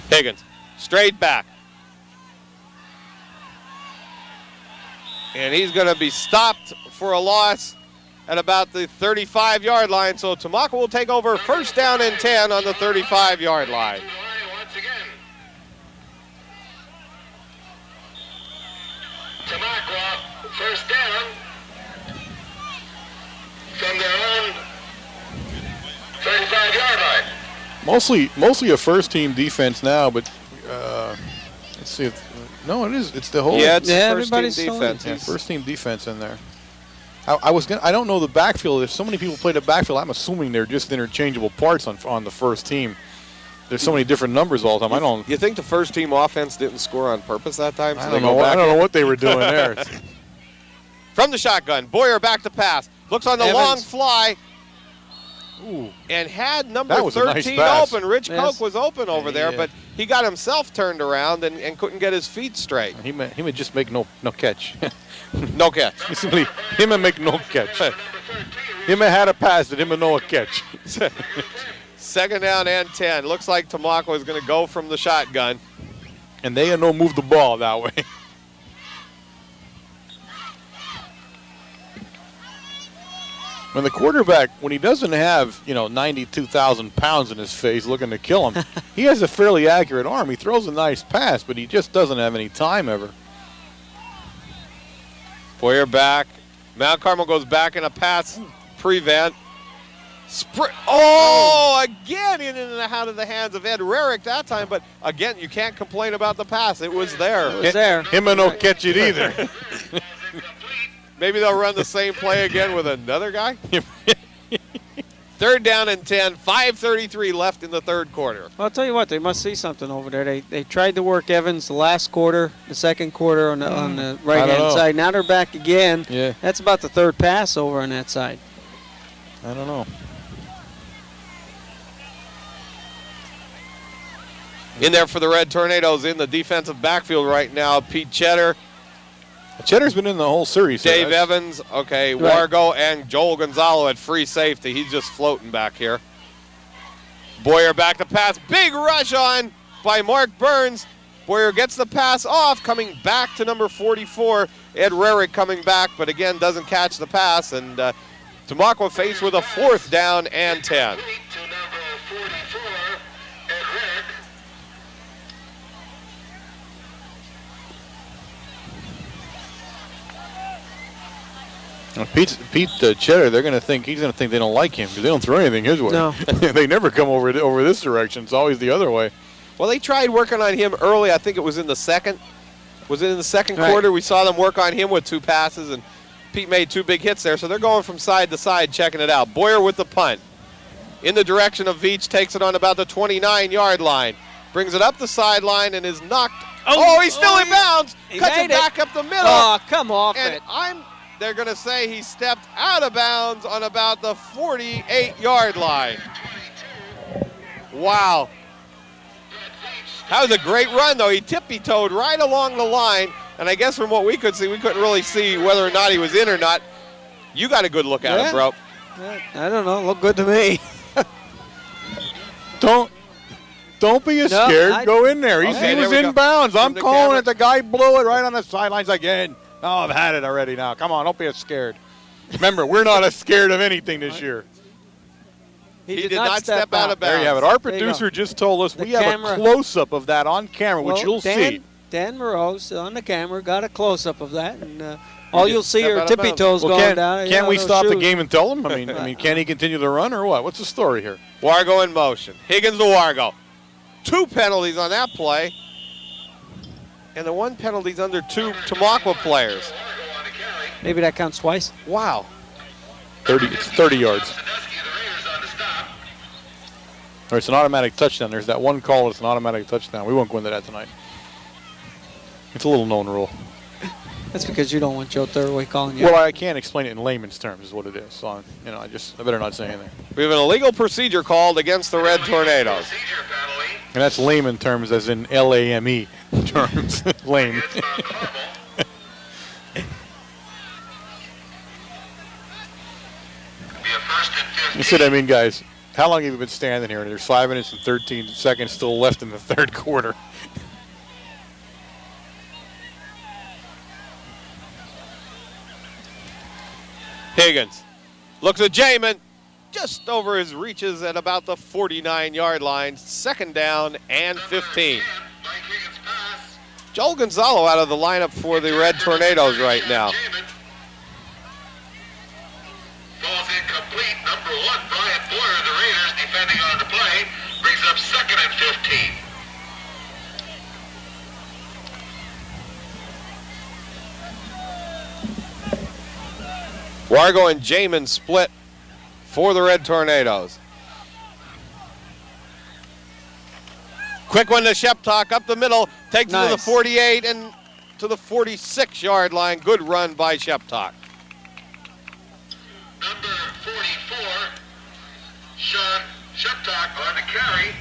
Higgins, straight back. And he's going to be stopped for a loss at about the 35-yard line. So Tamaqua will take over 1st down and 10 on the 35-yard line. Once again. Tamaqua, 1st down from their own 35-yard line. Mostly a first-team defense now, but let's see. It's the whole Yeah, it's everybody's first-team defense. yeah, first-team defense in there. I don't know the backfield. There's so many people play the backfield. I'm assuming they're just interchangeable parts on the first team. There's so many different numbers all the time. I don't You think the first-team offense didn't score on purpose that time? So I they don't go know. I back don't in? know what they were doing there. From the shotgun, Boyer back to pass. Looks on the Evans. long fly Ooh. and had number That was a nice 13 pass. open. Rich Yes. Koch was open over there, Yeah. but he got himself turned around and couldn't get his feet straight. He may just make no catch. No catch. He simply may make no catch. He may had a pass that him may no catch. 2nd down and 10. Looks like Tamaqua is going to go from the shotgun. And they no move the ball that way. When the quarterback, when he doesn't have, 92,000 pounds in his face looking to kill him, he has a fairly accurate arm. He throws a nice pass, but he just doesn't have any time ever. Boyer back. Mount Carmel goes back in a pass prevent. Again in and out of the hands of Ed Rarick that time, but again, you can't complain about the pass. It was there. It was there. Him and no catch it either. Maybe they'll run the same play again with another guy. 3rd down and 10, 5:33 left in the 3rd quarter. Well, I'll tell you what, they must see something over there. They tried to work Evans the last quarter, the 2nd quarter on the right-hand know. side. Now they're back again. Yeah. That's about the 3rd pass over on that side. I don't know. In there for the Red Tornadoes in the defensive backfield right now, Pete Cheddar, Cheddar's been in the whole series. Dave That's- Evans, okay, Right. Wargo, and Joel Gonzalo at free safety. He's just floating back here. Boyer back to pass. Big rush on by Mark Burns. Boyer gets the pass off, coming back to number 44. Ed Rarick coming back, but again doesn't catch the pass. And Tamaqua faced with a 4th down and 10. To number 44, Ed Rarick. Pete Cheddar, he's going to think they don't like him because they don't throw anything his way. No. They never come over this direction. It's always the other way. Well, they tried working on him early. I think it was in the second. Was it in the second Right. quarter? We saw them work on him with 2 passes, and Pete made 2 big hits there. So they're going from side to side, checking it out. Boyer with the punt. In the direction of Veach, takes it on about the 29-yard line. Brings it up the sideline and is knocked. Oh, he's still in bounds. He Cuts made it it. back up the middle. Oh, come off and it. they're going to say he stepped out of bounds on about the 48-yard line. Wow. That was a great run, though. He tippy-toed right along the line, And I guess from what we could see, we couldn't really see whether or not he was in or not. You got a good look at him, bro. I don't know. Looked good to me. Don't be scared. Go in there. He was in bounds. I'm calling it. The guy blew it right on the sidelines again. Oh, I've had it already now. Come on, don't be scared. Remember, we're not as scared of anything this year. He did not step out of bounds. There you have it. Our producer just told us we have a close-up of that on camera, which you'll see. Dan Moreau's on the camera got a close-up of that, and all you'll see are tippy toes going down. Can't we stop the game and tell him? I mean, can he continue to run or what? What's the story here? Wargo in motion. Higgins to Wargo. 2 penalties on that play. And the 1 penalty's under 2 Tamaqua players. Maybe that counts twice. Wow. It's 30 yards. Or it's an automatic touchdown. There's that one call. It's an automatic touchdown. We won't go into that tonight. It's a little known rule. That's because you don't want Joe Thurway calling you. Well, I can't explain it in layman's terms is what it is. So, I better not say anything. We have an illegal procedure called against the Red Tornadoes. And that's layman terms as in L-A-M-E terms. Lame. You see what I mean, guys? How long have you been standing here? And there's 5 minutes and 13 seconds still left in the third quarter. Higgins looks at Jamin, just over his reaches at about the 49-yard line. 2nd down and 15. Joel Gonzalo out of the lineup for the Red Tornadoes right now. Falls incomplete. Number 1, Brian Boyer, the Raiders, defending on the play, brings up 2nd and 15. Wargo and Jamin split for the Red Tornadoes. Quick one to Sheptock up the middle, takes it to the 48 and to the 46-yard line. Good run by Sheptock. Number 44, Sean Sheptock on the carry.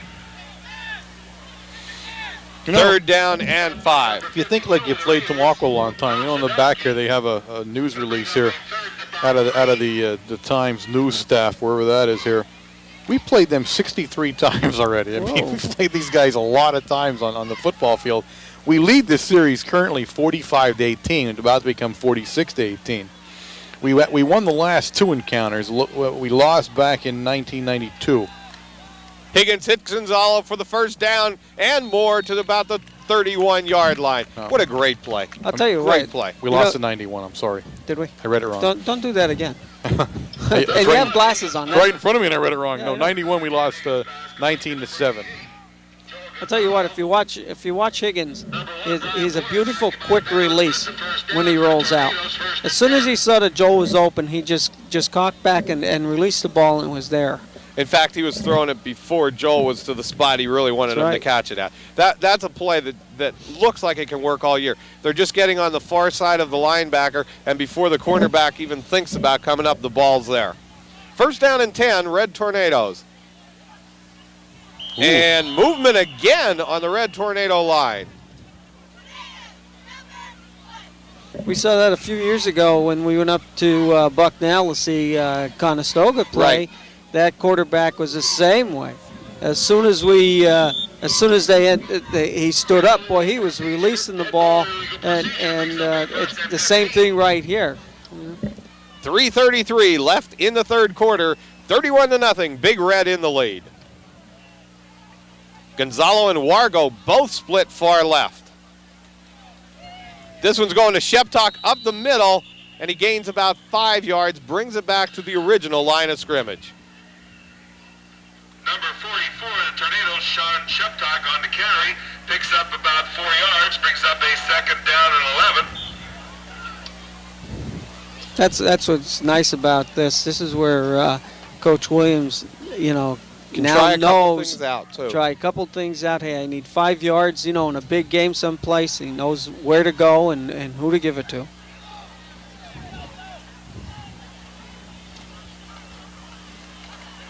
3rd down and 5. If you think like you played Tamaqua a long time, in the back here they have a news release here out of the Times news staff, wherever that is here. We played them 63 times already. I mean, we've played these guys a lot of times on the football field. We lead this series currently 45-18. It's about to become 46-18. We won the last 2 encounters. We lost back in 1992. Higgins hits Gonzalo for the 1st down and more to about the 31-yard line. What a great play. I'll tell you great play. We lost to 91. I'm sorry. Did we? I read it wrong. Don't do that again. And you have glasses on. Right in front of me, and I read it wrong. Yeah, no, 91. We lost 19-7. I'll tell you what. If you watch Higgins, he's a beautiful quick release when he rolls out. As soon as he saw that Joel was open, he just cocked back and released the ball and was there. In fact, he was throwing it before Joel was to the spot he really wanted him to catch it at. That's a play that looks like it can work all year. They're just getting on the far side of the linebacker, and before the cornerback even thinks about coming up, the ball's there. 1st down and 10, Red Tornadoes. Ooh. And movement again on the Red Tornado line. We saw that a few years ago when we went up to Bucknell to see Conestoga play. Right. That quarterback was the same way. As soon as he stood up, boy, he was releasing the ball, and it's the same thing right here. 3:33 left in the 3rd quarter, 31-0. Big Red in the lead. Gonzalo and Wargo both split far left. This one's going to Sheptock up the middle, and he gains about 5 yards, brings it back to the original line of scrimmage. Number 44, the Tornadoes, Sean Sheptock on the carry, picks up about 4 yards, brings up a 2nd down and 11. That's what's nice about this. This is where Coach Williams, now knows. Try a couple things out. Hey, I need 5 yards, in a big game someplace. He knows where to go and who to give it to.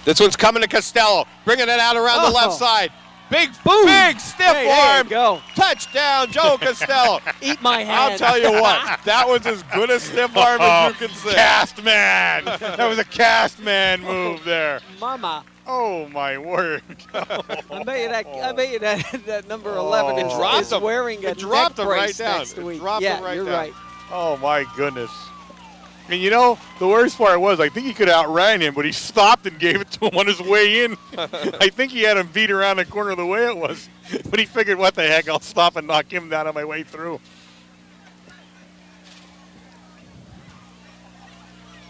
This one's coming to Costello, bringing it out around the left side. Big stiff Hey, there arm. you go. Touchdown, Joe Costello. Eat my hand. I'll tell you what, that was as good a stiff arm as you can see. Cast man. That was a cast man move there. Mama. Oh my word! I bet you that number 11 It is, dropped is him. wearing a It dropped neck him right brace down. next It week. dropped yeah, him right you're down. right. Oh my goodness! And you know, the worst part was, I think he could outran him, but he stopped and gave it to him on his way in. I think he had him beat around the corner the way it was, but he figured, what the heck, I'll stop and knock him down on my way through.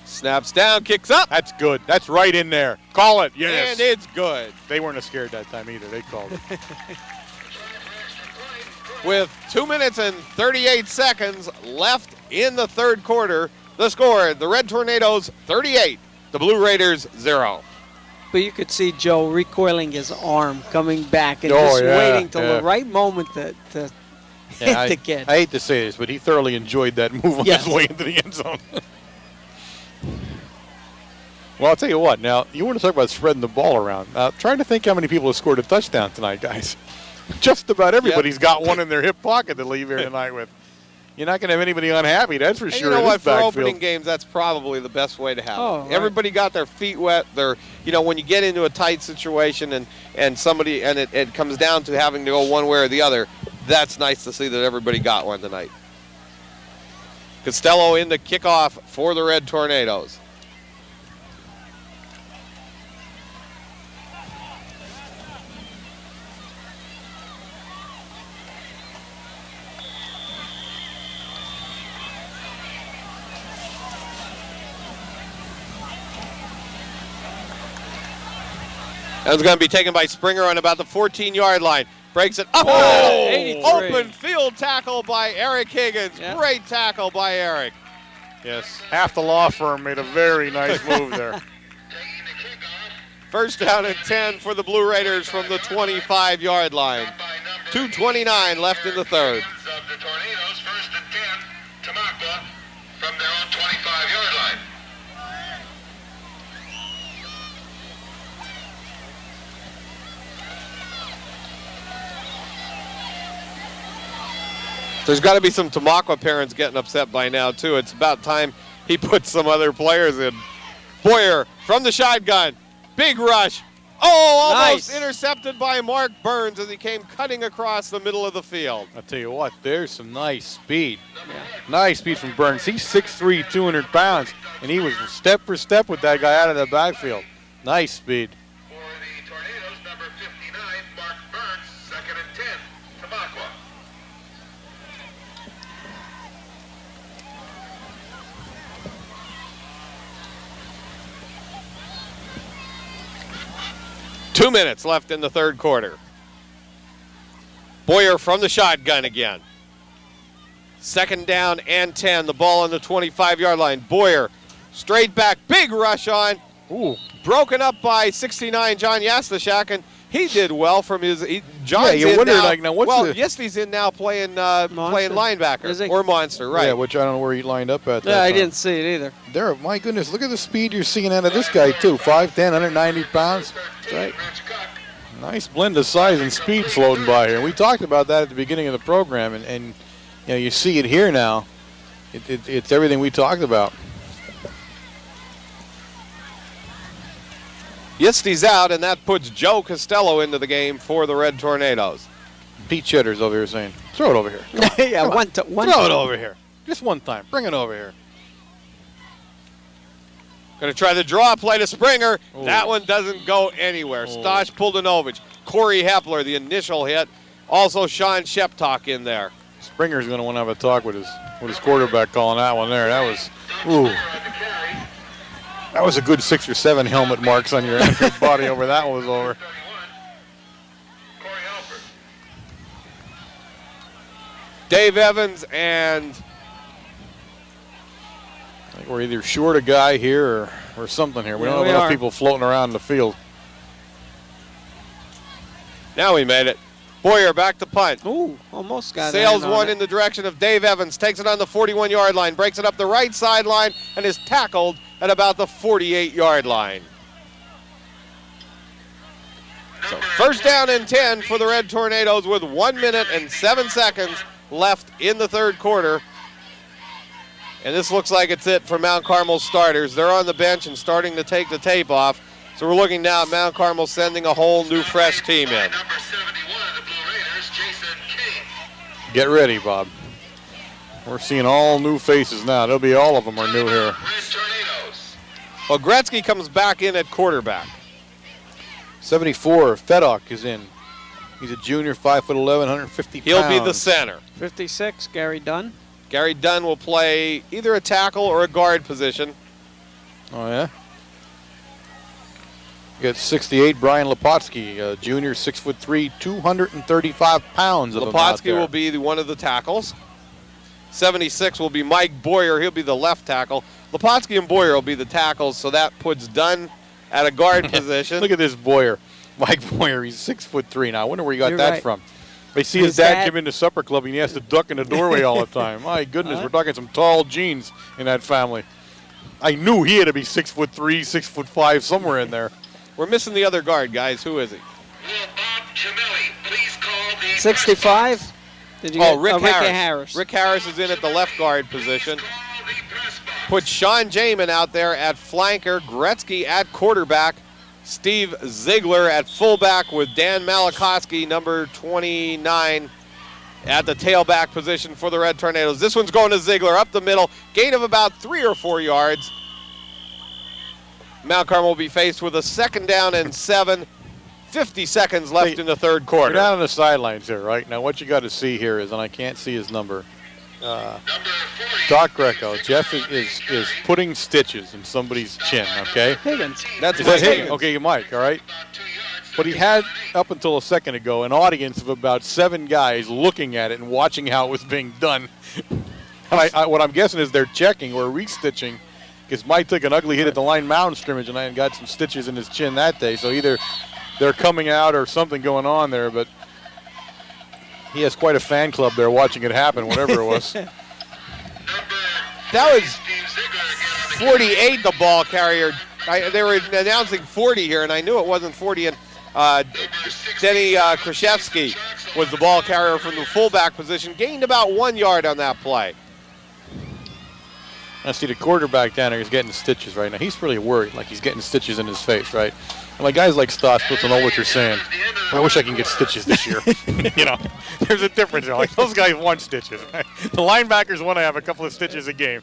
Snaps down, kicks up. That's good. That's right in there. Call it. Yes. And it's good. They weren't scared that time either. They called it. With 2 minutes and 38 seconds left in the third quarter, the score, the Red Tornadoes 38, the Blue Raiders 0. But you could see Joe recoiling his arm, coming back, and Oh, just yeah, waiting till yeah. the right moment to hit the kid. I hate to say this, but he thoroughly enjoyed that move on Yes. his way into the end zone. Well, I'll tell you what. Now, you want to talk about spreading the ball around. Trying to think how many people have scored a touchdown tonight, guys. Just about everybody's got one in their hip pocket to leave here tonight with. You're not going to have anybody unhappy, that's for And sure. you know in what? this For backfield. opening games, that's probably the best way to have Oh, it. right. Everybody got their feet wet. They're, when you get into a tight situation and somebody and it comes down to having to go one way or the other, that's nice to see that everybody got one tonight. Costello in the kickoff for the Red Tornadoes. That was going to be taken by Springer on about the 14-yard line. Breaks it up. Oh, 83. Open field tackle by Eric Higgins. Yeah. Great tackle by Eric. Yes, half the law firm made a very nice move there. First down and 10 for the Blue Raiders from the 25-yard line. 2:29 left in the third. Of the Tornadoes, first and 10, Tamaqua from their own 25-yard line. There's got to be some Tamaqua parents getting upset by now, too. It's about time he put some other players in. Boyer from the shotgun. Big rush. Oh, almost Nice. intercepted by Mark Burns as he came cutting across the middle of the field. I'll tell you what, there's some nice speed. Nice speed from Burns. He's 6'3", 200 pounds, and he was step for step with that guy out of the backfield. Nice speed. For the Tornadoes, number 59, Mark Burns, second and 10, Tamaqua. Two minutes left in the third quarter. Boyer from the shotgun again. Second down and 10. The ball on the 25-yard line. Boyer straight back. Big rush on. Ooh. Broken up by 69 John Yastashak, and he did well from his. John's Yeah, you in wonder, now. like, now what's well, the- Yesty's in now playing linebacker Is he? or monster, right? Yeah, which I don't know where he lined up at. Yeah, that I time. didn't see it either. There, my goodness, look at the speed you're seeing out of this guy, too. 5'10", 190 pounds. 13, Right. Rich Cook. Nice blend of size and speed floating by here. We talked about that at the beginning of the program, and you see it here now. It's everything we talked about. Yesty's out, and that puts Joe Costello into the game for the Red Tornadoes. Pete Cheddar's over here saying, throw it over here. Come on, Yeah, come on. one Throw it time. over here. Just one time. Bring it over here. Going to try the draw play to Springer. Ooh. That one doesn't go anywhere. Oh. Stosh Puldanovich, Corey Hepler, the initial hit. Also Sean Sheptock in there. Springer's going to want to have a talk with his quarterback calling that one there. That was, ooh. That was a good 6 or 7 helmet marks on your body over that one was over. Corey Alford. Dave Evans and I think we're either short a guy here or something here. We Yeah, don't we have enough are. people floating around the field. now we made it. Boyer back to punt. Ooh, almost got Sails that on one it. in the direction of Dave Evans, takes it on the 41-yard line, breaks it up the right sideline, and is tackled at about the 48-yard line. So first down and 10 for the Red Tornadoes with 1 minute and 7 seconds left in the third quarter. And this looks like it's it for Mount Carmel's starters. They're on the bench and starting to take the tape off. So we're looking now at Mount Carmel sending a whole new fresh team in. Number 71 of the Blue Raiders, Jason King. Get ready, Bob. We're seeing all new faces now. They'll be all of them are new here. Red Tornadoes. Well, Gretzky comes back in at quarterback. 74, Fedok is in. He's a junior, 5'11", 150 pounds. He'll be the center. 56, Gary Dunn. Gary Dunn will play either a tackle or a guard position. Oh, yeah? You got 68, Brian Lepotsky, a junior, 6'3", 235 pounds of him out Lepotsky there. will be one of the tackles. 76 will be Mike Boyer. He'll be the left tackle. Lepotsky and Boyer will be the tackles, so that puts Dunn at a guard position. Look at this Boyer. Mike Boyer, he's 6'3" now. I wonder where he got You're that right. from. They see his dad come into supper club and he has to duck in the doorway all the time. My goodness, we're talking some tall genes in that family. I knew he had to be 6'3", 6'5", somewhere in there. We're missing the other guard, guys. Who is he? Will Bob Chimelli please call the 65. Did you Oh, get Rick Ricky Harris. Harris? Rick Harris is in at the left guard position. Call the press box. Put Sean Jamin out there at flanker, Gretzky at quarterback, Steve Ziegler at fullback with Dan Malakowski, number 29, at the tailback position for the Red Tornadoes. This one's going to Ziegler up the middle, gain of about 3 or 4 yards. Mount Carmel will be faced with a second down and 7. 50 seconds left in the third You're quarter. down on the sidelines here, right? Now what you got to see here is, and I can't see his number, Number 40. Doc Greco, Jeff is putting stitches in somebody's chin, okay? Higgins. That's Is that Mike Higgins? Higgins. Okay, Mike, all right? About 2 yards. But he had, up until a second ago, an audience of about 7 guys looking at it and watching how it was being done. And what I'm guessing is they're checking or restitching, because Mike took an ugly hit at the line mound scrimmage and got some stitches in his chin that day. So either they're coming out or something going on there, but he has quite a fan club there watching it happen, whatever it was. That was Steve Ziegler again on the 48, the ball carrier. They were announcing 40 here, and I knew it wasn't 40. And Denny Kraszewski was the ball carrier from the fullback position. Gained about 1 yard on that play. I see the quarterback down there is getting stitches right now. He's really worried, like he's getting stitches in his face, right? And like guys like Stott supposed to know what you're saying. I wish I can get stitches this year. You know, there's a difference. You know, like those guys want stitches. The linebackers want to have a couple of stitches a game.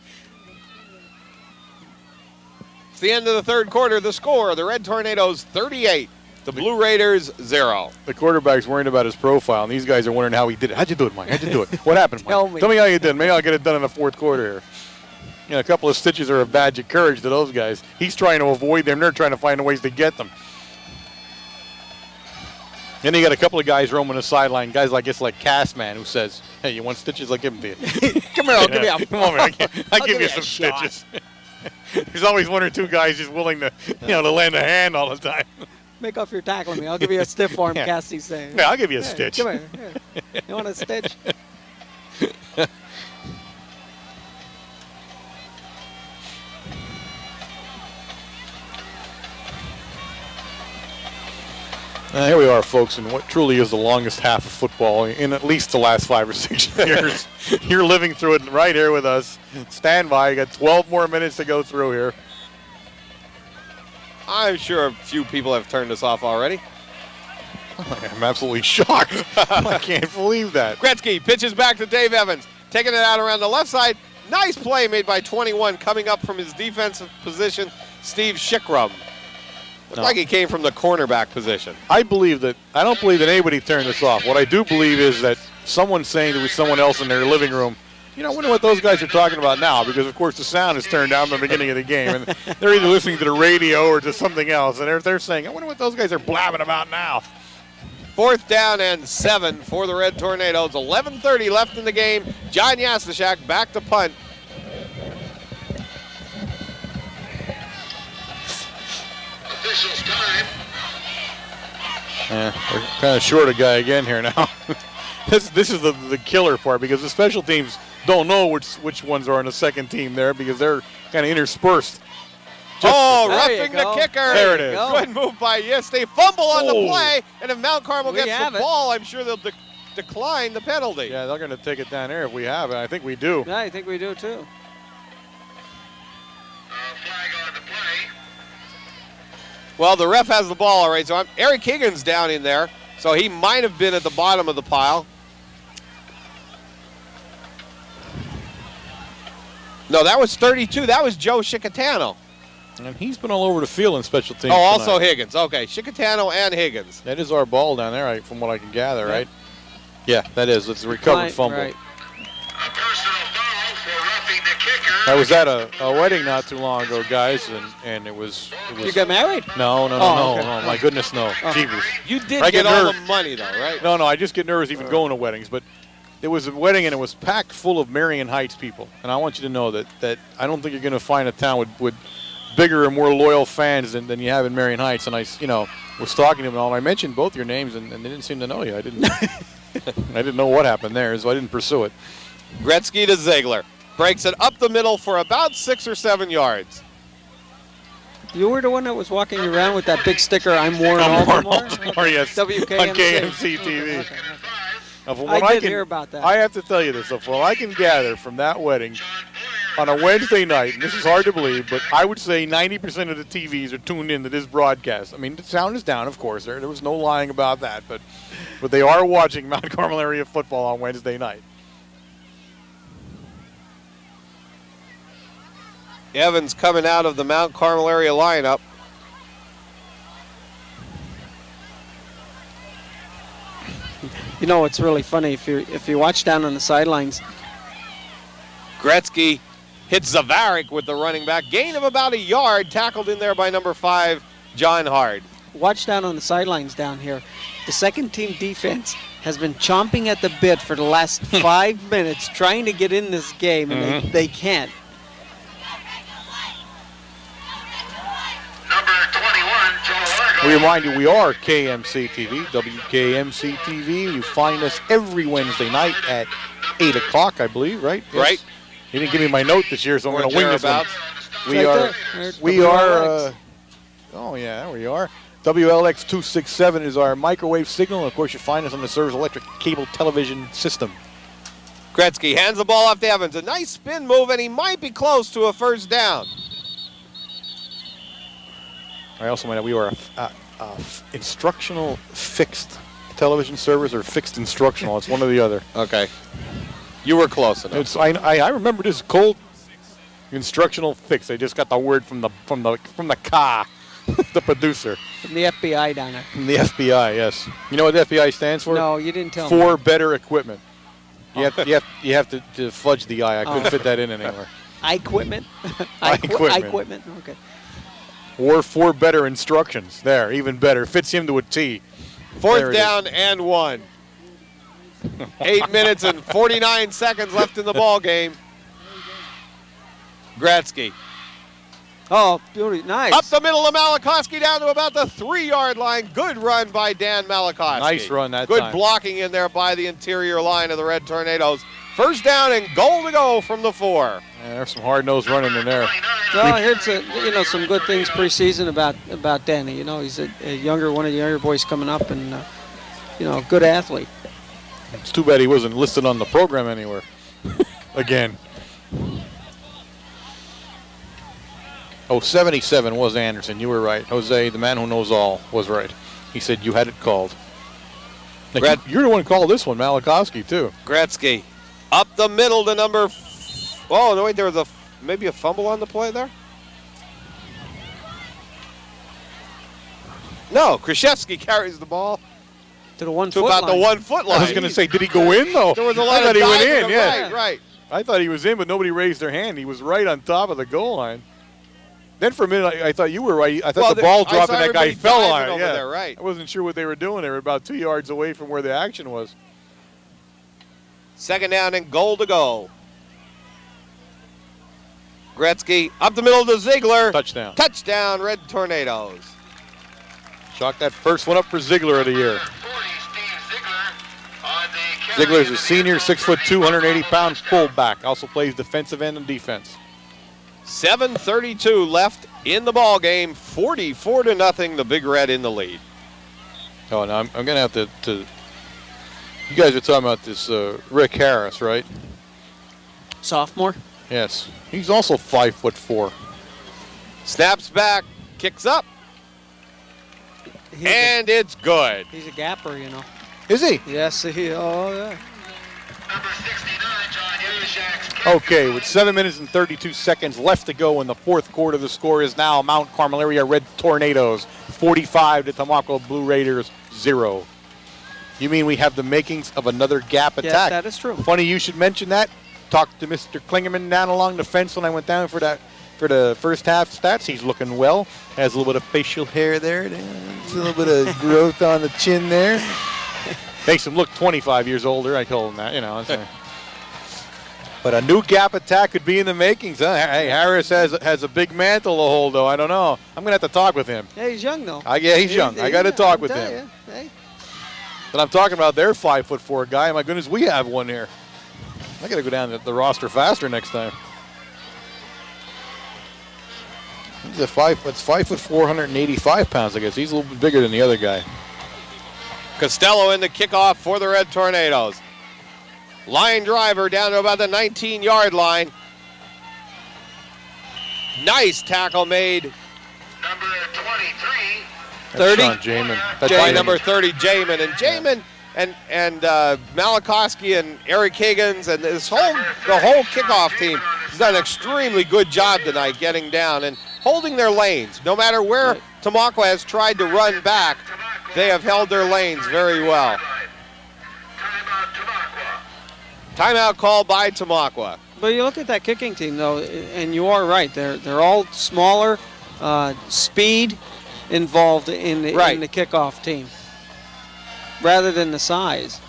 It's the end of the third quarter. The score, the Red Tornadoes 38, the Blue Raiders 0. The quarterback's worrying about his profile, and these guys are wondering how he did it. How'd you do it, Mike? How'd you do it? What happened, Mike? Tell me. Tell me how you did it. Maybe I'll get it done in the fourth quarter here. You know, a couple of stitches are a badge of courage to those guys. He's trying to avoid them. They're trying to find ways to get them. Then you got a couple of guys roaming the sideline, guys like Castman, who says, "Hey, you want stitches? I'll give them to you." Come here, I'll give you a Come on, man. I'll give you you some a shot. stitches. There's always 1 or 2 guys just willing to, to lend a hand all the time. Make off your tackling me. I'll give you a stiff arm, Yeah. Cassie's saying. Yeah, I'll give you a Hey, stitch. Come here. Here. You want a stitch? Here we are, folks, in what truly is the longest half of football in at least the last 5 or 6 years. You're living through it right here with us. Stand by. You got 12 more minutes to go through here. I'm sure a few people have turned us off already. I'm absolutely shocked. I can't believe that. Gretzky pitches back to Dave Evans, taking it out around the left side. Nice play made by 21 coming up from his defensive position, Steve Schickrum. Looked like he came from the cornerback position. I don't believe that anybody turned this off. What I do believe is that someone's saying to someone else in their living room, I wonder what those guys are talking about now, because, of course, the sound is turned down from the beginning of the game. And they're either listening to the radio or to something else. And they're saying, I wonder what those guys are blabbing about now. 4th down and 7 for the Red Tornadoes. 11:30 left in the game. John Yastashak back to punt. Officials time. Yeah, we're kind of short a guy again here now. This is the killer part, because the special teams don't know which ones are on the second team there, because they're kind of interspersed. Oh, There you roughing the go. kicker. There it is. Go. Good move by Yes. They fumble on the Oh. play, and if Mount Carmel We gets have the it. ball, I'm sure they'll decline the penalty. Yeah, they're going to take it down there if we have it. I think we do. Yeah, I think we do too. Flag on the play. Well, the ref has the ball all right, so Eric Higgins down in there, so he might have been at the bottom of the pile. No, that was 32. That was Joe Chicatano. And he's been all over the field in special teams. Oh, also tonight. Higgins. Okay, Chicatano and Higgins. That is our ball down there, from what I can gather, right? Yeah, that is. It's a recovered Right, fumble. right. A personal foul for roughing the kicker. I was at a wedding not too long ago, guys, and it was. You got married? No, okay. my goodness, no. Jeepers. You did I get get all the nervous. money, though, right? No, I just get nervous even going to weddings, but it was a wedding and it was packed full of Marion Heights people. And I want you to know that I don't think you're going to find a town with bigger and more loyal fans than you have in Marion Heights. And I was talking to them and all. And I mentioned both your names and they didn't seem to know you. I didn't. I didn't know what happened there, so I didn't pursue it. Gretzky to Ziegler. Breaks it up the middle for about 6 or 7 yards. You were the one that was walking around with that big sticker, I'm Warren Baltimore? Yes, WKMC. on KMC TV. Okay. Now, from I what did hear about that. I have to tell you this. So from what I can gather from that wedding on a Wednesday night, and this is hard to believe, but I would say 90% of the TVs are tuned into this broadcast. I mean, the sound is down, of course. There was no lying about that, but they are watching Mount Carmel area football on Wednesday night. Evans coming out of the Mount Carmel area lineup. You know, it's really funny if you watch down on the sidelines. Gretzky hits Zavarik with the running back. Gain of about a yard, tackled in there by number 5, John Hard. Watch down on the sidelines down here. The second team defense has been chomping at the bit for the last 5 minutes trying to get in this game, and they can't. Number 21, Joe Largo. We remind you, we are KMC TV, WKMC TV. You find us every Wednesday night at 8 o'clock, I believe, right? Yes. Right. You didn't give me my note this year, so I'm Or going to wing this one. thereabouts. We Right are, there. There's we are, WLX. oh yeah, there we are. WLX 267 is our microwave signal. And of course, you find us on the Service Electric cable television system. Gretzky hands the ball off to Evans. A nice spin move, and he might be close to a first down. I also might add we are a instructional fixed television service or fixed instructional. It's one or the other. Okay. You were close enough. It's I remember this cold instructional fix. I just got the word from the car, the producer. From the FBI down there. From the FBI, yes. You know what the FBI stands for? No, you didn't tell me. For better equipment. You have to fudge the I. I couldn't fit that in anywhere. Equipment? Equipment. Equipment, okay. Or for better instructions. There, even better. Fits him to a T. There Fourth it down and 1. 8 minutes and 49 seconds left in the ball game. Gretzky. Oh, beauty, nice. Up the middle of Malachowski down to about the 3-yard line. Good run by Dan Malachowski. Nice run that Good time. blocking in there by the interior line of the Red Tornadoes. First down and goal to go from the 4. Yeah, there's some hard-nosed running in there. So I heard some good things preseason about Danny. You know, he's one of the younger boys coming up, and a good athlete. It's too bad he wasn't listed on the program anywhere. Again. Oh, 77 was Anderson. You were right. Jose, the man who knows all, was right. He said you had it called. Now, you're the one who called this one, Malachowski, too. Gretzky up the middle to number. Oh, no, wait, there was maybe a fumble on the play there? No, Krzyzewski carries the ball To the 1 to foot about line. the 1 foot line. I was going to say, did he go in, though? There was a I lot thought of he went diving in, to the yeah. right. I thought he was in, but nobody raised their hand. He was right on top of the goal line. Then for a minute, I thought you were right. I thought the ball I dropped saw and that guy everybody fell diving on it. over Yeah. there, right. I wasn't sure what they were doing. They were about 2 yards away from where the action was. Second down and goal to go. Gretzky up the middle to Ziegler. Touchdown. Touchdown, Red Tornadoes. Chalk that first one up for Ziegler of the year. 40, Steve Ziegler on the carry. Ziegler's a senior, 6'2", 180-pound fullback. Also plays defensive end and defense. 7:32 left in the ball game. 44-0. The Big Red in the lead. Oh, now I'm going to have to. You guys are talking about this Rick Harris, right? Sophomore. Yes. He's also 5'4". Snaps back, kicks up, and it's good. He's a gapper, you know. Is he? Yes, he. Oh, yeah. Number 69, John Yuzak's Okay, with 7 minutes and 32 seconds left to go in the fourth quarter, the score is now Mount Carmel Area Red Tornadoes 45 to Tamaqua Blue Raiders 0. You mean we have the makings of another gap attack? Yes, that is true. Funny you should mention that. Talked to Mr. Klingerman down along the fence when I went down for the first half stats. He's looking well. Has a little bit of facial hair there. There's a little bit of growth on the chin there. Makes him look 25 years older. I told him that, you know. But a new gap attack could be in the makings. Huh? Hey, Harris has a big mantle to hold, though. I don't know. I'm going to have to talk with him. Yeah, he's young, though. Yeah, he's young. I got to talk with him. Hey. But I'm talking about their 5'4" guy. My goodness, we have one here. I got to go down the roster faster next time. He's it's 5'4", 185 pounds, I guess. He's a little bit bigger than the other guy. Costello in the kickoff for the Red Tornadoes. Line driver down to about the 19-yard line. Nice tackle made. number 23. 30. Sean Jamin. That's By Jamin. number 30, Jamin. And Jamin and Malakowski and Eric Higgins and the whole kickoff team has done an extremely good job tonight getting down and holding their lanes. No matter where Tamaqua has tried to run back, they have held their lanes very well. Timeout, Tamaqua. Timeout called by Tamaqua. But you look at that kicking team, though, and you are right. They're all smaller, speed involved in the kickoff team, rather than the size.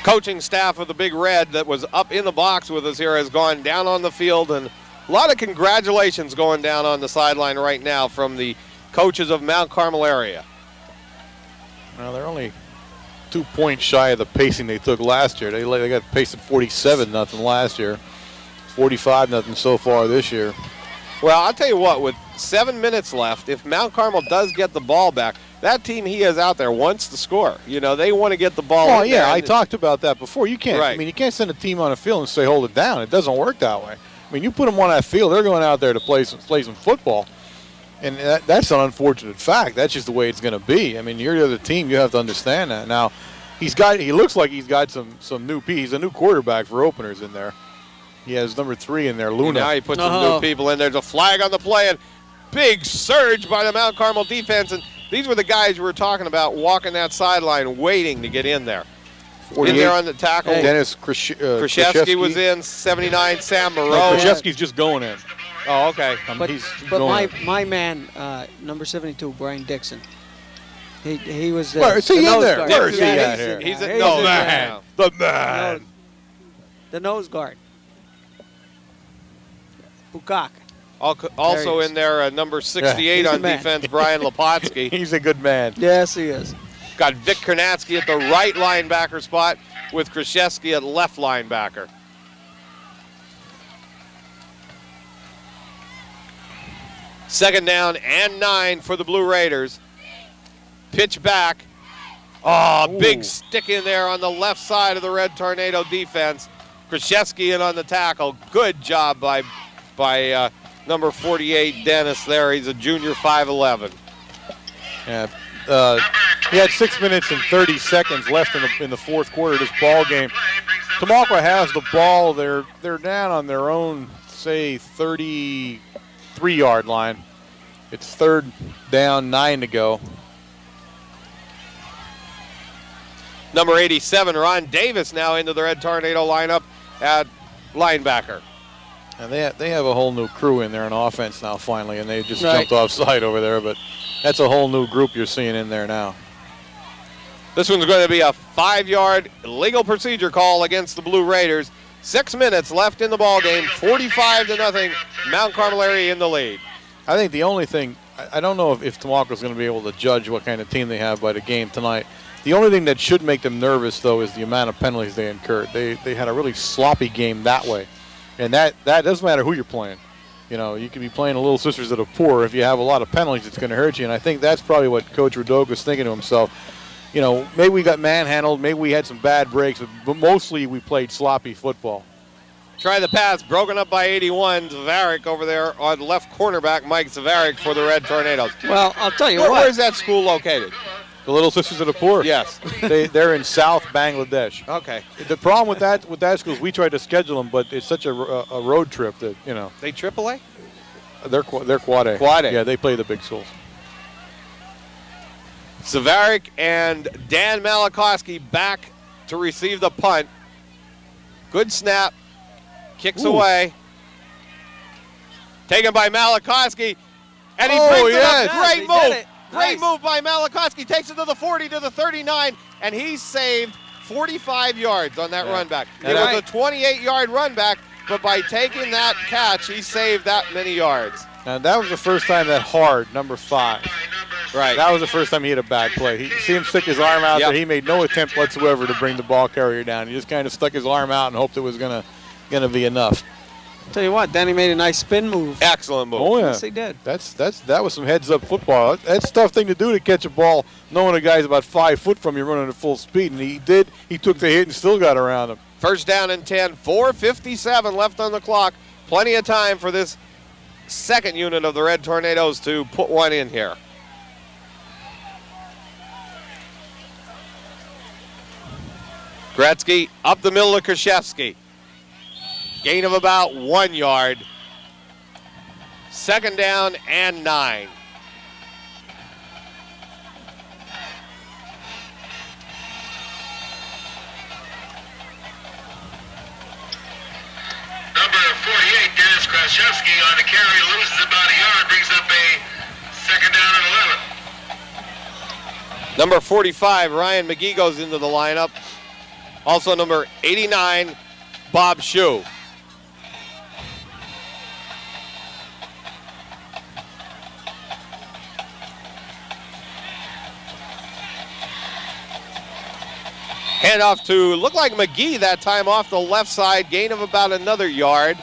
Coaching staff of the Big Red that was up in the box with us here has gone down on the field, and a lot of congratulations going down on the sideline right now from the coaches of Mount Carmel area. Well, they're only 2 points shy of the pacing they took last year. They got paced at 47-0 last year, 45-0 so far this year. Well, I'll tell you what, with 7 minutes left, if Mount Carmel does get the ball back, that team he has out there wants to score. You know, they want to get the ball in there. I talked about that before. You can't. Right. I mean, you can't send a team on a field and say hold it down. It doesn't work that way. I mean, you put them on that field, they're going out there to play some football, and that's an unfortunate fact. That's just the way it's going to be. I mean, you're the other team. You have to understand that. Now, he looks like he's got some new people. He's a new quarterback for openers in there. He has number 3 in there, Luna. Now he puts some new people in. There's a flag on the play, and big surge by the Mount Carmel defense. And these were the guys you were talking about walking that sideline, waiting to get in there. In there on the tackle. Dennis Krzyzewski was in. 79, Sam Moreau. No, Krzyzewski's just going in. Oh, okay. But my man, number 72, Brian Dixon. He was Where is he in there? guard. Where is he Yeah, at here? He's in a there. nose man. guard. The man. The nose guard. Bukak. Also There he is. in there, number 68 He's a on man. defense, Brian Lepotsky. He's a good man. Yes, he is. Got Vic Kornatsky at the right linebacker spot with Krzyzewski at left linebacker. Second down and 9 for the Blue Raiders. Pitch back. Oh, big stick in there on the left side of the Red Tornado defense. Krzyzewski in on the tackle. Good job by number 48, Dennis there. He's a junior, 5'11". Yeah. He had 6 minutes and 30 seconds left in the fourth quarter of this ball game. Tamaqua has the ball. They're down on their own, say, 33-yard line. It's third down, 9 to go. Number 87, Ron Davis, now into the Red Tornado lineup at linebacker. And they have a whole new crew in there on offense now, finally, and they just Right. jumped offside over there. But that's a whole new group you're seeing in there now. This one's going to be a 5-yard legal procedure call against the Blue Raiders. 6 minutes left in the ball game, 45-0. Mount Carmel area in the lead. I think the only thing, I don't know if Tamaqua is going to be able to judge what kind of team they have by the game tonight. The only thing that should make them nervous, though, is the amount of penalties they incurred. They had a really sloppy game that way. And that doesn't matter who you're playing. You know, you could be playing the Little Sisters of the Poor. If you have a lot of penalties, it's going to hurt you. And I think that's probably what Coach Rudoka's thinking to himself. You know, maybe we got manhandled, maybe we had some bad breaks, but mostly we played sloppy football. Try the pass, broken up by 81. Zavaric over there on left cornerback, Mike Zavaric for the Red Tornadoes. Well, I'll tell you what. Where's that school located? The Little Sisters of the Poor? Yes. They're in South Bangladesh. Okay. The problem with that school is we tried to schedule them, but it's such a road trip that, you know. They AAA? They're Quad A. Quad A. Yeah, they play the big schools. Zavaric and Dan Malakowski back to receive the punt. Good snap. Kicks away. Taken by Malakowski. And he brings it up. Great move. Great move by Malakowski. Takes it to the 40, to the 39, and he saved 45 yards on that run back. It was a 28-yard run back, but by taking that catch, he saved that many yards. And that was the first time that Hard, number 5. Right. That was the first time he had a bad play. He see him stick his arm out there. He made no attempt whatsoever to bring the ball carrier down. He just kind of stuck his arm out and hoped it was gonna be enough. Tell you what, Danny made a nice spin move. Excellent move. Oh yeah, Yes, he did. That was some heads-up football. That's a tough thing to do, to catch a ball knowing a guy's about 5 foot from you running at full speed, and he did. He took the hit and still got around him. First down and 10, 4:57 left on the clock. Plenty of time for this second unit of the Red Tornadoes to put one in here. Gretzky up the middle of Krzyzewski. Gain of about 1 yard. Second down and 9. Number 48, Dennis Kraszewski on the carry, loses about a yard, brings up a second down and 11. Number 45, Ryan McGee goes into the lineup. Also number 89, Bob Shue. Handoff to, look like McGee that time off the left side, gain of about another yard.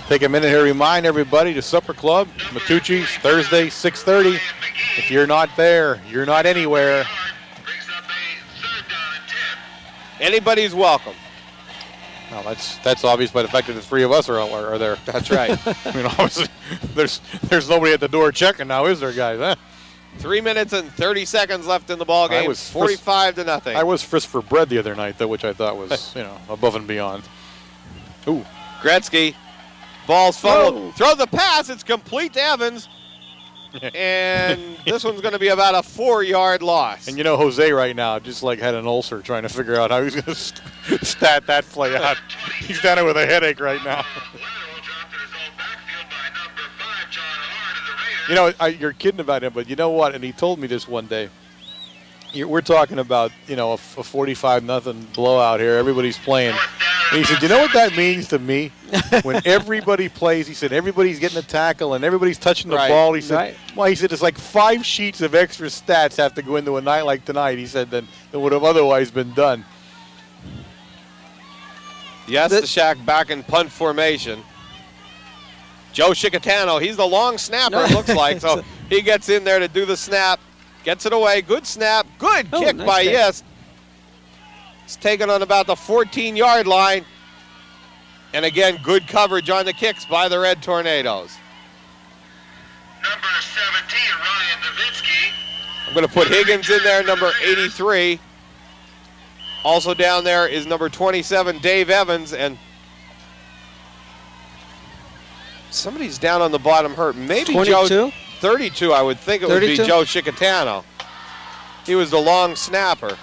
Take a minute here to remind everybody to Supper Club, Matucci's, Thursday, 6:30. If you're not there, you're not anywhere. Brings up a third down and 10. Anybody's welcome. Well, that's obvious by the fact that the 3 of us are there. That's right. I mean, obviously, there's nobody at the door checking now, is there, guys? Huh? 3 minutes and 30 seconds left in the ball game. 45-0. I was frisked for bread the other night, though, which I thought was, above and beyond. Ooh. Gretzky, ball's fumbled. Throw the pass. It's complete to Evans. And this one's going to be about a 4-yard loss. And Jose right now just had an ulcer trying to figure out how he's going to stat that play out. He's down there with a headache right now. Lateral dropped in his own backfield by number 5, John Hard of the Raiders. You're kidding about him, but you know what? And he told me this one day. We're talking about, a 45-0 blowout here. Everybody's playing. And he said, you know what that means to me? When everybody plays, he said, everybody's getting a tackle and everybody's touching the ball. He said, he said, it's like 5 sheets of extra stats have to go into a night like tonight. He said that it would have otherwise been done. Yes, the Shack back in punt formation. Joe Chicatano, he's the long snapper, it looks like. So he gets in there to do the snap. Gets it away. Good snap. Good kick nice by kick. Yist. It's taken on about the 14-yard line. And again, good coverage on the kicks by the Red Tornadoes. Number 17, Ryan Nowitzki. I'm going to put Higgins in there, number 83. Also down there is number 27, Dave Evans. And somebody's down on the bottom hurt. Maybe 22? Joe. 32, I would think it would be 32? Joe Chicatano. He was the long snapper.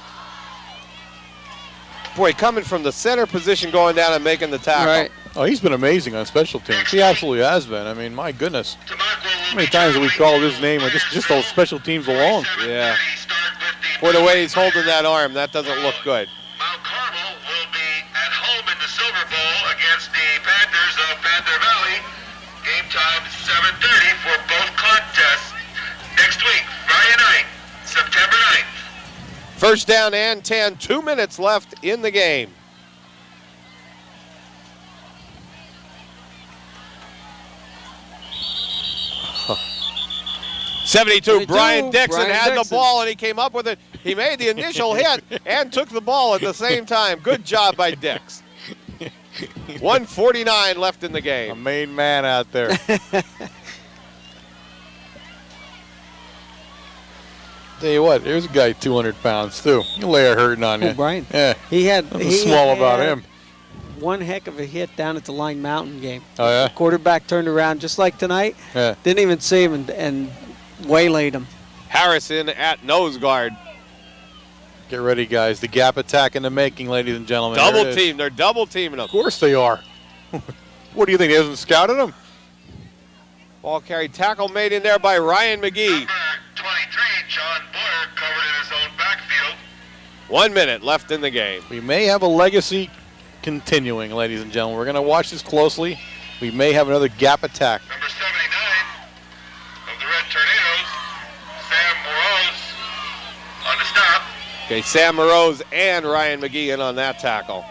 Boy, coming from the center position, going down and making the tackle. Right. Oh, he's been amazing on special teams. He absolutely has been. I mean, my goodness. Tamaqua How will many be times have we traveling called to his name, or just those special teams alone? Yeah. 7:30 start with the For the way he's holding that arm, that doesn't look good. Mount Carmel will be at home in the Silver Bowl against the Panthers of Panther Valley. Game time 7:30 for both contests. First down and 10, 2 minutes left in the game. Huh. 72, Brian Dixon Brian had Dixon. the ball, and he came up with it. He made the initial hit and took the ball at the same time. Good job by Dix. 1:49 left in the A game. main man out there. Tell you what, there's a guy 200 pounds too. You lay a hurting on you. Oh, Brian. Yeah. He had Nothing small about had him. one heck of a hit down at the Line Mountain game. Oh yeah. Quarterback turned around just like tonight. Yeah. Didn't even see him and waylaid him. Harrison at nose guard. Get ready, guys. The gap attack in the making, ladies and gentlemen. Double There it is. team. They're double teaming him. Of course they are. What do you think? He hasn't scouted him? Ball carried, tackle made in there by Ryan McGee. Number 23, John Boyer, covered in his own backfield. 1 minute left in the game. We may have a legacy continuing, ladies and gentlemen. We're going to watch this closely. We may have another gap attack. Number 79 of the Red Tornadoes, Sam Moroz on the stop. Okay, Sam Moroz and Ryan McGee in on that tackle.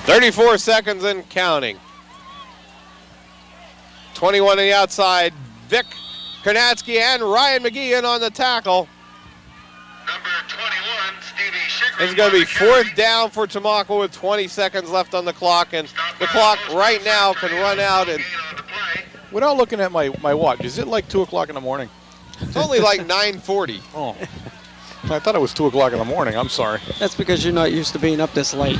.34 seconds and counting. 21 on the outside. Vic Karnatsky and Ryan McGee in on the tackle. Number 21, Stevie Schickman. It's going to be on the carry. fourth down for Tamaqua with 20 seconds left on the clock, and the clock right now can run out, and Gain on the play. Without looking at my watch, is it like 2 o'clock in the morning? it's only like 9:40. Oh. I thought it was 2 o'clock in the morning. I'm sorry. That's because you're not used to being up this late.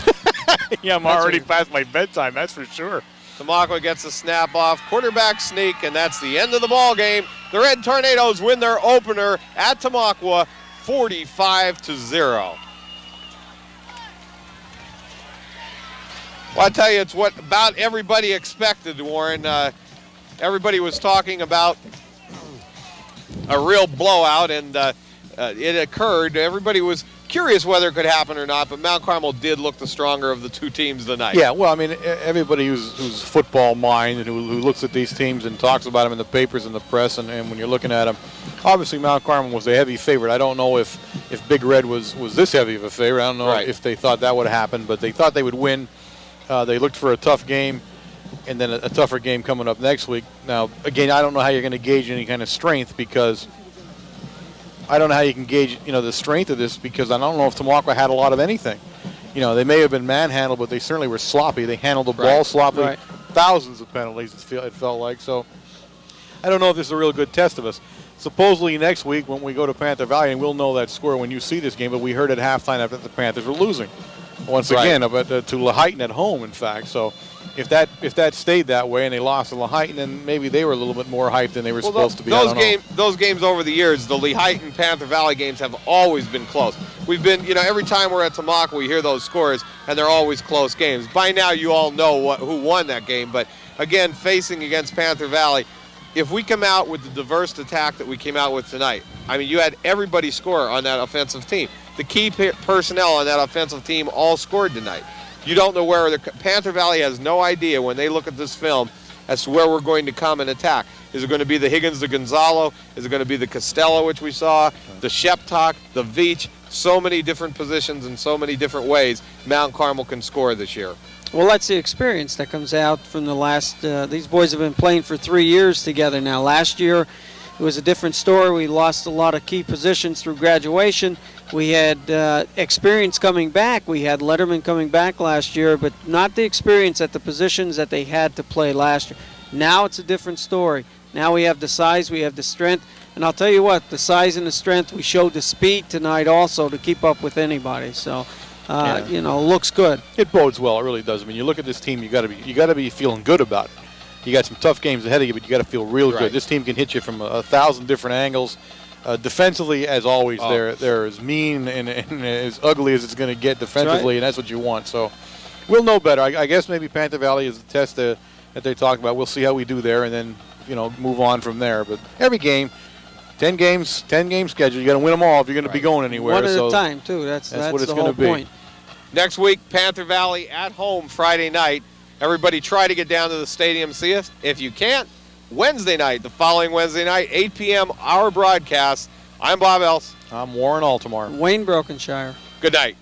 Yeah, I'm That's already what- past my bedtime, that's for sure. Tamaqua gets the snap off, quarterback sneak, and that's the end of the ball game. The Red Tornadoes win their opener at Tamaqua, 45-0. Well, I tell you, it's what about everybody expected, Warren. Everybody was talking about a real blowout, and it occurred. Everybody was curious whether it could happen or not, but Mount Carmel did look the stronger of the two teams tonight. Yeah, well, I mean, everybody who's football minded, who looks at these teams and talks about them in the papers and the press, and when you're looking at them, obviously Mount Carmel was a heavy favorite. I don't know if Big Red was this heavy of a favorite. I don't know Right. if they thought that would happen, but they thought they would win. They looked for a tough game, and then a tougher game coming up next week. Now, again, I don't know how you're going to gauge any kind of strength, because I don't know how you can gauge, the strength of this, because I don't know if Tamaqua had a lot of anything. They may have been manhandled, but they certainly were sloppy. They handled the ball Right. sloppily. Right. Thousands of penalties, it felt like. So I don't know if this is a real good test of us. Supposedly next week when we go to Panther Valley, and we'll know that score when you see this game, but we heard at halftime that the Panthers were losing. Once Right. again, to Laheyton at home, in fact. So if that stayed that way and they lost to Laheyton, then maybe they were a little bit more hyped than they were supposed to be. I don't know. Those games over the years, the Laheyton Panther Valley games have always been close. We've been, every time we're at Tamaqua, we hear those scores, and they're always close games. By now, you all know who won that game, but again, facing against Panther Valley, if we come out with the diverse attack that we came out with tonight, I mean, you had everybody score on that offensive team. The key personnel on that offensive team all scored tonight. You don't know where Panther Valley has no idea when they look at this film as to where we're going to come and attack. Is it going to be the Higgins, the Gonzalo? Is it going to be the Costello, which we saw, the Sheptok, the Veach? So many different positions and so many different ways Mount Carmel can score this year. Well, that's the experience that comes out from the last. These boys have been playing for 3 years together now. Last year, it was a different story. We lost a lot of key positions through graduation. We had experience coming back. We had Letterman coming back last year, but not the experience at the positions that they had to play last year. Now it's a different story. Now we have the size, we have the strength, and I'll tell you what, the size and the strength, we showed the speed tonight also to keep up with anybody. So, looks good. It bodes well. It really does. I mean, you look at this team, you got to be feeling good about it. You got some tough games ahead of you, but you got to feel real Right. good. This team can hit you from 1,000 different angles. Defensively, as always, Oh. they're as mean and as ugly as it's going to get defensively, right. and that's what you want. So we'll know better. I guess maybe Panther Valley is the test that they talk about. We'll see how we do there, and then move on from there. But every game, 10 games schedule. You got to win them all if you're going to be going anywhere. One at so a time, too. That's what it's the gonna whole be. point. Next week, Panther Valley at home Friday night. Everybody try to get down to the stadium, see us. If you can't, Wednesday night, the following Wednesday night, 8 p.m., our broadcast. I'm Bob Else. I'm Warren Altamar. Wayne Brokenshire. Good night.